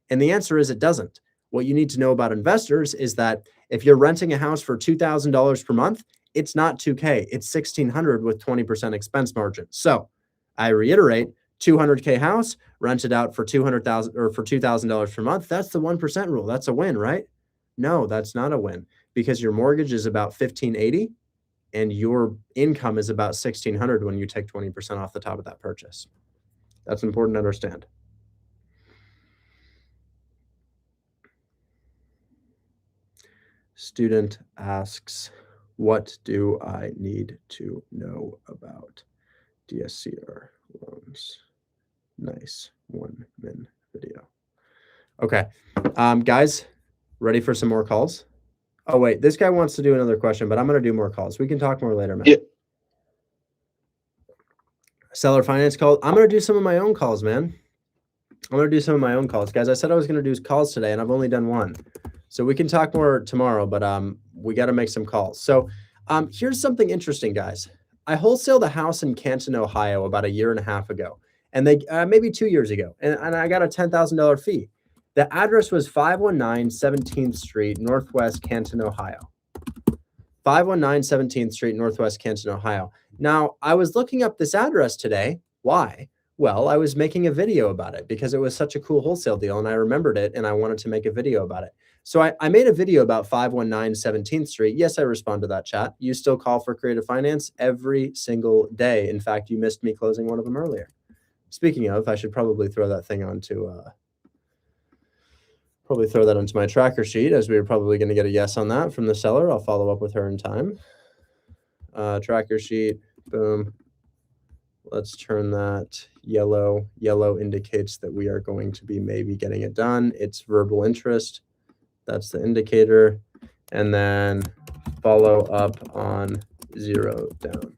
And the answer is it doesn't. What you need to know about investors is that if you're renting a house for $2,000 per month, it's not 2K, it's 1,600 with 20% expense margin. So I reiterate, 200K house rented out for $200,000 or for $2,000 per month. That's the 1% rule. That's a win, right? No, that's not a win, because your mortgage is about 1,580 and your income is about 1,600 when you take 20% off the top of that purchase. That's important to understand. Student asks, what do I need to know about DSCR loans? Nice 1-min video. Okay, guys, ready for some more calls? Oh, wait, this guy wants to do another question, but I'm going to do more calls. We can talk more later, man. Yeah. Seller finance call. I'm going to do some of my own calls, man. I'm going to do some of my own calls. Guys, I said I was going to do calls today, and I've only done one. So we can talk more tomorrow, but we got to make some calls. So here's something interesting, guys. I wholesaled a house in Canton, Ohio about 1.5 years ago, and they maybe 2 years ago, and I got a $10,000 fee. The address was 519 17th Street, Northwest Canton, Ohio. 519 17th Street, Northwest Canton, Ohio. Now, I was looking up this address today. Why? Well, I was making a video about it because it was such a cool wholesale deal, and I remembered it, and I wanted to make a video about it. So I made a video about 519 17th Street. Yes, I respond to that chat. You still call for creative finance every single day. In fact, you missed me closing one of them earlier. Speaking of, I should probably throw that thing onto my tracker sheet, as we were probably going to get a yes on that from the seller. I'll follow up with her in time. Tracker sheet, boom. Let's turn that yellow. Yellow indicates that we are going to be maybe getting it done. It's verbal interest. That's the indicator. And then follow up on 0 down.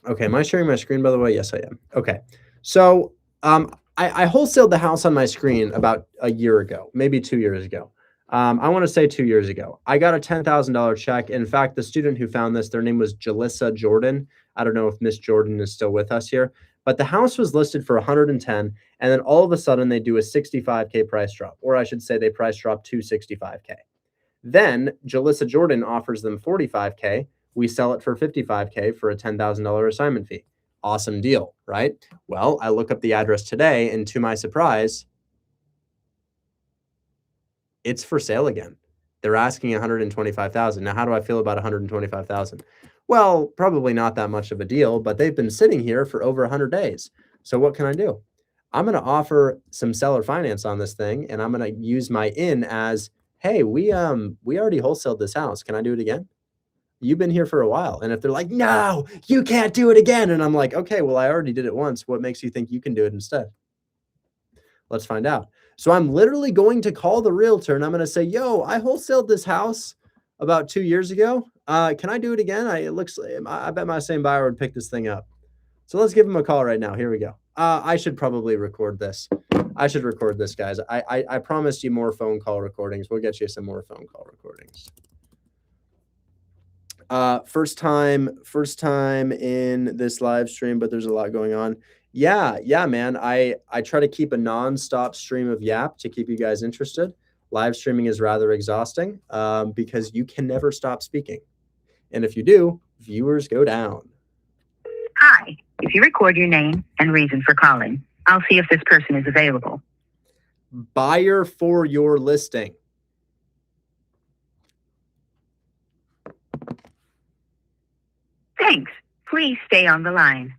Okay, am I sharing my screen, by the way? Yes, I am. Okay, so I wholesaled the house on my screen about 1 year ago, maybe 2 years ago. I want to say 2 years ago. I got a $10,000 check. In fact, the student who found this, their name was Jalissa Jordan. I don't know if Miss Jordan is still with us here, but the house was listed for 110, and then all of a sudden they do a 65K price drop, or I should say they price drop to 65K. Then Jalissa Jordan offers them 45K. We sell it for 55K for a $10,000 assignment fee. Awesome deal, right? Well, I look up the address today, and to my surprise, it's for sale again. They're asking 125,000. Now, how do I feel about 125,000? Well, probably not that much of a deal, but they've been sitting here for over 100 days. So what can I do? I'm going to offer some seller finance on this thing, and I'm going to use my in as, hey, we already wholesaled this house. Can I do it again? You've been here for a while. And if they're like, no, you can't do it again. And I'm like, okay, well, I already did it once. What makes you think you can do it instead? Let's find out. So I'm literally going to call the realtor, and I'm going to say, yo, I wholesaled this house about 2 years ago. Can I do it again? I bet my same buyer would pick this thing up. So let's give him a call right now. Here we go. I should probably record this. I should record this, guys. I promised you more phone call recordings. We'll get you some more phone call recordings. First time in this live stream, but there's a lot going on. Yeah, man. I try to keep a non-stop stream of yap to keep you guys interested. Live streaming is rather exhausting because you can never stop speaking. And if you do, viewers go down. Hi. If you record your name and reason for calling, I'll see if this person is available. Buyer for your listing. Thanks. Please stay on the line.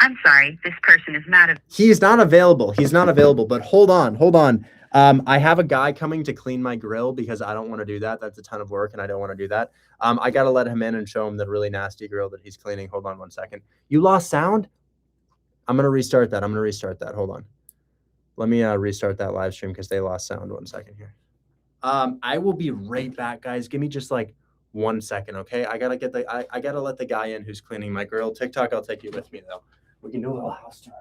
I'm sorry, this person is not He's not available. He's not available, but hold on, hold on. I have a guy coming to clean my grill because I don't want to do that. That's a ton of work and I don't want to do that. I got to let him in and show him the really nasty grill that he's cleaning. Hold on 1 second. You lost sound? I'm going to restart that. Hold on. Let me restart that live stream because they lost sound. 1 second here. I will be right back, guys. Give me just like 1 second, okay? I gotta I gotta let the guy in who's cleaning my grill. TikTok, I'll take you with me though. We can do a little house tour.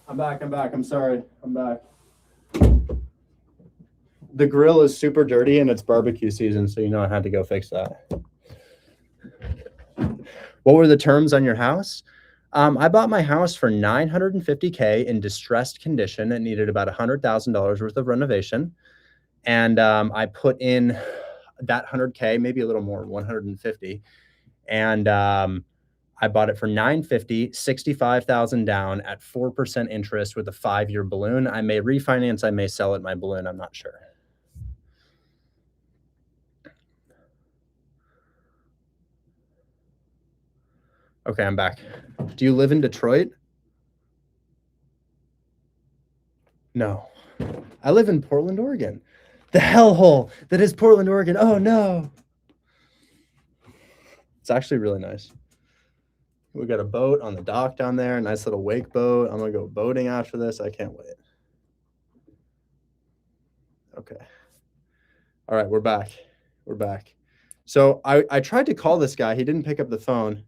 I'm back. I'm sorry. I'm back. The grill is super dirty and it's barbecue season, so you know I had to go fix that. What were the terms on your house? I bought my house for $950K in distressed condition. It needed about $100,000 worth of renovation. And I put in that 100K, maybe a little more, 150. And I bought it for $950, 65,000 down at 4% interest with a 5-year balloon. I may refinance, I may sell it my balloon, I'm not sure. Okay, I'm back. Do you live in Detroit? No. I live in Portland, Oregon. The hellhole that is Portland, Oregon. Oh no. It's actually really nice. We got a boat on the dock down there, a nice little wake boat. I'm gonna go boating after this. I can't wait. Okay. All right, we're back. We're back. So I tried to call this guy. He didn't pick up the phone.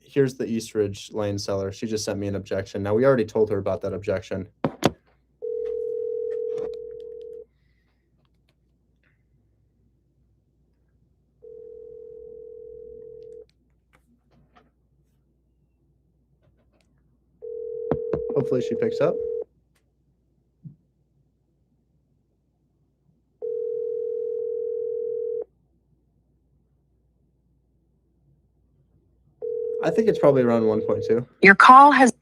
Here's the East Ridge Lane seller. She just sent me an objection. Now, we already told her about that objection. Hopefully she picks up. I think it's probably around 1.2. Your call has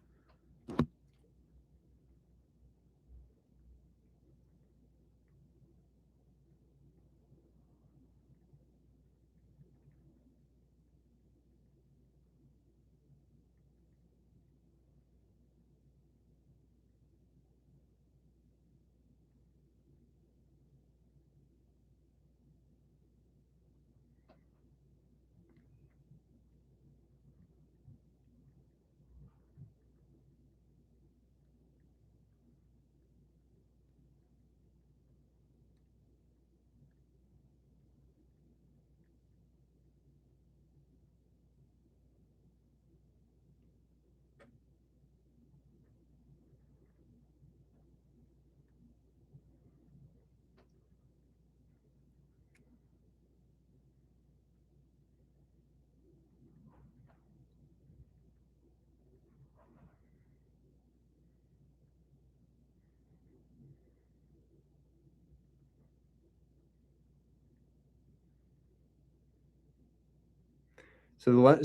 So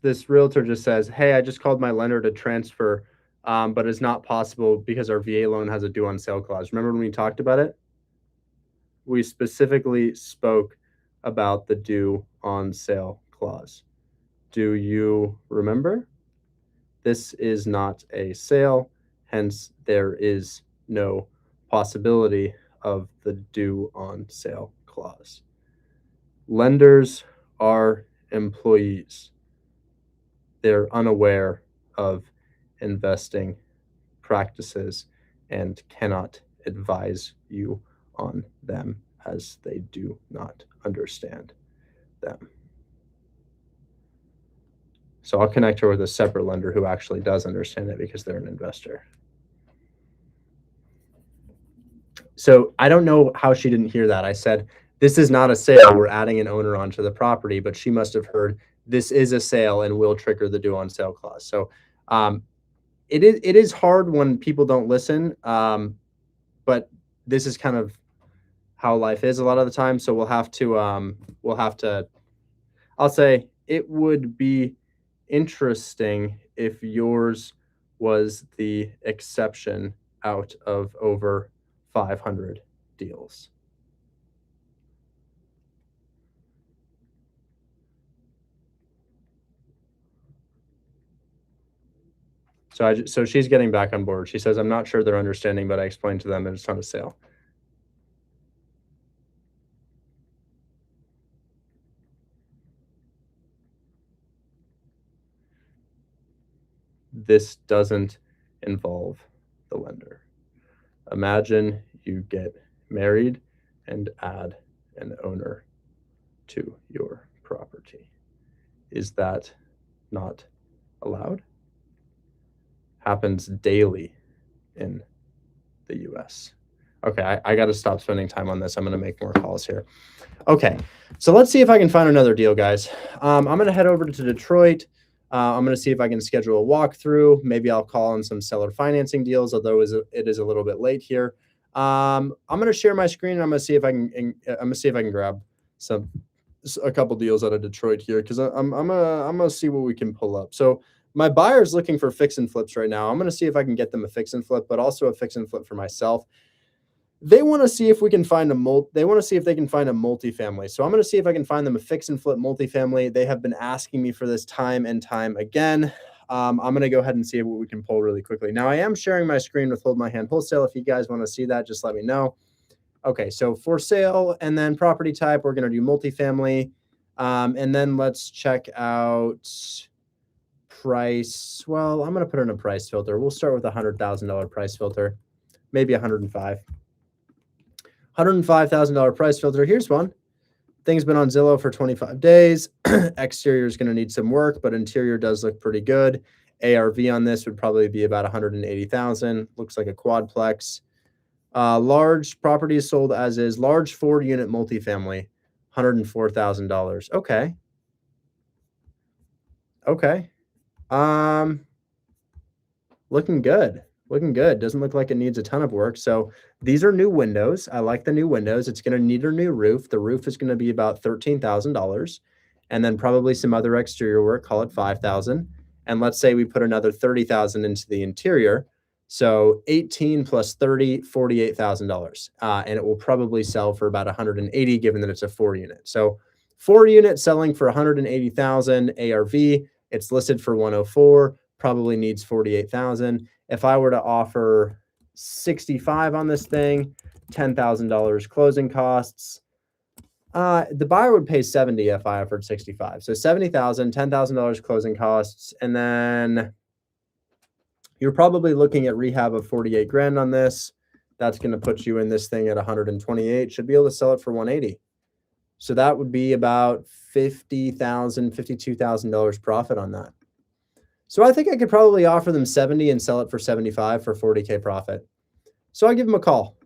this realtor just says, hey, I just called my lender to transfer, but it's not possible because our VA loan has a due on sale clause. Remember when we talked about it? We specifically spoke about the due on sale clause. Do you remember? This is not a sale, hence there is no possibility of the due on sale clause. Lenders are employees. They're unaware of investing practices and cannot advise you on them as they do not understand them. So I'll connect her with a separate lender who actually does understand it because they're an investor. So I don't know how she didn't hear that. I said, this is not a sale. We're adding an owner onto the property, but she must have heard this is a sale and will trigger the due on sale clause. So it is hard when people don't listen, but this is kind of how life is a lot of the time. So we'll have to, I'll say it would be interesting if yours was the exception out of over 500 deals. So she's getting back on board. She says, I'm not sure they're understanding, but I explained to them that it's not a sale. This doesn't involve the lender. Imagine you get married and add an owner to your property. Is that not allowed? Happens daily in the US. Okay, I got to stop spending time on this. I'm going to make more calls here. Okay, so let's see if I can find another deal, guys. I'm going to head over to Detroit. I'm going to see if I can schedule a walkthrough. Maybe I'll call on some seller financing deals, although it is a little bit late here. I'm going to share my screen and I'm going to see if I can grab a couple deals out of Detroit here because I'm gonna see what we can pull up. So my buyer's looking for fix and flips right now. I'm going to see if I can get them a fix and flip, but also a fix and flip for myself. They want to see if we can find they want to see if they can find a multifamily. So I'm going to see if I can find them a fix and flip multifamily. They have been asking me for this time and time again. I'm going to go ahead and see what we can pull really quickly. Now I am sharing my screen with Hold My Hand Wholesale. If you guys want to see that, just let me know. Okay, so for sale and then property type, we're going to do multifamily. And then let's check out price. Well, I'm going to put in a price filter. We'll start with a $100,000 price filter, maybe 105. $105,000 price filter. Here's one. Thing's been on Zillow for 25 days. Exterior is going to need some work, but interior does look pretty good. ARV on this would probably be about 180,000. Looks like a quadplex. Large property is sold as is. Large 4-unit multifamily, $104,000. Okay. Okay. Looking good. Looking good. Doesn't look like it needs a ton of work. So these are new windows. I like the new windows. It's going to need a new roof. The roof is going to be about $13,000 and then probably some other exterior work, call it $5,000. And let's say we put another $30,000 into the interior. So 18 plus 30, $48,000. And it will probably sell for about 180 given that it's a 4-unit. So 4-unit selling for 180,000 ARV. It's listed for 104, probably needs 48,000. If I were to offer 65 on this thing, $10,000 closing costs, the buyer would pay 70 if I offered 65. So 70,000, $10,000 closing costs. And then you're probably looking at rehab of 48 grand on this. That's going to put you in this thing at 128. Should be able to sell it for 180. So that would be about $50,000, $52,000 profit on that. So I think I could probably offer them 70 and sell it for 75 for 40K profit. So I give them a call.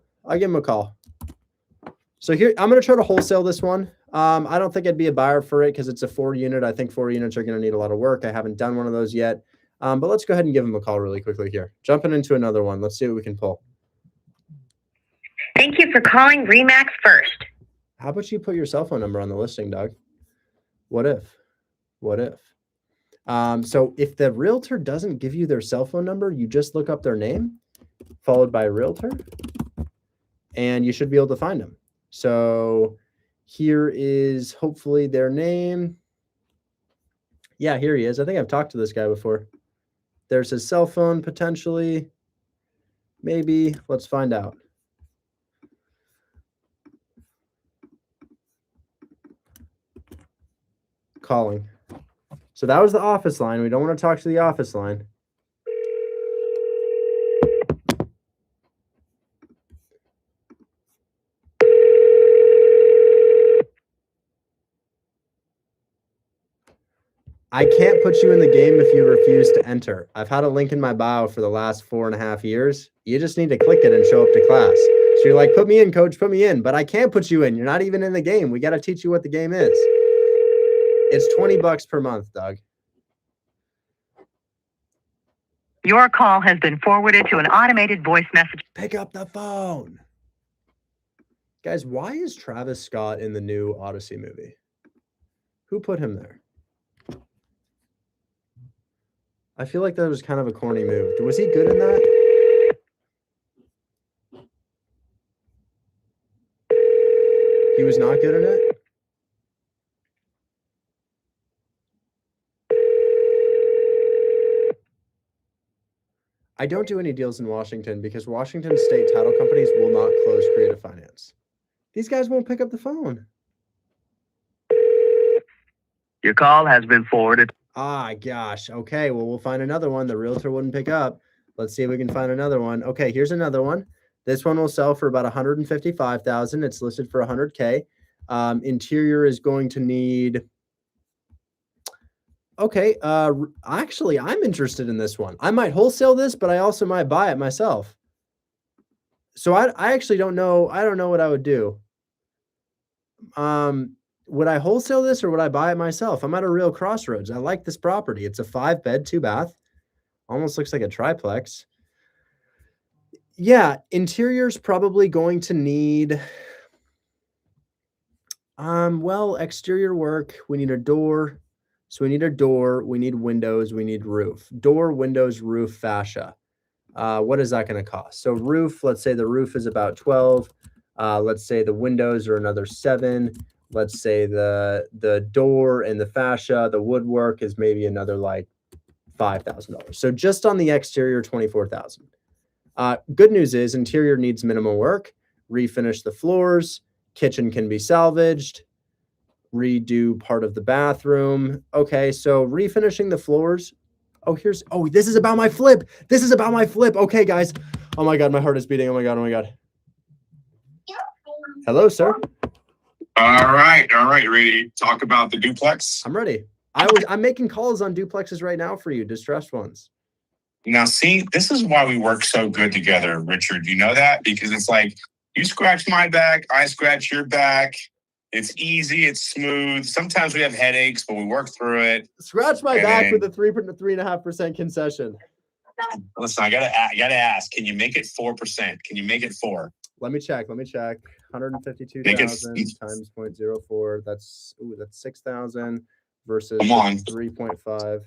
So here, I'm going to try to wholesale this one. I don't think I'd be a buyer for it because it's a 4-unit. I think 4 units are going to need a lot of work. I haven't done one of those yet. But let's go ahead and give them a call really quickly here. Jumping into another one. Let's see what we can pull. Thank you for calling RE/MAX First. How about you put your cell phone number on the listing, Doug? What if What if? So if the realtor doesn't give you their cell phone number, you just look up their name followed by realtor, and you should be able to find them. So here is hopefully their name. Yeah, here he is. I think I've talked to this guy before. There's his cell phone potentially. Maybe. Let's find out. Calling. So that was the office line. We don't want to talk to the office line. I can't put you in the game if you refuse to enter. I've had a link in my bio for the last 4.5 years. You just need to click it and show up to class. So you're like, put me in, coach, put me in. But I can't put you in. You're not even in the game. We got to teach you what the game is. It's $20 per month, Doug. Your call has been forwarded to an automated voice message. Pick up the phone. Guys, why is Travis Scott in the new Odyssey movie? Who put him there? I feel like that was kind of a corny move. Was he good in that? He was not good in it? I don't do any deals in Washington because Washington state title companies will not close creative finance. These guys won't pick up the phone. Your call has been forwarded. Ah, gosh. Okay, well, we'll find another one. The realtor wouldn't pick up. Let's see if we can find another one. Okay, here's another one. This one will sell for about $155,000. It's listed for $100K. Interior is going to need. Okay, actually, I'm interested in this one. I might wholesale this, but I also might buy it myself. So I actually don't know. I don't know what I would do. Would I wholesale this or would I buy it myself? I'm at a real crossroads. I like this property. It's a 5-bed, 2-bath. Almost looks like a triplex. Yeah, interior's probably going to need, well, exterior work. We need a door. So we need a door. We need windows. We need roof. Door, windows, roof, fascia. What is that going to cost? So roof, let's say the roof is about 12. Let's say the windows are another 7. Let's say the door and the fascia, the woodwork is maybe another like $5,000. So just on the exterior, $24,000. Good news is interior needs minimal work. Refinish the floors. Kitchen can be salvaged. Redo part of the bathroom. Okay, so refinishing the floors. Oh, this is about my flip. This is about my flip. Okay, guys. Oh my God, my heart is beating. Oh my God, oh my God. Hello, sir. All right. Ready to talk about the duplex? I'm ready. I'm making calls on duplexes right now for you, distressed ones. Now, see, this is why we work so good together, Richard. You know that? Because it's like you scratch my back, I scratch your back. It's easy, it's smooth. Sometimes we have headaches, but we work through it. Scratch my back with a 3.5% concession. Listen, I gotta ask. Can you make it 4%? Can you make it 4? Let me check. 152,000 times 0.04. That's 6,000 versus 3.5.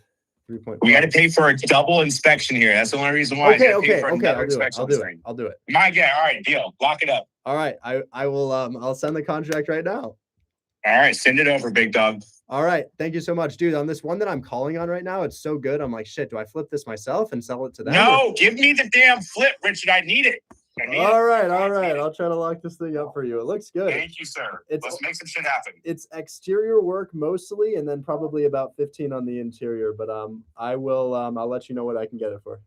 We got to pay for a double inspection here. That's the only reason why. Okay. I'll do it. My guy. All right, deal. Lock it up. All right. I will. I'll send the contract right now. All right, send it over, big dog. All right. Thank you so much, dude. On this one that I'm calling on right now, it's so good. I'm like, shit. Do I flip this myself and sell it to them? No, give me the damn flip, Richard. I need it. All right. I'll try to lock this thing up for you. It looks good. Thank you, sir. Let's make some shit happen. It's exterior work mostly, and then probably about 15 on the interior. But I will. I'll let you know what I can get it for.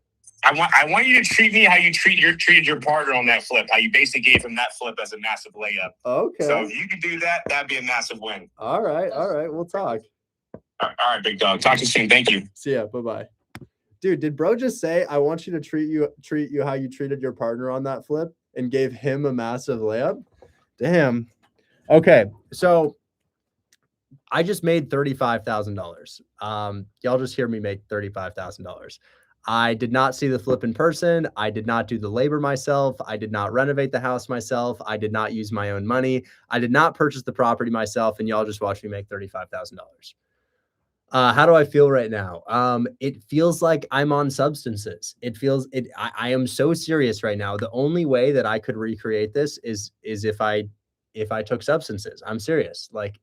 I want you to treat me how you treated your partner on that flip. How you basically gave him that flip as a massive layup. Okay. So if you could do that, that'd be a massive win. All right. We'll talk. All right, big dog. Talk to you soon. Thank you. See ya. Bye-bye. Dude, did bro just say I want you to treat you how you treated your partner on that flip and gave him a massive layup? Damn. Okay, so I just made $35,000. Y'all just hear me make $35,000. I did not see the flip in person. I did not do the labor myself. I did not renovate the house myself. I did not use my own money. I did not purchase the property myself, and y'all just watched me make $35,000. How do I feel right now? It feels like I'm on substances. I am so serious right now. The only way that I could recreate this is if I took substances. I'm serious. Like,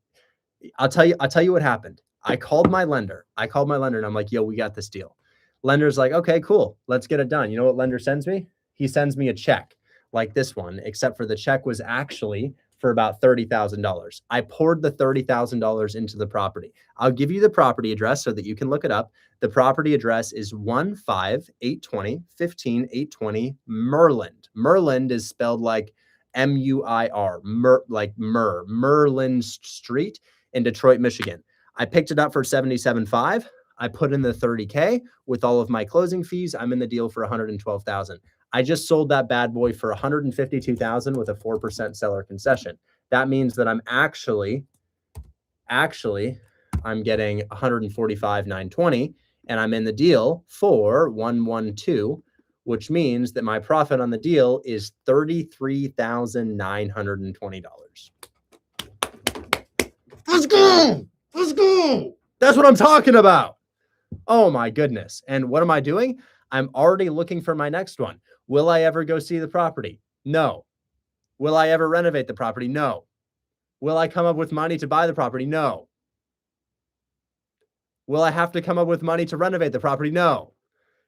I'll tell you what happened. I called my lender and I'm like, yo, we got this deal. Lender's like, okay, cool. Let's get it done. You know what lender sends me? He sends me a check like this one, except for the check was actually for about $30,000. I poured the $30,000 into the property. I'll give you the property address so that you can look it up. The property address is 15820 15820 Merland. Merland is spelled like M-U-I-R, like Merlin Street in Detroit, Michigan. I picked it up for $77,500. I put in the $30K with all of my closing fees. I'm in the deal for $112,000. I just sold that bad boy for $152,000 with a 4% seller concession. That means that I'm actually I'm getting $145,920 and I'm in the deal for $112,000, which means that my profit on the deal is $33,920. Let's go. Let's go. That's what I'm talking about. Oh my goodness. And what am I doing? I'm already looking for my next one. Will I ever go see the property? No. Will I ever renovate the property? No. Will I come up with money to buy the property? No. Will I have to come up with money to renovate the property? No.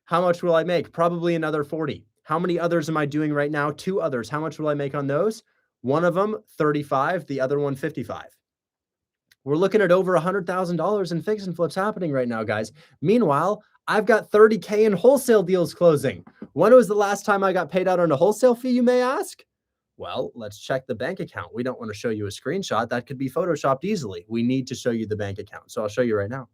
How much will I make? Probably another 40. How many others am I doing right now? 2 others. How much will I make on those? One of them, 35, the other one, 55. We're looking at over $100,000 in fix and flips happening right now, guys. Meanwhile, I've got $30K in wholesale deals closing. When was the last time I got paid out on a wholesale fee, you may ask? Well, let's check the bank account. We don't want to show you a screenshot. That could be photoshopped easily. We need to show you the bank account. So I'll show you right now.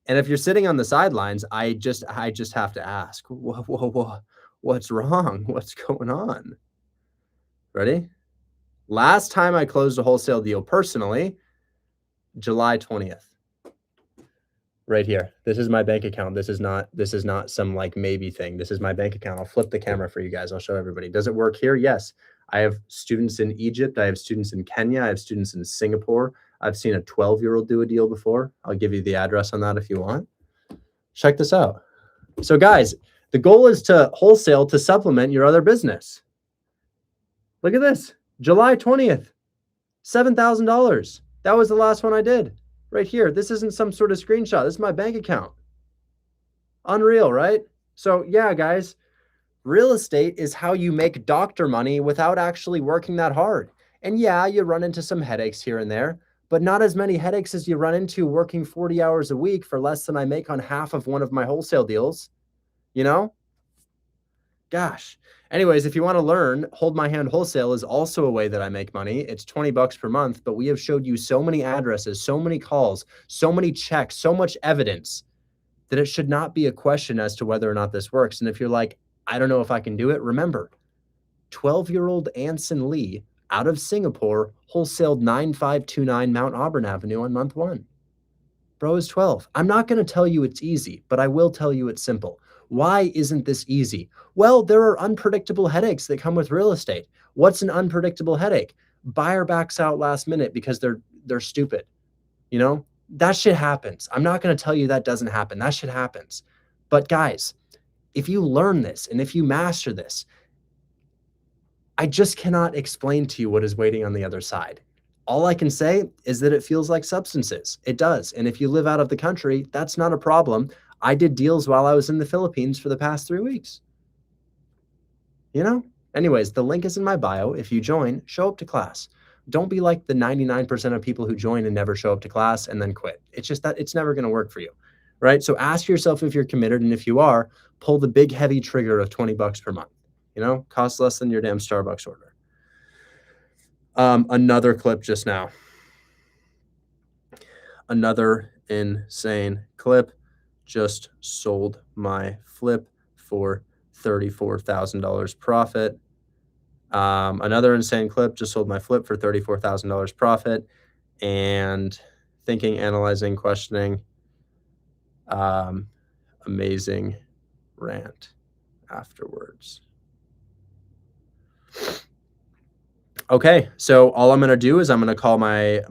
And if you're sitting on the sidelines, I just have to ask, whoa, what's wrong? What's going on? Ready? Last time I closed a wholesale deal personally, July 20th. Right here. This is my bank account. This is not some like maybe thing. This is my bank account. I'll flip the camera for you guys. I'll show everybody. Does it work here? Yes. I have students in Egypt. I have students in Kenya. I have students in Singapore. I've seen a 12-year-old do a deal before. I'll give you the address on that if you want. Check this out. So guys, the goal is to wholesale to supplement your other business. Look at this. July 20th, $7,000. That was the last one I did. Right here. This isn't some sort of screenshot. This is my bank account. Unreal, right? So yeah, guys, real estate is how you make doctor money without actually working that hard. And yeah, you run into some headaches here and there, but not as many headaches as you run into working 40 hours a week for less than I make on half of one of my wholesale deals. You know? Gosh. Anyways, if you want to learn, Hold My Hand Wholesale is also a way that I make money. It's $20 per month, but we have showed you so many addresses, so many calls, so many checks, so much evidence that it should not be a question as to whether or not this works. And if you're like, I don't know if I can do it, remember, 12-year-old Anson Lee out of Singapore wholesaled 9529 Mount Auburn Avenue on month 1. Bro is 12. I'm not going to tell you it's easy, but I will tell you it's simple. Why isn't this easy? Well, there are unpredictable headaches that come with real estate. What's an unpredictable headache? Buyer backs out last minute because they're stupid. You know, that shit happens. I'm not going to tell you that doesn't happen. That shit happens. But guys, if you learn this and if you master this, I just cannot explain to you what is waiting on the other side. All I can say is that it feels like substances. It does. And if you live out of the country, that's not a problem. I did deals while I was in the Philippines for the past 3 weeks. You know? Anyways, the link is in my bio. If you join, show up to class. Don't be like the 99% of people who join and never show up to class and then quit. It's just that it's never going to work for you, right? So ask yourself if you're committed. And if you are, pull the big heavy trigger of $20 per month. You know, costs less than your damn Starbucks order. Another clip just now. Another insane clip. Just sold my flip for $34,000 profit. Another insane clip. Just sold my flip for $34,000 profit. And thinking, analyzing, questioning. Amazing rant afterwards. Okay, so all I'm going to do is I'm going to call my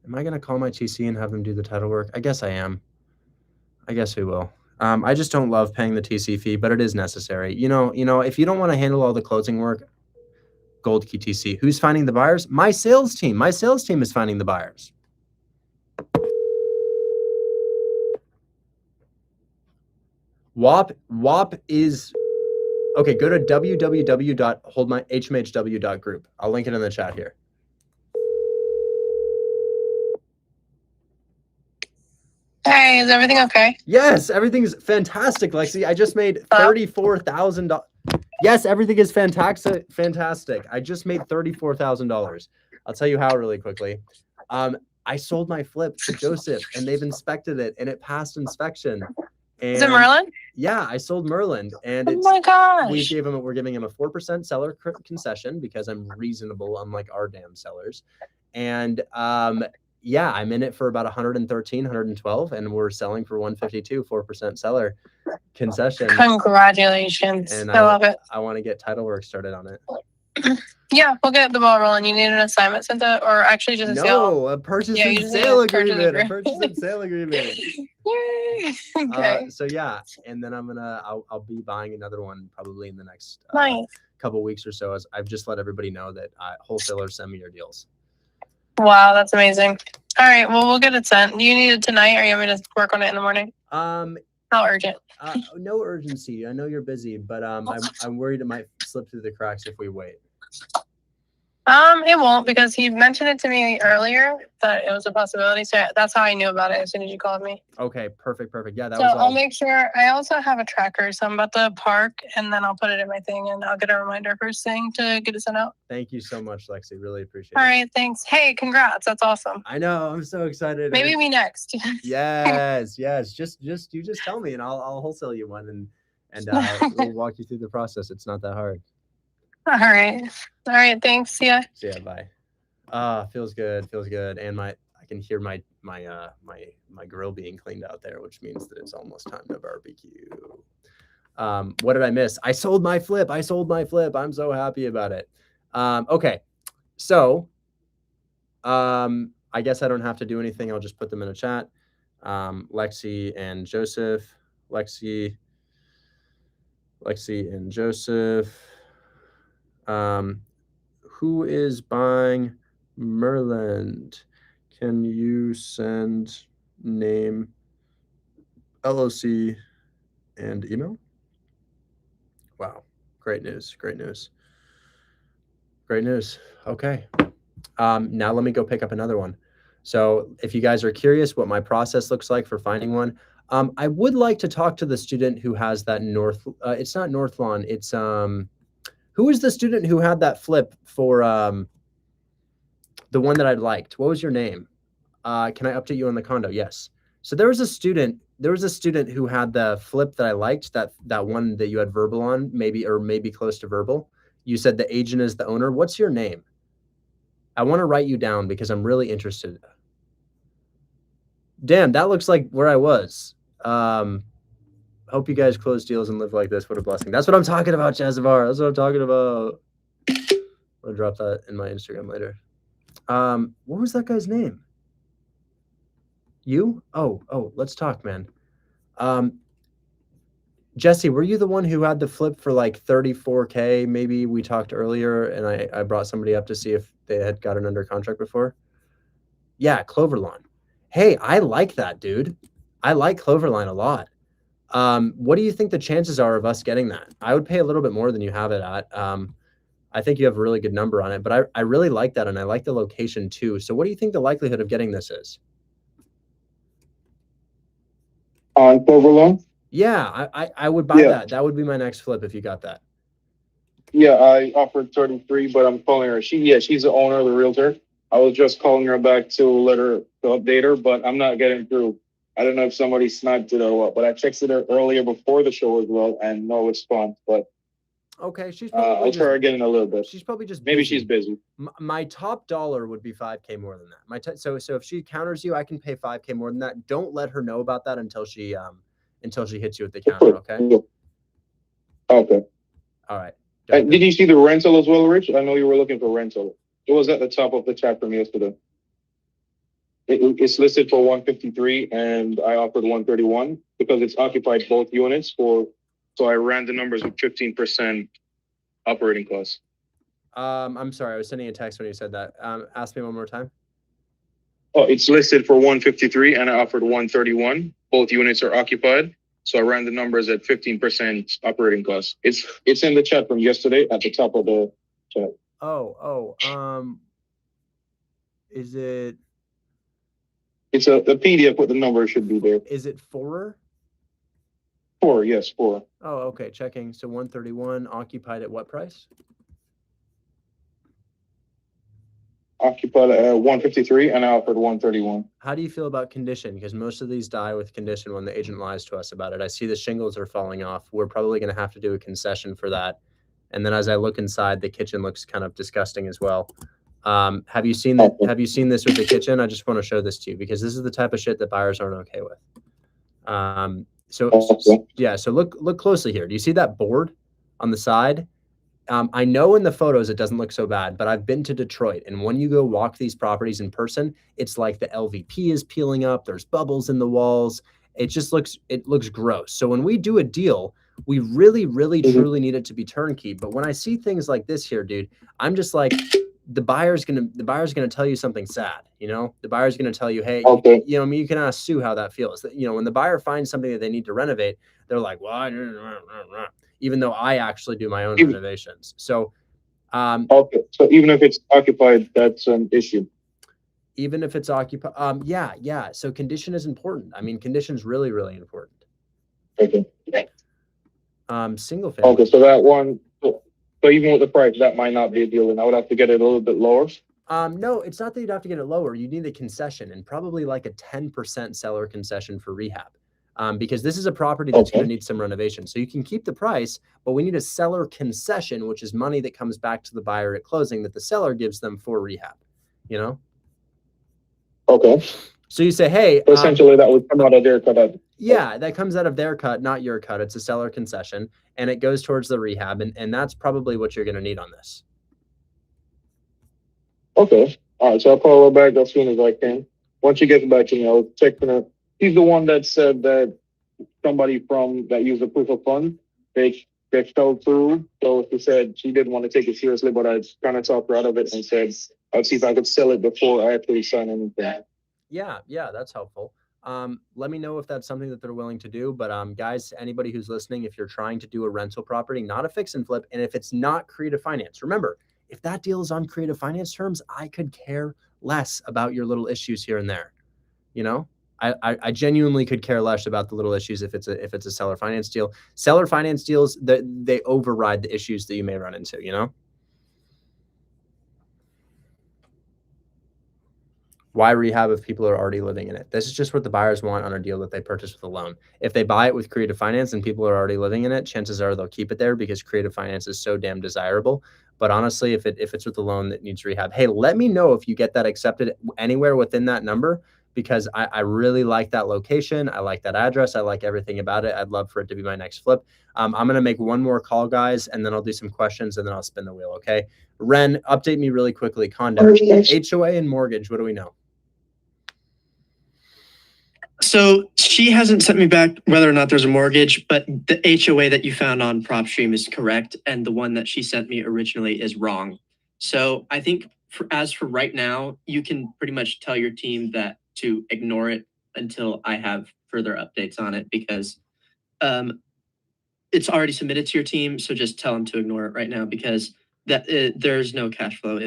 Am I going to call my TC and have them do the title work? I guess I am. I guess we will. I just don't love paying the TC fee, but it is necessary. You know, if you don't want to handle all the closing work, Gold Key TC. Who's finding the buyers? My sales team. My sales team is finding the buyers. WAP is okay. Go to www.holdmyhmhw.group. I'll link it in the chat here. Hey, is everything okay? Yes, everything's fantastic, Lexi. I just made $34,000. Yes, everything is fantastic. Fantastic. I just made $34,000. I'll tell you how really quickly. I sold my flip to Joseph, and they've inspected it, and it passed inspection. And Is it Merlin? Yeah, I sold Merlin, and Oh my gosh. we're giving him a 4% seller concession because I'm reasonable, unlike our damn sellers. And yeah, I'm in it for about 113, 112, and we're selling for 152, 4% seller concession. Congratulations. And I love it. I want to get title work started on it. Yeah, we'll get the ball rolling. You need an assignment sent out, or actually just a sale? No, a purchase Yeah, you and just need sale a purchase agreement. A agreement. purchase and sale agreement. Yay. Okay. So yeah, and then I'll be buying another one probably in the next Nice. couple weeks or so. As I've just let everybody know that wholesalers send me your deals. Wow, that's amazing. All right, well, we'll get it sent. Do you need it tonight, or you want me to work on it in the morning? How urgent? No urgency. I know you're busy, but I'm worried it might slip through the cracks if we wait. It won't, because he mentioned it to me earlier that it was a possibility. So that's how I knew about it as soon as you called me. Okay, perfect. Yeah, that So was all. I'll make sure. I also have a tracker, so I'm about to park, and then I'll put it in my thing, and I'll get a reminder first thing to get it sent out. Thank you so much, Lexi. Really appreciate All it. right, thanks. Hey, congrats. That's awesome. I know. I'm so excited. Maybe me next. Yes. Just tell me, and I'll wholesale you one, and we'll walk you through the process. It's not that hard. All right. Thanks. See ya. See ya. Bye. Feels good. And I can hear my grill being cleaned out there, which means that it's almost time to barbecue. What did I miss? I sold my flip. I'm so happy about it. Okay. So, I guess I don't have to do anything. I'll just put them in a chat. Lexi and Joseph. Lexi and Joseph. Who is buying Merlin? Can you send name, LOC, and email? Wow. Great news. Okay. Now let me go pick up another one. So if you guys are curious what my process looks like for finding one, I would like to talk to the student who has that it's not North Lawn. It's, who is the student who had that flip for the one that I liked? What was your name? Can I update you on the condo? Yes. So there was a student who had the flip that I liked, that one that you had verbal on, maybe close to verbal. You said the agent is the owner. What's your name? I want to write you down because I'm really interested. Damn, that looks like where I was. Hope you guys close deals and live like this. What a blessing. That's what I'm talking about, Jazavar. That's what I'm talking about. I'll drop that in my Instagram later. What was that guy's name? You? Oh, let's talk, man. Jesse, were you the one who had the flip for like 34K? Maybe we talked earlier and I brought somebody up to see if they had gotten under contract before. Yeah, Cloverlawn. Hey, I like that, dude. I like Cloverlawn a lot. What do you think the chances are of us getting that? I would pay a little bit more than you have it at. I think you have a really good number on it, but I really like that, and I like the location too. So what do you think the likelihood of getting this is? On Cloverlawn? Yeah, I would buy that. That would be my next flip if you got that. Yeah, I offered 33, but I'm calling her. She's the owner, the realtor. I was just calling her back to let her to update her, but I'm not getting through. I don't know if somebody sniped it or what, but I texted her earlier before the show as well, and no response. But okay, she's probably I'll try again in a little bit. She's probably just maybe busy. She's busy. My top dollar would be 5K more than that. So if she counters you, I can pay 5K more than that. Don't let her know about that until she hits you with the counter. Okay. Okay. All right. Did you see the rental as well, Rich? I know you were looking for rental. It was at the top of the chat from yesterday. It's listed for 153 and I offered 131 because it's occupied both units so I ran the numbers with 15% operating costs. I'm sorry, I was sending a text when you said that. Ask me one more time. Oh, it's listed for 153 and I offered 131. Both units are occupied. So I ran the numbers at 15% operating costs. It's in the chat from yesterday at the top of the chat. Is it? It's a PDF with the number should be there. Is it 4? 4, yes, 4. Oh, okay, checking. So 131 occupied at what price? Occupied at 153 and I offered 131. How do you feel about condition? Because most of these die with condition when the agent lies to us about it. I see the shingles are falling off. We're probably going to have to do a concession for that. And then as I look inside, the kitchen looks kind of disgusting as well. Have you seen that? Have you seen this with the kitchen? I just want to show this to you because this is the type of shit that buyers aren't okay with. So look closely here. Do you see that board on the side? I know in the photos it doesn't look so bad, but I've been to Detroit, and when you go walk these properties in person, it's like the LVP is peeling up. There's bubbles in the walls. It looks gross. So when we do a deal, we really, truly need it to be turnkey. But when I see things like this here, dude, I'm just like, the buyer's gonna tell you something sad. You know, the buyer's gonna tell you, hey, you know, I mean, you can ask Sue how that feels. You know, when the buyer finds something that they need to renovate, they're like, well, even though I actually do my own renovations. So, okay. So even if it's occupied, that's an issue. Even if it's occupied, yeah. So condition is important. I mean, condition is really, really important. Okay. Single family. Okay, so that one. So even with the price, that might not be a deal, and I would have to get it a little bit lower. No, it's not that you'd have to get it lower. You need a concession and probably like a 10% seller concession for rehab. Because this is a property that's going to need some renovation. So you can keep the price, but we need a seller concession, which is money that comes back to the buyer at closing that the seller gives them for rehab, you know? Okay. So you say, hey, essentially that would come out of their cut. Yeah, that comes out of their cut, not your cut. It's a seller concession and it goes towards the rehab. And that's probably what you're going to need on this. Okay. All right. So I'll call her back as soon as I can. Once she gets back to me, I'll check her. He's the one that said that somebody that used the proof of fund, they fell through. So she said she didn't want to take it seriously, but I kind of talked her out of it and said, I'll see if I could sell it before I actually sign anything. Yeah, that's helpful. Let me know if that's something that they're willing to do. But guys, anybody who's listening, if you're trying to do a rental property, not a fix and flip, and if it's not creative finance, remember, if that deal is on creative finance terms, I could care less about your little issues here and there. You know, I genuinely could care less about the little issues if it's a seller finance deal. Seller finance deals, they override the issues that you may run into, you know? Why rehab if people are already living in it? This is just what the buyers want on a deal that they purchase with a loan. If they buy it with creative finance and people are already living in it, chances are they'll keep it there because creative finance is so damn desirable. But honestly, if it's with a loan that needs rehab, hey, let me know if you get that accepted anywhere within that number, because I really like that location. I like that address. I like everything about it. I'd love for it to be my next flip. I'm going to make one more call, guys, and then I'll do some questions and then I'll spin the wheel. Okay. Ren, update me really quickly. Condo, HOA and mortgage. What do we know? So she hasn't sent me back whether or not there's a mortgage, but the HOA that you found on PropStream is correct. And the one that she sent me originally is wrong. So I think as for right now, you can pretty much tell your team that to ignore it until I have further updates on it, because it's already submitted to your team. So just tell them to ignore it right now, because there's no cash flow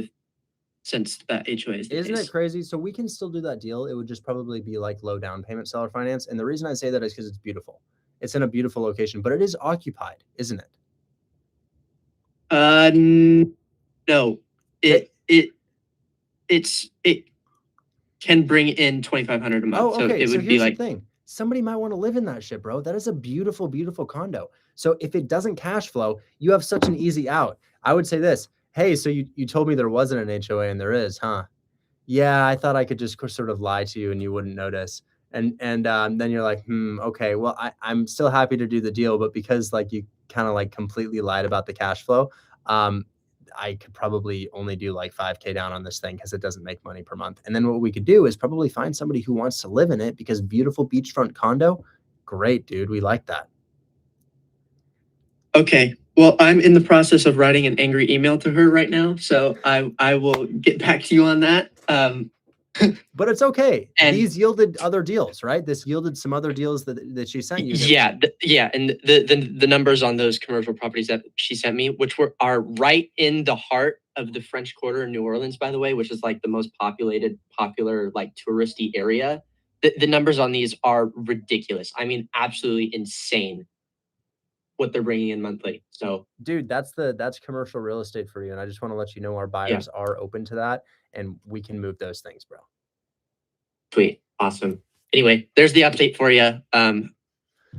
since that HOA is the Isn't case. it crazy? So we can still do that deal. It would just probably be like low down payment seller finance. And the reason I say that is because it's beautiful. It's in a beautiful location, but it is occupied, isn't it? No, it can bring in $2,500 a month. Oh, okay. So it would be here's like the thing. Somebody might want to live in that shit, bro. That is a beautiful, beautiful condo. So if it doesn't cash flow, you have such an easy out. I would say this. Hey, so you told me there wasn't an HOA and there is, huh? Yeah, I thought I could just sort of lie to you and you wouldn't notice. And then you're like, okay, well, I'm still happy to do the deal, but because like you kind of like completely lied about the cash flow, I could probably only do like 5K down on this thing because it doesn't make money per month. And then what we could do is probably find somebody who wants to live in it, because beautiful beachfront condo, great, dude. We like that. Okay. Well, I'm in the process of writing an angry email to her right now, so I will get back to you on that. But it's okay. And these yielded other deals, right? This yielded some other deals that she sent you. Yeah, and the numbers on those commercial properties that she sent me, which are right in the heart of the French Quarter in New Orleans, by the way, which is like the most popular like touristy area. The numbers on these are ridiculous. I mean, absolutely insane what they're bringing in monthly. So, dude, that's commercial real estate for you. And I just want to let you know our buyers are open to that, and we can move those things, bro. Sweet. Awesome. Anyway, there's the update for you. I'm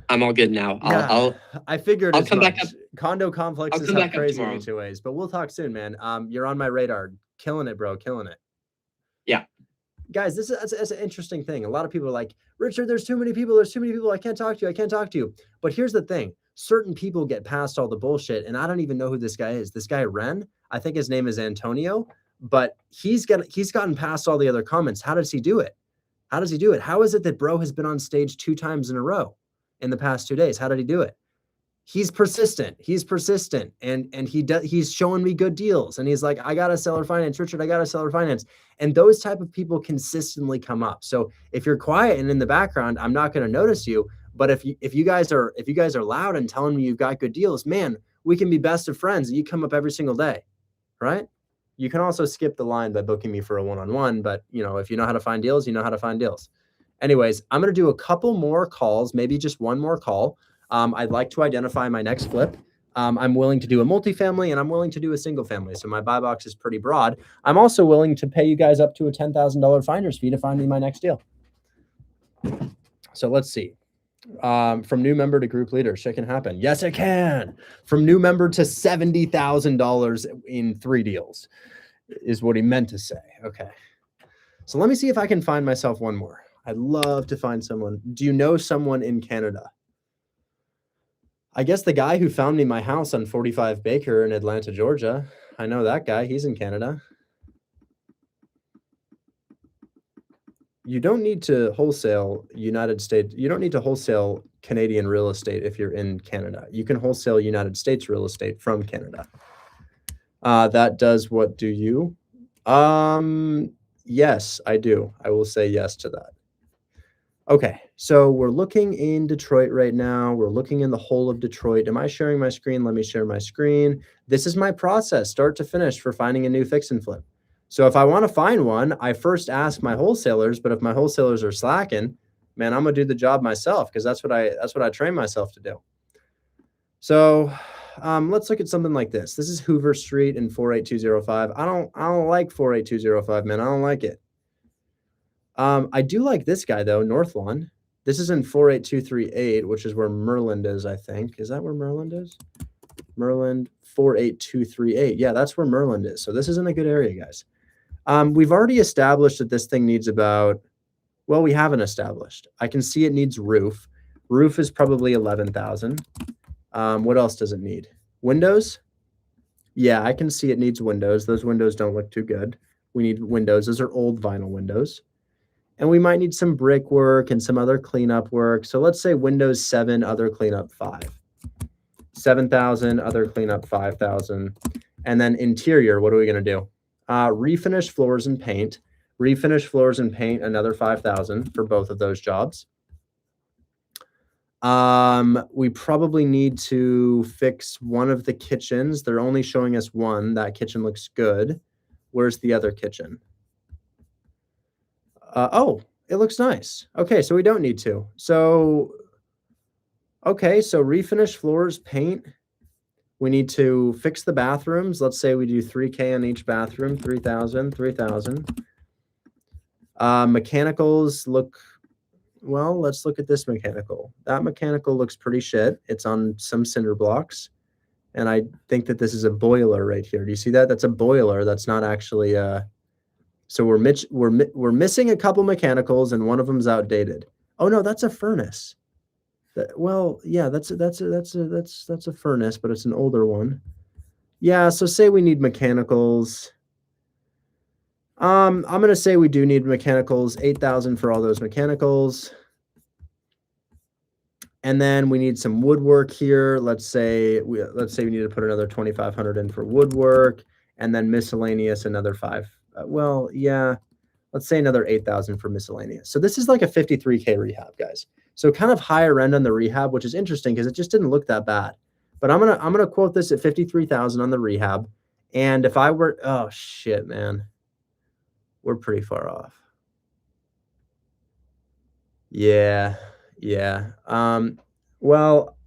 all good now. I figured I'll come back up. Condo complexes have crazy HOAs, but we'll talk soon, man. You're on my radar. Killing it, bro. Killing it. Yeah. Guys, that's an interesting thing. A lot of people are like, Richard, there's too many people. There's too many people. I can't talk to you. But here's the thing. Certain people get past all the bullshit, and I don't even know who this guy is. This guy, Ren, I think his name is Antonio, but he's gotten past all the other comments. How does he do it? How is it that bro has been on stage 2 times in a row in the past 2 days? How did he do it? He's persistent. And he's showing me good deals. And he's like, I got a seller finance, Richard, I got a seller finance. And those type of people consistently come up. So if you're quiet and in the background, I'm not going to notice you. But if you guys are loud and telling me you've got good deals, man, we can be best of friends. And you come up every single day, right? You can also skip the line by booking me for a one-on-one, but if you know how to find deals, you know how to find deals. Anyways, I'm going to do a couple more calls, maybe just one more call. I'd like to identify my next flip. I'm willing to do a multifamily, and I'm willing to do a single family. So my buy box is pretty broad. I'm also willing to pay you guys up to a $10,000 finder's fee to find me my next deal. So let's see. From new member to group leader, shit can happen. Yes, it can. From new member to $70,000 in 3 deals is what he meant to say. Okay. So let me see if I can find myself one more. I'd love to find someone. Do you know someone in Canada? I guess the guy who found me my house on 45 Baker in Atlanta, Georgia. I know that guy. He's in Canada. You don't need to wholesale United States. You don't need to wholesale Canadian real estate if you're in Canada. You can wholesale United States real estate from Canada. That does what do you? Yes, I do. I will say yes to that. Okay, so we're looking in Detroit right now. We're looking in the whole of Detroit. Am I sharing my screen? Let me share my screen. This is my process, start to finish, for finding a new fix and flip. So if I want to find one, I first ask my wholesalers, but if my wholesalers are slacking, man, I'm going to do the job myself, because that's what I train myself to do. So let's look at something like this. This is Hoover Street in 48205. I don't like 48205, man. I don't like it. I do like this guy though, North Lawn. This is in 48238, which is where Merland is, I think. Is that where Merland is? Merland 48238. Yeah, that's where Merland is. So this isn't a good area, guys. We've already established that this thing needs well, we haven't established. I can see it needs roof. Roof is probably 11,000. What else does it need? Windows? Yeah, I can see it needs windows. Those windows don't look too good. We need windows. Those are old vinyl windows. And we might need some brickwork and some other cleanup work. So let's say Windows 7, other cleanup 5. 7,000, other cleanup 5,000. And then interior, what are we going to do? Refinish floors and paint. Refinish floors and paint, another 5,000 for both of those jobs. We probably need to fix one of the kitchens. They're only showing us one. That kitchen looks good. Where's the other kitchen? Oh, it looks nice. Okay, so we don't need to. So, okay, so refinish floors, paint. We need to fix the bathrooms. Let's say we do 3K on each bathroom, 3,000, 3,000. Mechanicals look, well, let's look at this mechanical. That mechanical looks pretty shit. It's on some cinder blocks. And I think that this is a boiler right here. Do you see that? That's a boiler. That's not actually so we're missing a couple mechanicals, and one of them's outdated. Oh no, that's a furnace. Well, yeah, that's a furnace, but it's an older one. Yeah, so say we need mechanicals. I'm going to say we do need mechanicals, 8,000 for all those mechanicals. And then we need some woodwork here. Let's say we need to put another 2,500 in for woodwork, and then miscellaneous another 5. Well, yeah, let's say another 8,000 for miscellaneous. So this is like a 53K rehab, guys. So kind of higher end on the rehab, which is interesting because it just didn't look that bad. But I'm gonna quote this at 53,000 on the rehab. And if I were, oh shit, man, we're pretty far off. Yeah. Yeah. Well,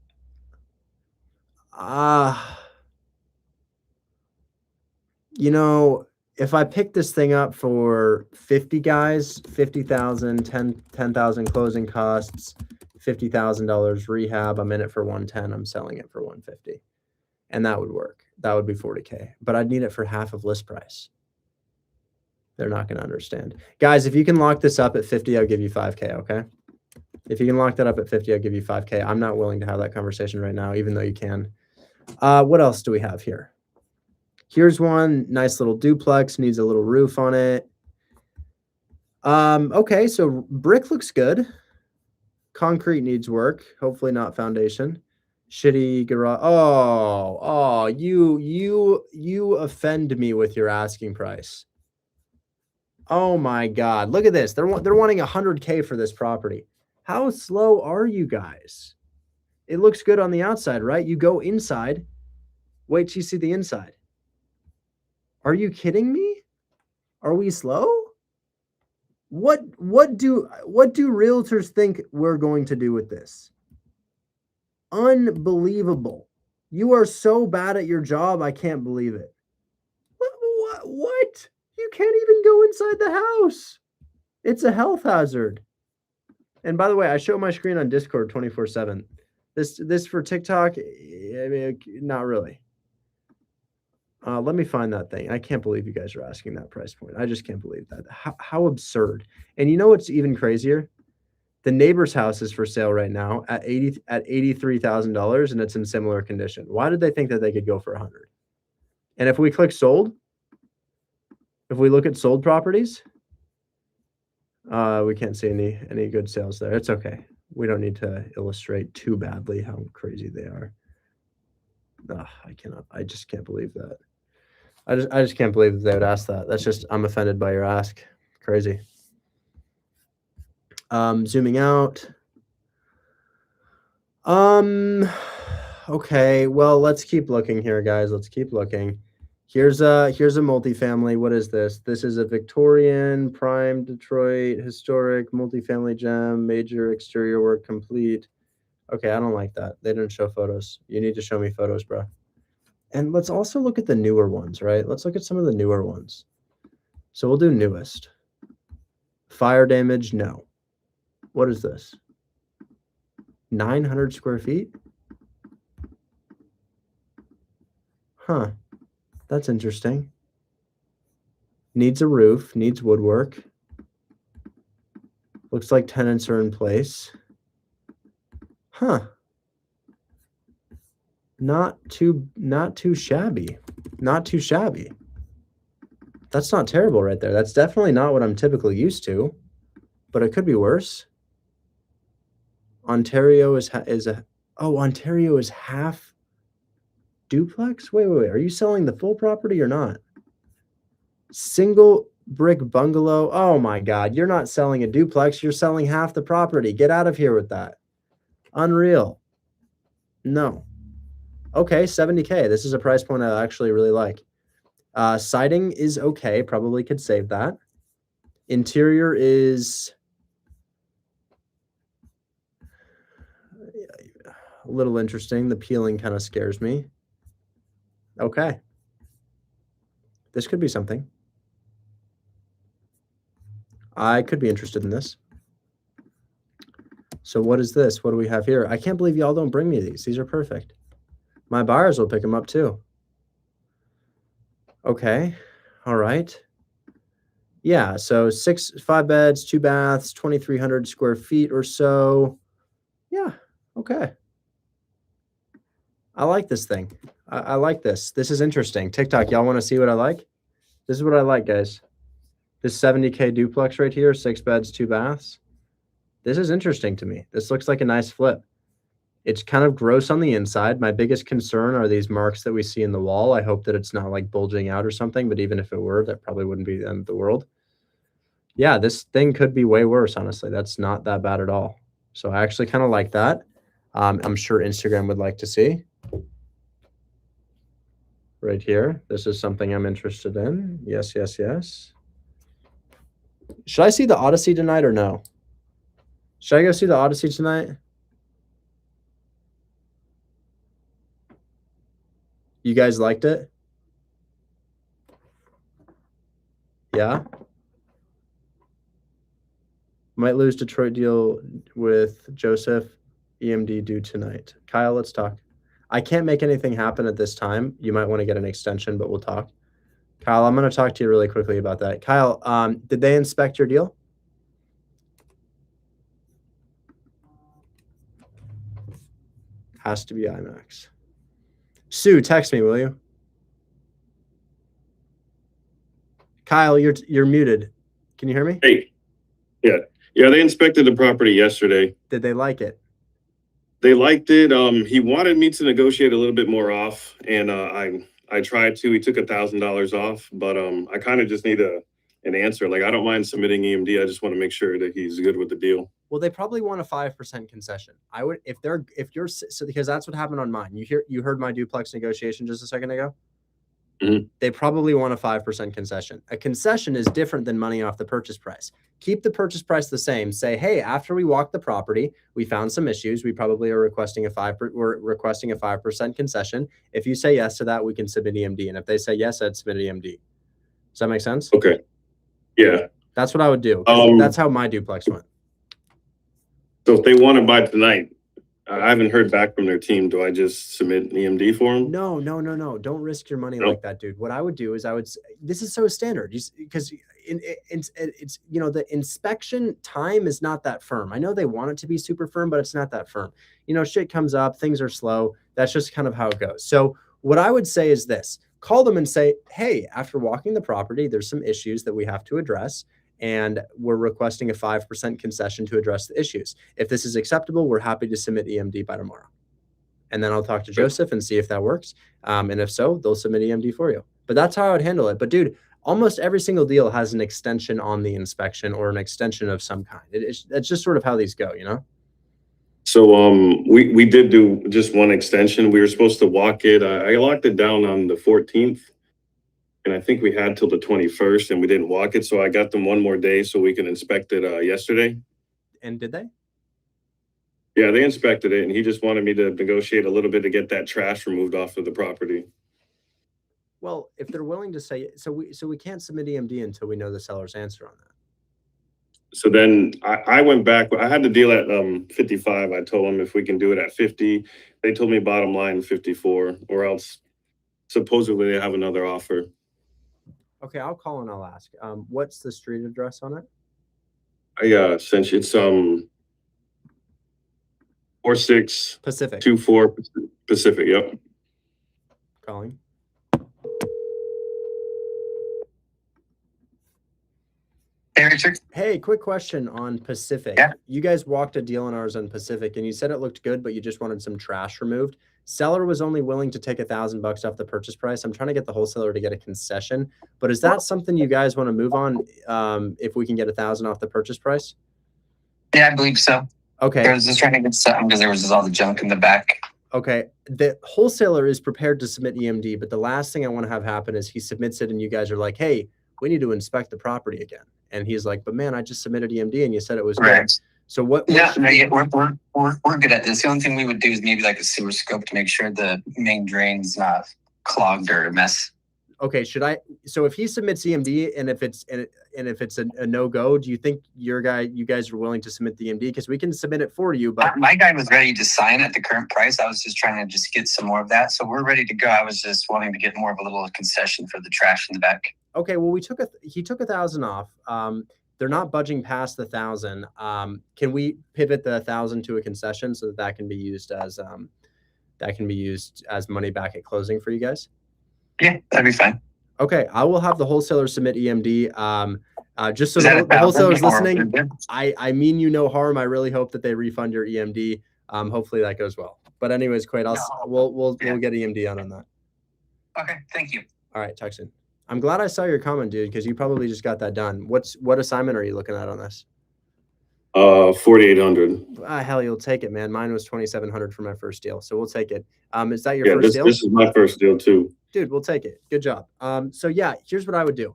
you know, if I pick this thing up for 50 guys, 50,000, 10,000 closing costs, $50,000 rehab, I'm in it for 110. I'm selling it for 150. And that would work. That would be 40K, but I'd need it for half of list price. They're not going to understand. Guys, if you can lock this up at 50, I'll give you 5K, okay? If you can lock that up at 50, I'll give you 5K. I'm not willing to have that conversation right now, even though you can. What else do we have here? Here's one nice little duplex, needs a little roof on it. Okay, so brick looks good. Concrete needs work, hopefully not foundation. Shitty garage. Oh, you offend me with your asking price. Oh my God, look at this. They're wanting 100K for this property. How slow are you guys? It looks good on the outside, right? You go inside. Wait till you see the inside. Are you kidding me? Are we slow? What do realtors think we're going to do with this? Unbelievable. You are so bad at your job, I can't believe it. What? You can't even go inside the house. It's a health hazard. And by the way, I show my screen on Discord 24/7. This for TikTok, I mean, not really. Let me find that thing. I can't believe you guys are asking that price point. I just can't believe that. How absurd. And you know what's even crazier? The neighbor's house is for sale right now at $83,000, and it's in similar condition. Why did they think that they could go for 100? And if we click sold, if we look at sold properties, we can't see any good sales there. It's okay. We don't need to illustrate too badly how crazy they are. I just can't believe that. I just can't believe that they would ask that. That's just, I'm offended by your ask. Crazy. Zooming out. Okay, well, let's keep looking here, guys. Let's keep looking. Here's a multifamily. What is this? This is a Victorian, prime Detroit, historic, multifamily gem, major exterior work complete. Okay, I don't like that. They didn't show photos. You need to show me photos, bro. And let's also look at the newer ones, right? Let's look at some of the newer ones. So we'll do newest. Fire damage, no. What is this? 900 square feet? Huh. That's interesting. Needs a roof, needs woodwork. Looks like tenants are in place. Huh. Not too shabby. Not too shabby. That's not terrible right there. That's definitely not what I'm typically used to, but it could be worse. Ontario is Ontario is half duplex? Wait. Are you selling the full property or not? Single brick bungalow. Oh my God. You're not selling a duplex. You're selling half the property. Get out of here with that. Unreal. No. Okay, 70K. This is a price point I actually really like. Siding is okay. Probably could save that. Interior is a little interesting. The peeling kind of scares me. Okay. This could be something. I could be interested in this. So what is this? What do we have here? I can't believe y'all don't bring me these. These are perfect. My buyers will pick them up too. Okay. All right. Yeah. So 5 beds, 2 baths, 2,300 square feet or so. Yeah. Okay. I like this thing. I like this. This is interesting. TikTok, y'all want to see what I like? This is what I like, guys. This 70K duplex right here, 6 beds, 2 baths. This is interesting to me. This looks like a nice flip. It's kind of gross on the inside. My biggest concern are these marks that we see in the wall. I hope that it's not like bulging out or something, but even if it were, that probably wouldn't be the end of the world. Yeah, this thing could be way worse, honestly. That's not that bad at all. So I actually kind of like that. I'm sure Instagram would like to see. Right here. This is something I'm interested in. Yes, yes, yes. Should I see the Odyssey tonight or no? Should I go see the Odyssey tonight? You guys liked it? Yeah? Might lose Detroit deal with Joseph. EMD due tonight. Kyle, let's talk. I can't make anything happen at this time. You might want to get an extension, but we'll talk. Kyle, I'm going to talk to you really quickly about that. Kyle, did they inspect your deal? Has to be IMAX. Sue, text me, will you? Kyle, you're muted. Can you hear me? Hey. Yeah, they inspected the property yesterday. Did they like it? They liked it. He wanted me to negotiate a little bit more off, and I tried to. He took $1,000 off, but I kind of just need an answer. Like, I don't mind submitting EMD. I just want to make sure that he's good with the deal. Well, they probably want a 5% concession. I would, if you're so, because that's what happened on mine. You heard my duplex negotiation just a second ago. Mm-hmm. They probably want a 5% concession. A concession is different than money off the purchase price. Keep the purchase price the same. Say, hey, after we walked the property, we found some issues. We probably are requesting a 5% concession. If you say yes to that, we can submit EMD. And if they say yes, I'd submit EMD. Does that make sense? Okay. Yeah. That's what I would do. That's how my duplex went. So if they want to buy tonight, I haven't heard back from their team. Do I just submit an EMD for them? No. Don't risk your money like that, dude. What I would do is this is so standard because it's, you know, the inspection time is not that firm. I know they want it to be super firm, but it's not that firm. You know, shit comes up, things are slow. That's just kind of how it goes. So what I would say is this, call them and say, hey, after walking the property, there's some issues that we have to address. And we're requesting a 5% concession to address the issues. If this is acceptable, we're happy to submit EMD by tomorrow. And then I'll talk to Joseph and see if that works. And if so, they'll submit EMD for you. But that's how I would handle it. But dude, almost every single deal has an extension on the inspection or an extension of some kind. It's just sort of how these go, you know? So we did do just one extension. We were supposed to walk it. I locked it down on the 14th. And I think we had till the 21st and we didn't walk it. So I got them one more day so we can inspect it yesterday. And did they? Yeah, they inspected it and he just wanted me to negotiate a little bit to get that trash removed off of the property. Well, if they're willing to say, so we can't submit EMD until we know the seller's answer on that. So then I went back. I had the deal at 55. I told them if we can do it at 50. They told me bottom line 54 or else supposedly they have another offer. Okay, I'll call and I'll ask. What's the street address on it? I sent you. It's 46 Pacific 24 Pacific. Yep. Calling. Hey, Richard. Hey, quick question on Pacific. Yeah. You guys walked a deal on ours on Pacific, and you said it looked good, but you just wanted some trash removed. Seller was only willing to take $1,000 off the purchase price. I'm trying to get the wholesaler to get a concession, but is that something you guys want to move on? If we can get $1,000 off the purchase price? Yeah, I believe so. Okay. I was just trying to get something because there was just all the junk in the back. Okay. The wholesaler is prepared to submit EMD, but the last thing I want to have happen is he submits it and you guys are like, hey, we need to inspect the property again. And he's like, but man, I just submitted EMD and you said it was right. Good. So what? Yeah, we're good at this. The only thing we would do is maybe like a sewer scope to make sure the main drain's not clogged or a mess. Okay, so if he submits EMD and if it's a no-go, do you think you guys are willing to submit the EMD? Because we can submit it for you, but my guy was ready to sign at the current price. I was just trying to just get some more of that. So we're ready to go. I was just wanting to get more of a little concession for the trash in the back. Okay, well he took $1,000 off. They're not budging past the 1,000. Can we pivot the 1,000 to a concession so that can be used as that can be used as money back at closing for you guys? Yeah, that'd be fine. Okay, I will have the wholesaler submit EMD. Just so the wholesaler's listening, I mean you no harm. I really hope that they refund your EMD. Hopefully that goes well. But anyways, Quaid, we'll get EMD on that. Okay, thank you. All right, talk soon. I'm glad I saw your comment, dude, because you probably just got that done. What assignment are you looking at on this? 4,800. Hell, you'll take it, man. Mine was 2,700 for my first deal, so we'll take it. Is that your first deal? This is my first deal too. Dude, we'll take it. Good job. So yeah, here's what I would do.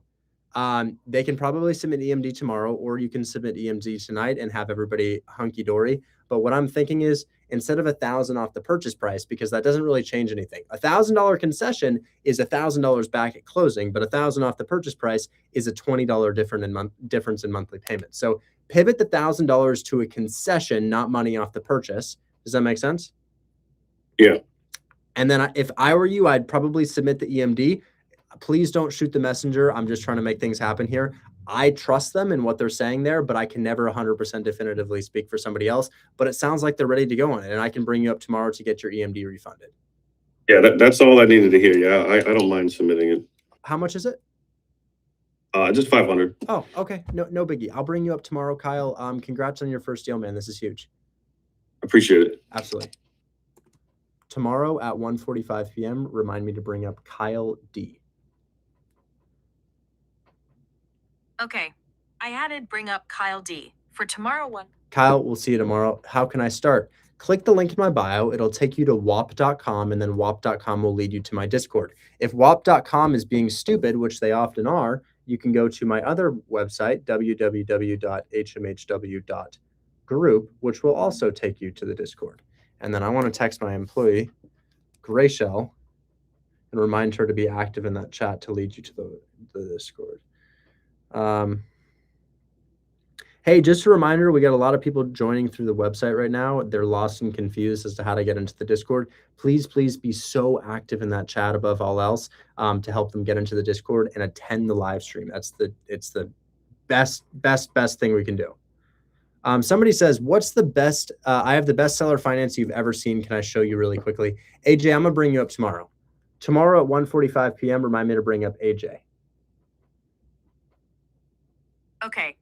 They can probably submit EMD tomorrow, or you can submit EMD tonight and have everybody hunky dory. But what I'm thinking is, instead of $1,000 off the purchase price, because that doesn't really change anything, $1,000 concession is $1,000 back at closing, but $1,000 off the purchase price is a $20 difference in monthly payments. So pivot the $1,000 to a concession, not money off the purchase. Does that make sense? Yeah. And then if I were you, I'd probably submit the EMD. Please don't shoot the messenger. I'm just trying to make things happen here. I trust them in what they're saying there, but I can never 100% definitively speak for somebody else. But it sounds like they're ready to go on it, and I can bring you up tomorrow to get your EMD refunded. Yeah, that's all I needed to hear. Yeah, I don't mind submitting it. How much is it? Just 500. Oh, okay. No biggie. I'll bring you up tomorrow, Kyle. Congrats on your first deal, man. This is huge. Appreciate it. Absolutely. Tomorrow at 1:45 p.m., remind me to bring up Kyle D. Okay. I added bring up Kyle D. For tomorrow one. Kyle, we'll see you tomorrow. How can I start? Click the link in my bio. It'll take you to whop.com, and then whop.com will lead you to my Discord. If whop.com is being stupid, which they often are, you can go to my other website, www.hmhw.group, which will also take you to the Discord. And then I want to text my employee, Grayshell, and remind her to be active in that chat to lead you to the Discord. Hey, just a reminder, we got a lot of people joining through the website right now. They're lost and confused as to how to get into the Discord. Please be so active in that chat above all else to help them get into the Discord and attend the live stream. It's the best thing we can do. Somebody says, what's the best? I have the best seller finance you've ever seen. Can I show you really quickly? AJ, I'm going to bring you up tomorrow. Tomorrow at 1:45 p.m., remind me to bring up AJ. Okay.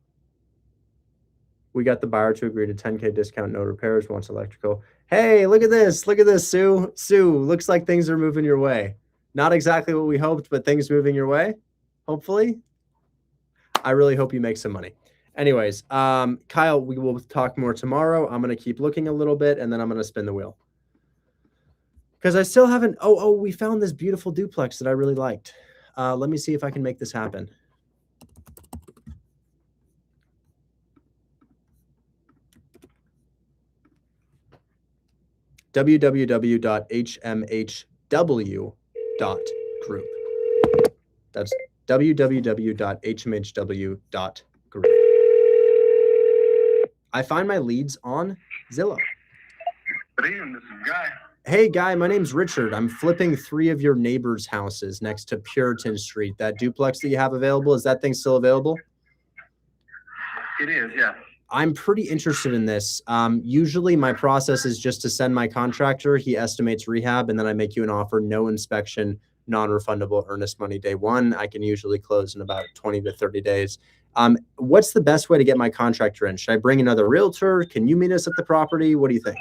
We got the buyer to agree to 10K discount, no repairs, wants electrical. Hey, look at this. Look at this, Sue. Sue, looks like things are moving your way. Not exactly what we hoped, but things moving your way, hopefully. I really hope you make some money. Anyways, Kyle, we will talk more tomorrow. I'm going to keep looking a little bit, and then I'm going to spin the wheel. Because I still haven't... Oh, we found this beautiful duplex that I really liked. Let me see if I can make this happen. www.hmhw.group. That's www.hmhw.group. I find my leads on Zillow. Good evening, this is Guy. Hey, Guy, my name's Richard. I'm flipping 3 of your neighbors' houses next to Puritan Street. That duplex that you have available, is that thing still available? It is, yeah. I'm pretty interested in this. Usually my process is just to send my contractor, he estimates rehab, and then I make you an offer, no inspection, non-refundable earnest money day one. I can usually close in about 20 to 30 days. What's the best way to get my contractor in? Should I bring another realtor? Can you meet us at the property? What do you think?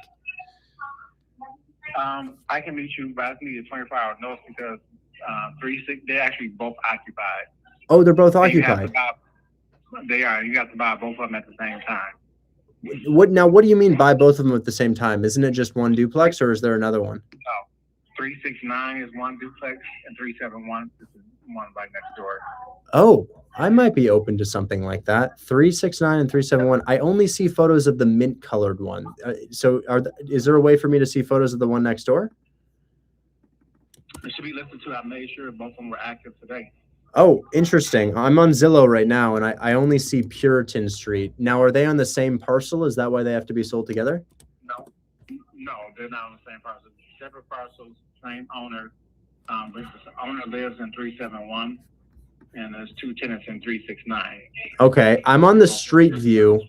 I can meet you, but I need a 24-hour notice because 3-6, they're actually both occupied. Oh, they're both occupied. They are. You have to buy both of them at the same time. What do you mean buy both of them at the same time? Isn't it just one duplex, or is there another one? No, 369 is one duplex, and 371 is one right next door. Oh, I might be open to something like that. 369 and 371. I only see photos of the mint colored one. So is there a way for me to see photos of the one next door? It should be listed too. I made sure both of them were active today. Oh, interesting. I'm on Zillow right now, and I only see Puritan Street. Now, are they on the same parcel? Is that why they have to be sold together? No, they're not on the same parcel. Separate parcels, same owner. The owner lives in 371, and there's 2 tenants in 369. Okay, I'm on the street view.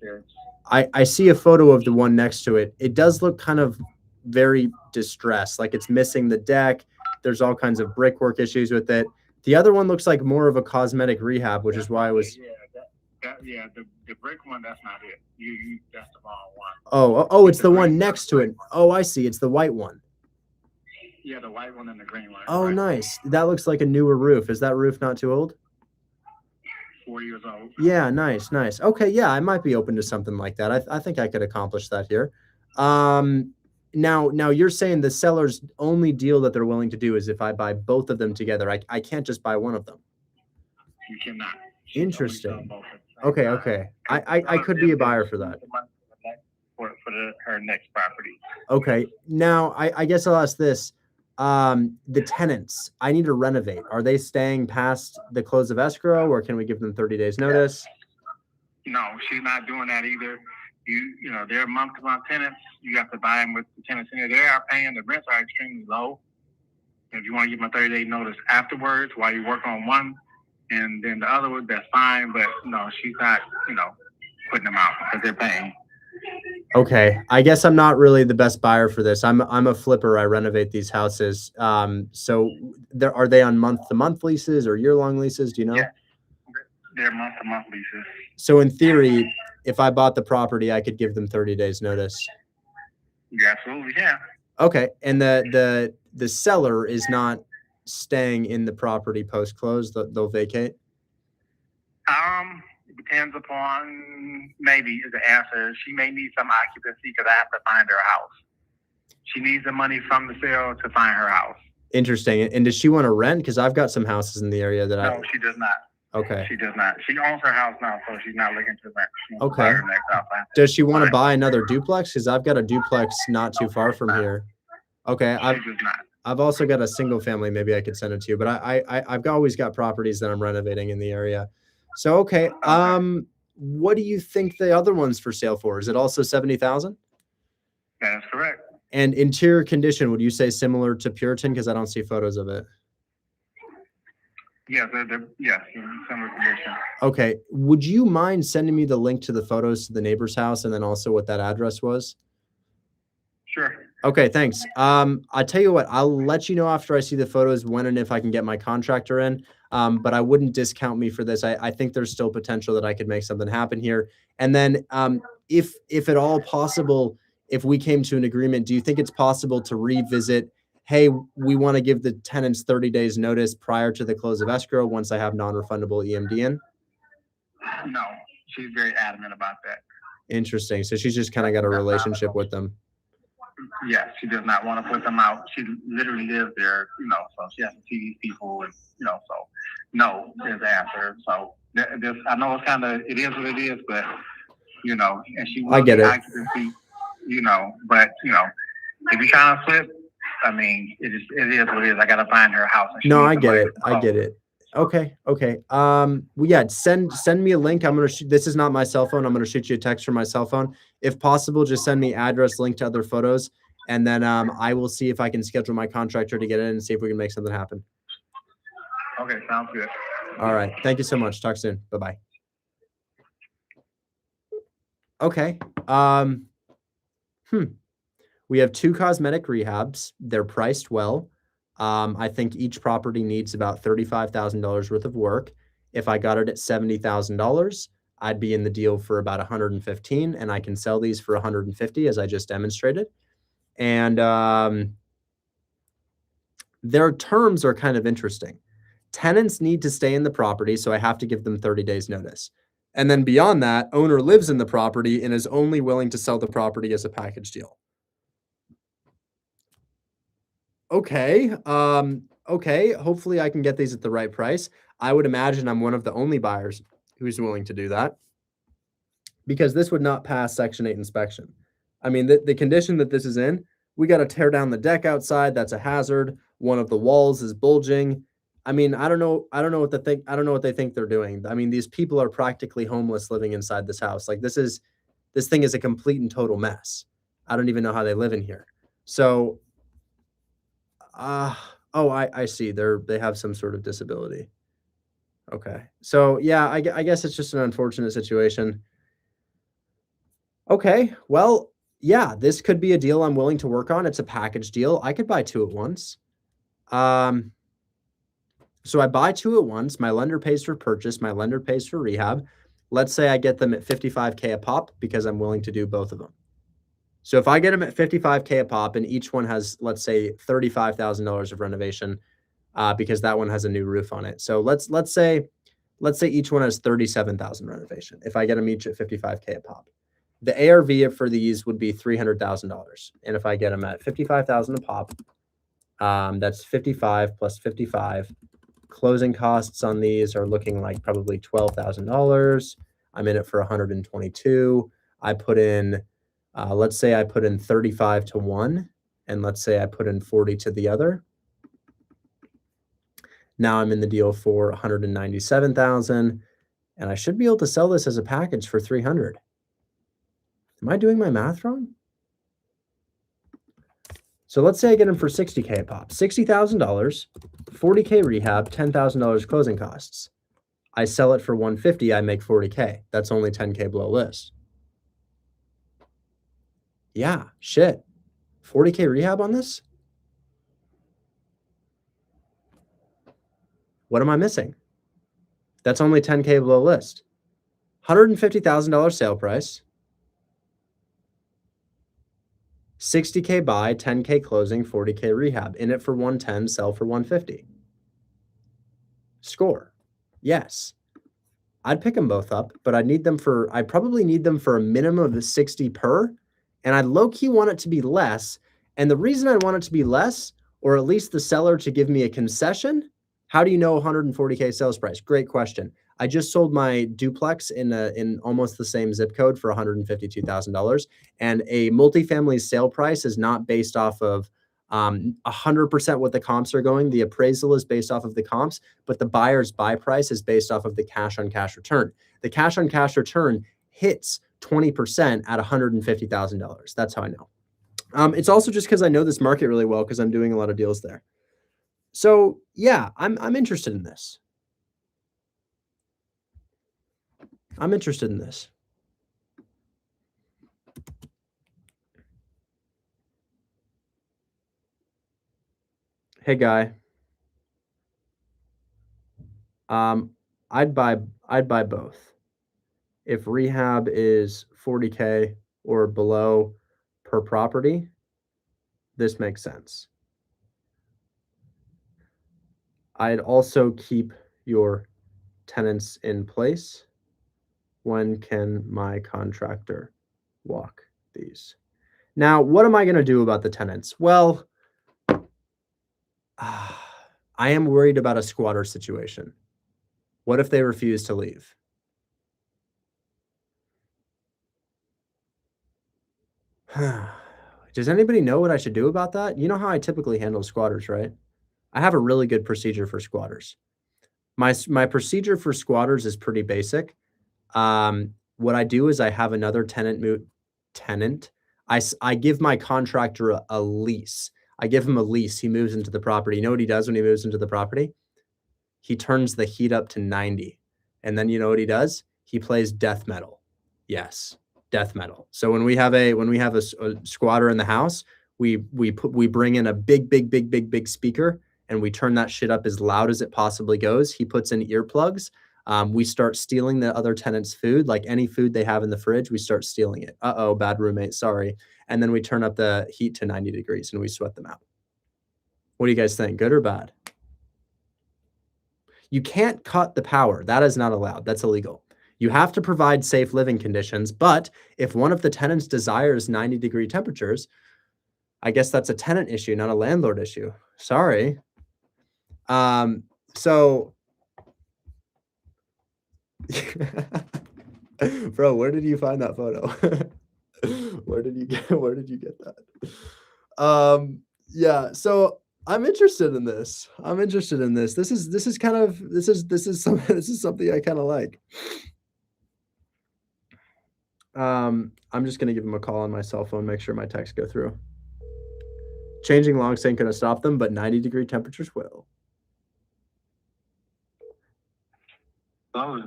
I see a photo of the one next to it. It does look kind of very distressed. Like it's missing the deck. There's all kinds of brickwork issues with it. The other one looks like more of a cosmetic rehab, which is why I was. Yeah, the brick one, that's not it. That's the wrong one. Oh, it's the one next to it. Oh, I see. It's the white one. Yeah, the white one and the green one. Oh, right. nice. That looks like a newer roof. Is that roof not too old? 4 years old. Yeah, nice. Okay, yeah, I might be open to something like that. I think I could accomplish that here. Now you're saying the seller's only deal that they're willing to do is if I buy both of them together. I can't just buy one of them. You cannot. Interesting. Okay. I could be a buyer for that. For her next property. Okay. Now I guess I'll ask this. The tenants, I need to renovate. Are they staying past the close of escrow, or can we give them 30 days notice? No, she's not doing that either. You know, they're month-to-month tenants. You have to buy them with the tenants in there. They are paying, the rents are extremely low. If you want to give them a 30-day notice afterwards while you work on one, and then the other one, that's fine. But no, she's not, putting them out because they're paying. Okay, I guess I'm not really the best buyer for this. I'm a flipper. I renovate these houses. So are they on month-to-month leases or year-long leases? Do you know? Yeah. They're month-to-month leases. So in theory, if I bought the property, I could give them 30 days notice. You absolutely can. Okay, and the seller is not staying in the property post-close. They'll vacate. It depends upon maybe the answer. She may need some occupancy because I have to find her a house. She needs the money from the sale to find her house. Interesting. And does she want to rent? Because I've got some houses in the area that No, she does not. Okay. She does not. She owns her house now, so she's not looking to rent. She wants to Okay. buy her next house. Does she want to buy another duplex? Because I've got a duplex not too far from here. Okay. She does not. I've also got a single family. Maybe I could send it to you. But I've always got properties that I'm renovating in the area. So okay. What do you think the other one's for sale for? Is it also 70,000? That is correct. And interior condition, would you say similar to Puritan? Because I don't see photos of it. Yeah, yes, in similar condition. Okay. Would you mind sending me the link to the photos to the neighbor's house and then also what that address was? Sure. Okay, thanks. I'll tell you what, I'll let you know after I see the photos when and if I can get my contractor in. But I wouldn't discount me for this. I think there's still potential that I could make something happen here. And then if at all possible, if we came to an agreement, do you think it's possible to revisit, hey, we want to give the tenants 30 days notice prior to the close of escrow once I have non-refundable EMD in? No, she's very adamant about that. Interesting. So she's just kind of got a relationship with them. Yes, she does not want to put them out. She literally lives there, so she has to see these people, and so no is the answer. So this, I know it is what it is, but and she I get it. Occupancy, but if you kind of flip, I mean, it is what it is. I gotta find her house. No, I get it. I get it. Okay. Well, yeah, send me a link. I'm gonna shoot. This is not my cell phone. I'm gonna shoot you a text from my cell phone. If possible, just send me address, link to other photos, and then I will see if I can schedule my contractor to get in and see if we can make something happen. Okay, sounds good. All right. Thank you so much. Talk soon. Bye-bye. Okay. We have 2 cosmetic rehabs. They're priced well. I think each property needs about $35,000 worth of work. If I got it at $70,000, I'd be in the deal for about 115, and I can sell these for 150 as I just demonstrated. And their terms are kind of interesting. Tenants need to stay in the property, so I have to give them 30 days notice. And then beyond that, owner lives in the property and is only willing to sell the property as a package deal. Okay. Okay. Hopefully I can get these at the right price. I would imagine I'm one of the only buyers who's willing to do that because this would not pass Section 8 inspection. I mean, the condition that this is in, we got to tear down the deck outside. That's a hazard. One of the walls is bulging. I mean, I don't know what they think they're doing. I mean, these people are practically homeless living inside this house. Like this thing is a complete and total mess. I don't even know how they live in here. So I see. They have some sort of disability. Okay. So yeah, I guess it's just an unfortunate situation. Okay. Well, yeah, this could be a deal I'm willing to work on. It's a package deal. I could buy 2 at once. So I buy 2 at once. My lender pays for purchase. My lender pays for rehab. Let's say I get them at $55K a pop because I'm willing to do both of them. So if I get them at $55K a pop and each one has, let's say, $35,000 of renovation, because that one has a new roof on it. So let's say each one has $37,000 renovation. If I get them each at $55K a pop, the ARV for these would be $300,000. And if I get them at $55,000 a pop, that's 55 plus 55. Closing costs on these are looking like probably $12,000. I'm in it for 122. I put in, let's say I put in 35 to one, and let's say I put in 40 to the other. Now I'm in the deal for 197,000, and I should be able to sell this as a package for 300. Am I doing my math wrong? So let's say I get them for 60K a pop, $60,000, 40K rehab, $10,000 closing costs. I sell it for 150, I make 40K. That's only 10K below list. Yeah, shit. 40K rehab on this? What am I missing? That's only 10K below list. $150,000 sale price. 60K buy, 10K closing, 40K rehab. In it for 110, sell for 150. Score. Yes. I'd pick them both up, but I'd probably need them for a minimum of 60 per, and I'd low-key want it to be less. And the reason I want it to be less, or at least the seller to give me a concession, how do you know 140K sales price? Great question. I just sold my duplex in almost the same zip code for $152,000, and a multifamily sale price is not based off of 100% what the comps are going. The appraisal is based off of the comps, but the buyer's buy price is based off of the cash on cash return. The cash on cash return hits 20% at $150,000. That's how I know. It's also just because I know this market really well because I'm doing a lot of deals there. So yeah, I'm interested in this. I'm interested in this. Hey guy. I'd buy both. If rehab is 40K or below per property, this makes sense. I'd also keep your tenants in place. When can my contractor walk these? Now, what am I going to do about the tenants? Well, I am worried about a squatter situation. What if they refuse to leave? Does anybody know what I should do about that? You know how I typically handle squatters, right? I have a really good procedure for squatters. My procedure for squatters is pretty basic. What I do is I have another tenant. I give my contractor a lease. I give him a lease. He moves into the property. You know what he does when he moves into the property? He turns the heat up to 90. And then you know what he does? He plays death metal. Yes, death metal. So when we have a squatter in the house, we bring in a big speaker and we turn that shit up as loud as it possibly goes. He puts in earplugs. We start stealing the other tenant's food, like any food they have in the fridge, we start stealing it. Uh-oh, bad roommate, sorry. And then we turn up the heat to 90 degrees and we sweat them out. What do you guys think? Good or bad? You can't cut the power. That is not allowed. That's illegal. You have to provide safe living conditions, but if one of the tenants desires 90-degree temperatures, I guess that's a tenant issue, not a landlord issue. Sorry. So bro, where did you find that photo? Where did you get that? Yeah, so I'm interested in this. This is something I kind of like. I'm just gonna give him a call on my cell phone, make sure my texts go through. Changing logs ain't gonna stop them, but 90-degree temperatures will.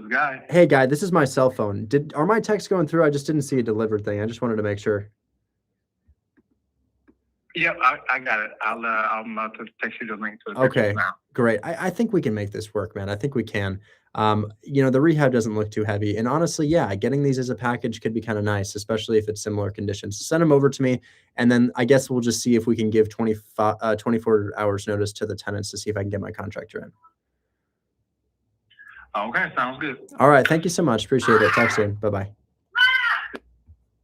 Guy. Hey guy, this is my cell phone. Are my texts going through? I just didn't see a delivered thing. I just wanted to make sure. Yep, I got it. I'm about to text you the link to the Okay, pictures now. great. I think we can make this work, man. I think we can. The rehab doesn't look too heavy. And honestly, yeah, getting these as a package could be kind of nice, especially if it's similar conditions. Send them over to me. And then I guess we'll just see if we can give 24 hours notice to the tenants to see if I can get my contractor in. Okay, sounds good. All right. Thank you so much. Appreciate it. Talk soon. Bye-bye.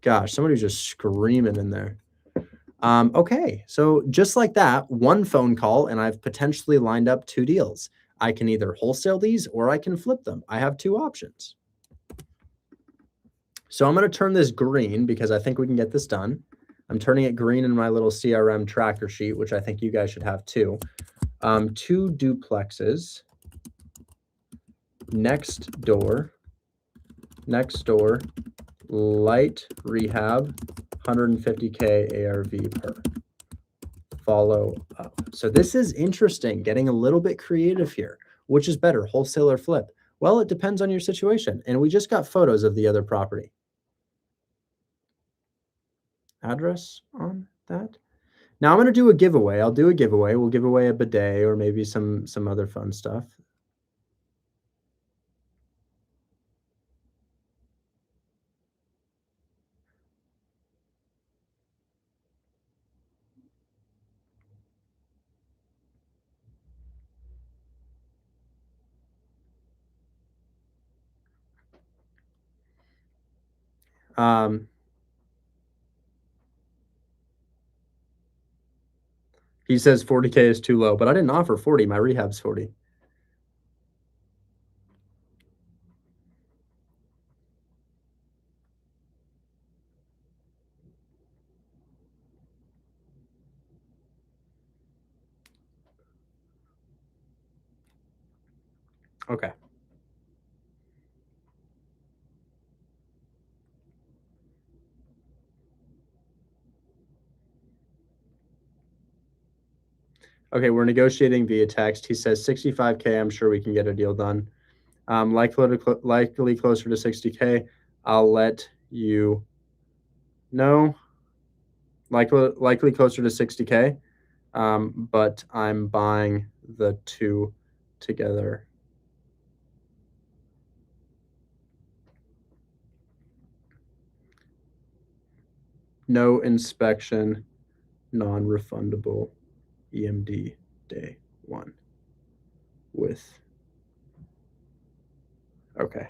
Gosh, somebody's just screaming in there. Okay, so just like that, one phone call, and I've potentially lined up 2 deals. I can either wholesale these or I can flip them. I have 2 options. So I'm going to turn this green because I think we can get this done. I'm turning it green in my little CRM tracker sheet, which I think you guys should have too. 2 duplexes. Next door, light rehab, 150K ARV per. Follow up. So this is interesting, getting a little bit creative here. Which is better, wholesale or flip? Well, it depends on your situation. And we just got photos of the other property. Address on that. Now I'm going to do a giveaway. I'll do a giveaway. We'll give away a bidet or maybe some other fun stuff. He says 40K is too low, but I didn't offer 40. My rehab's 40. Okay. Okay, we're negotiating via text. He says 65K. I'm sure we can get a deal done. Likely closer to 60K. I'll let you know. Likely closer to 60K. But I'm buying the 2 together. No inspection, non-refundable. EMD day 1 with. Okay.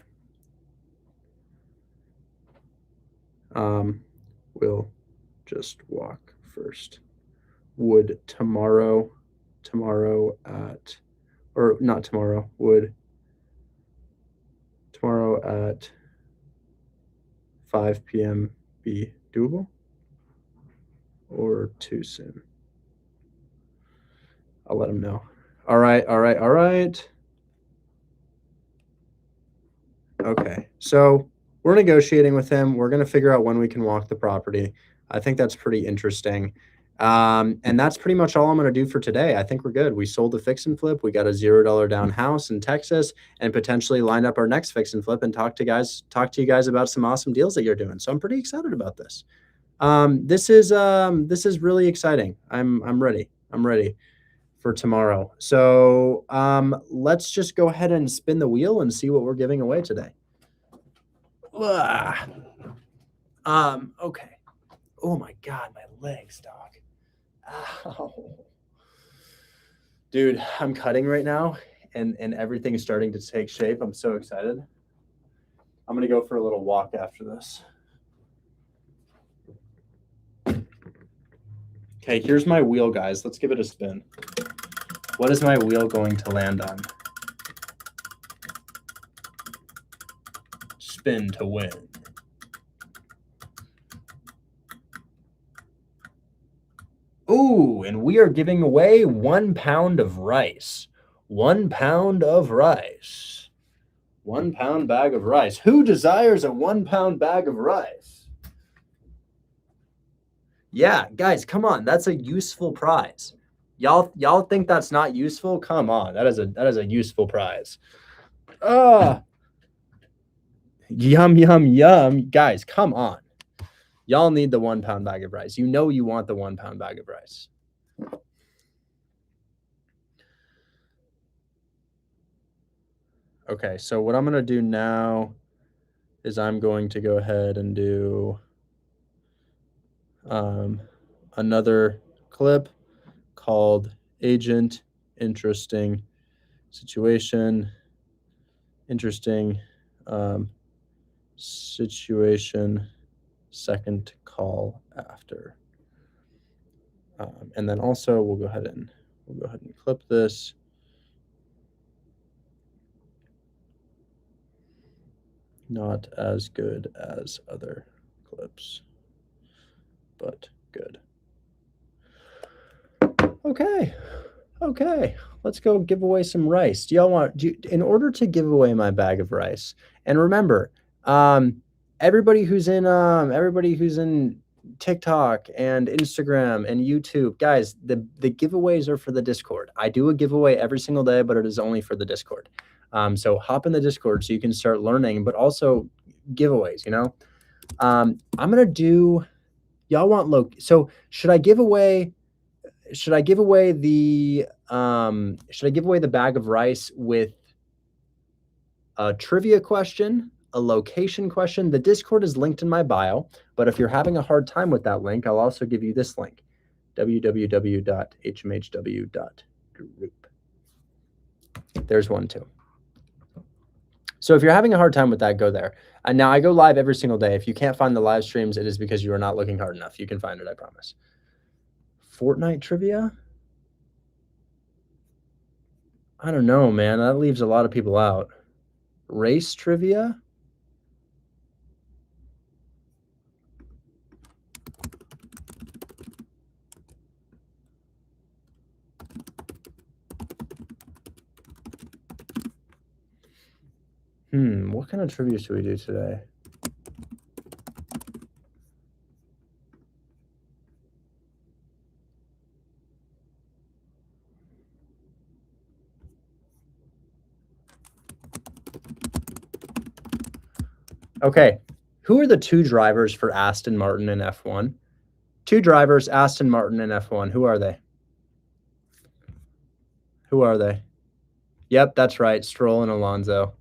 We'll just walk first. Would tomorrow at, or not tomorrow, would tomorrow at 5 p.m. be doable or too soon? I'll let him know. All right. Okay, so we're negotiating with him. We're going to figure out when we can walk the property. I think that's pretty interesting. And that's pretty much all I'm going to do for today. I think we're good. We sold the fix and flip. We got a $0 down house in Texas and potentially lined up our next fix and flip and talk to you guys about some awesome deals that you're doing. So I'm pretty excited about this. This is really exciting. I'm ready. I'm ready for tomorrow. So let's just go ahead and spin the wheel and see what we're giving away today. Okay. Oh my God, my legs, dog. Ow. Dude, I'm cutting right now and everything is starting to take shape. I'm so excited. I'm going to go for a little walk after this. Okay, here's my wheel, guys. Let's give it a spin. What is my wheel going to land on? Spin to win. Ooh, and we are giving away 1 pound of rice. 1 pound of rice. 1 pound bag of rice. Who desires a 1 pound bag of rice? Yeah, guys, come on. That's a useful prize. Y'all think that's not useful? Come on. That is a useful prize. Yum, yum, yum. Guys, come on. Y'all need the 1 pound bag of rice. You know you want the 1 pound bag of rice. Okay, so what I'm going to do now is I'm going to go ahead and do another clip called Agent Interesting Situation. Interesting situation, second call after. And then also we'll go ahead and clip this. Not as good as other clips, but good. Okay. Let's go give away some rice. Do y'all want, in order to give away my bag of rice, and remember, everybody who's in TikTok and Instagram and YouTube, guys, the giveaways are for the Discord. I do a giveaway every single day, but it is only for the Discord. So hop in the Discord so you can start learning, but also giveaways, you know? I'm gonna do, y'all want so should I give away the bag of rice with a trivia question, a location question? The Discord is linked in my bio, but if you're having a hard time with that link, I'll also give you this link, www.hmhw.group. There's one too. So if you're having a hard time with that, go there. And now I go live every single day. If you can't find the live streams, it is because you are not looking hard enough. You can find it, I promise. Fortnite trivia? I don't know, man. That leaves a lot of people out. Race trivia? What kind of trivia should we do today? Okay, who are the 2 drivers for Aston Martin in F1? 2 drivers, Aston Martin in F1. Who are they? Yep, that's right. Stroll and Alonso.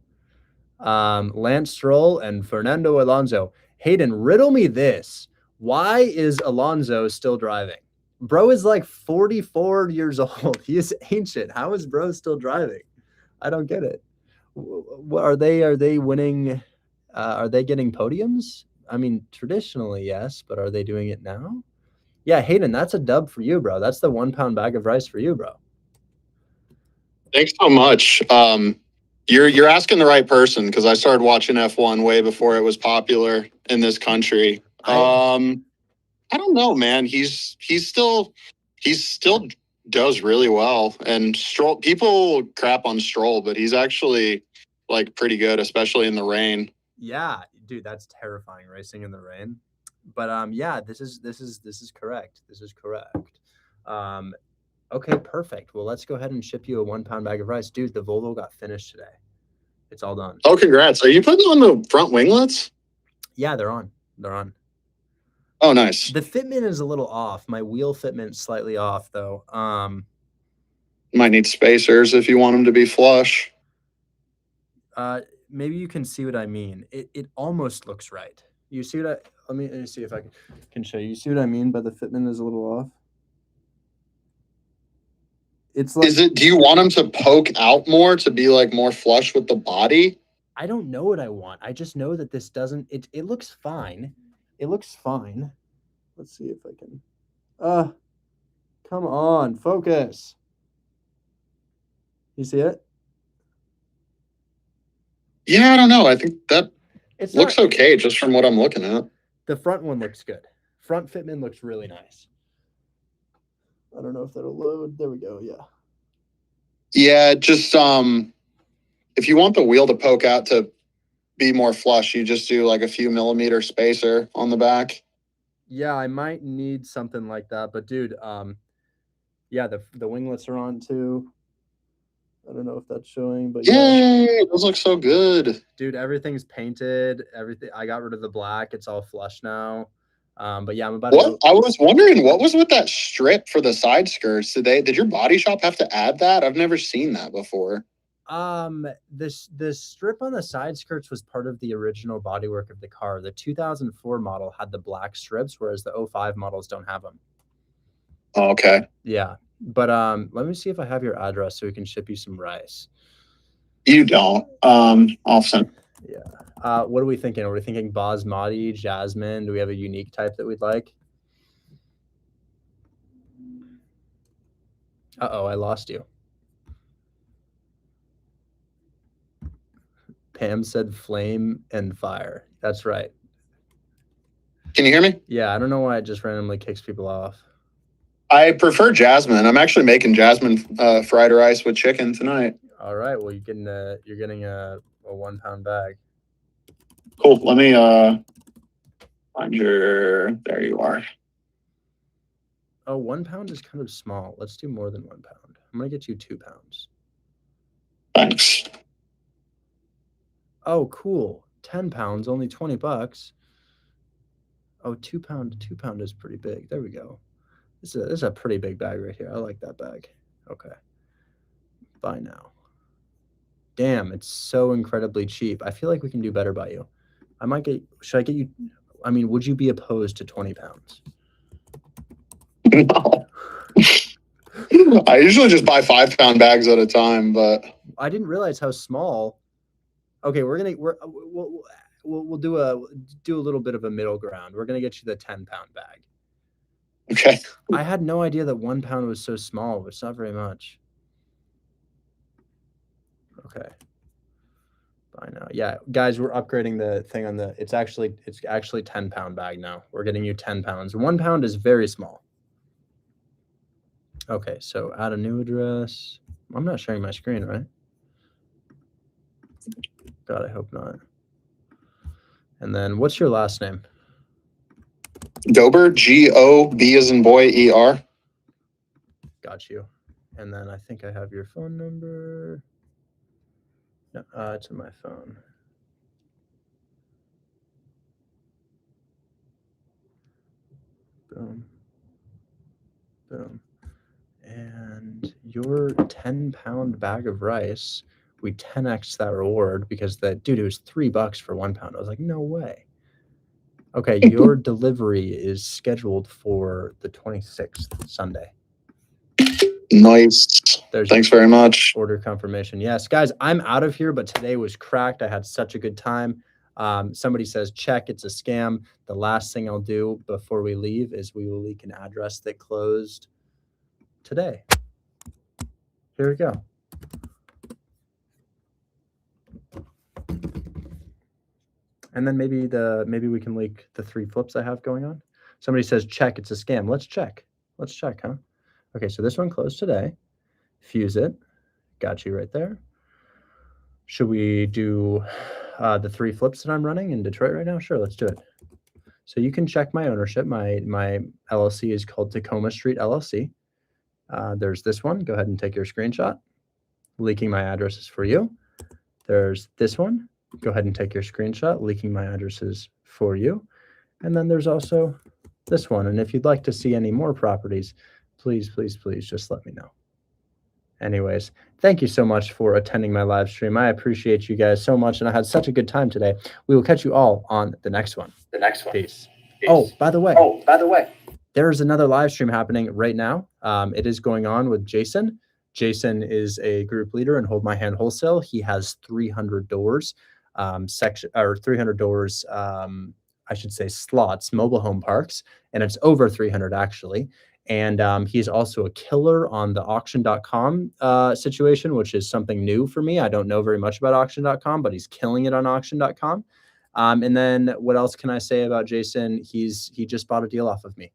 Lance Stroll and Fernando Alonso. Hayden, riddle me this. Why is Alonso still driving? Bro is like 44 years old. He is ancient. How is bro still driving? I don't get it. Are they winning? Are they getting podiums? I mean, traditionally, yes, but are they doing it now? Yeah, Hayden, that's a dub for you, bro. That's the 1 pound bag of rice for you, bro. Thanks so much. You're asking the right person because I started watching F1 way before it was popular in this country. I don't know, man. He's still does really well. And Stroll, people crap on Stroll, but he's actually like pretty good, especially in the rain. Yeah, dude, that's terrifying, racing in the rain. But yeah, this is correct. This is correct. Okay, perfect. Well, let's go ahead and ship you a 1 pound bag of rice. Dude, the Volvo got finished today. It's all done. Oh, congrats. Are you putting on the front winglets? Yeah, they're on. Oh, nice. The fitment is a little off. My wheel fitment's slightly off, though. Might need spacers if you want them to be flush. Maybe you can see what I mean. It almost looks right. You see what let me see if I can show you. You see what I mean by the fitment is a little off? It's like, do you want them to poke out more to be like more flush with the body? I don't know what I want. I just know that this doesn't, it looks fine. It looks fine. Let's see if I can, come on, focus. You see it? Yeah, I don't know. I think that looks okay just from what I'm looking at. The front one looks good. Front fitment looks really nice. I don't know if that'll load. There we go. Yeah. Yeah, just if you want the wheel to poke out to be more flush, you just do like a few millimeter spacer on the back. Yeah, I might need something like that. But dude, yeah, the winglets are on too. I don't know if that's showing, but Yay, those look so good. Dude, everything's painted. Everything. I got rid of the black. It's all flush now. But yeah, I'm about What I was wondering, what was with that strip for the side skirts? Did your body shop have to add that? I've never seen that before. This strip on the side skirts was part of the original bodywork of the car. The 2004 model had the black strips, whereas the 05 models don't have them. Oh, okay. Yeah, but let me see if I have your address so we can ship you some rice. You don't. I'll send. Yeah. What are we thinking? Are we thinking basmati, jasmine? Do we have a unique type that we'd like? Uh-oh, I lost you. Pam said flame and fire. That's right. Can you hear me? Yeah, I don't know why it just randomly kicks people off. I prefer jasmine. I'm actually making jasmine fried rice with chicken tonight. All right. Well, you're getting a 1 pound bag. Cool. Let me find your. There you are. Oh, 1 pound is kind of small. Let's do more than 1 pound. I'm gonna get you 2 pounds. Thanks. Oh, cool. 10 pounds, only $20. Oh, 2 pound is pretty big. There we go. This is a pretty big bag right here. I like that bag. Okay. Buy now. Damn, it's so incredibly cheap. I feel like we can do better by you. Should I get you? I mean, would you be opposed to 20 pounds? No. I usually just buy 5 pound bags at a time, but I didn't realize how small. Okay, we'll do a little bit of a middle ground. We're gonna get you the 10 pound bag. Okay. I had no idea that 1 pound was so small. It's not very much. Okay. Buy now. Yeah, guys, we're upgrading the thing on the. It's actually 10 pound bag now. We're getting you 10 pounds. 1 pound is very small. Okay, so add a new address. I'm not sharing my screen, right? God, I hope not. And then what's your last name? Gober, G-O-B as in boy, E-R. Got you. And then I think I have your phone number. No, it's in my phone. Boom. Boom. And your 10 pound bag of rice, we 10x that reward because it was $3 for 1 pound. I was like, no way. Okay, your delivery is scheduled for the 26th, Sunday. Nice. Thanks very much. Order confirmation. Yes, guys, I'm out of here, but today was cracked. I had such a good time. Somebody says, check, it's a scam. The last thing I'll do before we leave is we will leak an address that closed today. Here we go. And then maybe we can leak the 3 flips I have going on. Somebody says, check, it's a scam. Let's check, huh? Okay, so this one closed today. Fuse it. Got you right there. Should we do the 3 flips that I'm running in Detroit right now? Sure, let's do it. So you can check my ownership. My LLC is called Tacoma Street LLC. There's this one. Go ahead and take your screenshot. Leaking my addresses for you. There's this one. Go ahead and take your screenshot. Leaking my addresses for you. And then there's also this one. And if you'd like to see any more properties, please, please, please just let me know. Anyways, thank you so much for attending my live stream. I appreciate you guys so much, and I had such a good time today. We will catch you all on the next one. Peace. Oh, by the way, there's another live stream happening right now. It is going on with Jason. Jason is a group leader in Hold My Hand Wholesale. He has 300 doors, 300 doors, I should say slots, mobile home parks, and it's over 300 actually. And he's also a killer on the auction.com situation, which is something new for me. I don't know very much about auction.com, but he's killing it on auction.com. And then what else can I say about Jason? He just bought a deal off of me.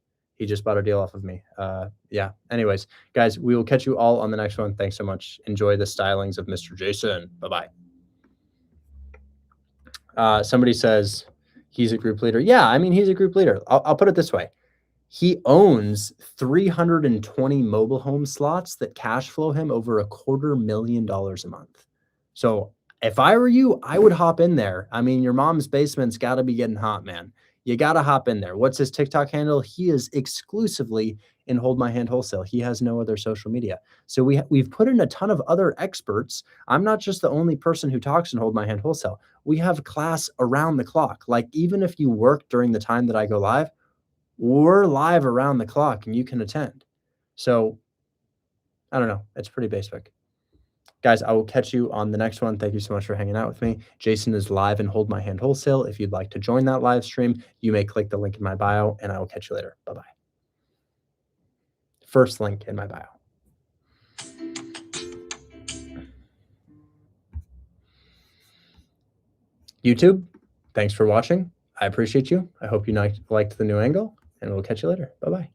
Yeah. Anyways, guys, we will catch you all on the next one. Thanks so much. Enjoy the stylings of Mr. Jason. Bye-bye. Somebody says he's a group leader. Yeah, I mean, he's a group leader. I'll put it this way. He owns 320 mobile home slots that cash flow him over $250,000 a month. So if I were you, I would hop in there. I mean, your mom's basement's got to be getting hot, man. You got to hop in there. What's his TikTok handle? He is exclusively in Hold My Hand Wholesale. He has no other social media. So we've put in a ton of other experts. I'm not just the only person who talks in Hold My Hand Wholesale. We have class around the clock. Like, even if you work during the time that I go live, we're live around the clock and you can attend. So I don't know. It's pretty basic. Guys, I will catch you on the next one. Thank you so much for hanging out with me. Jason is live in Hold My Hand Wholesale. If you'd like to join that live stream, you may click the link in my bio, and I will catch you later. Bye-bye. First link in my bio. YouTube, thanks for watching. I appreciate you. I hope you liked the new angle, and we'll catch you later. Bye-bye.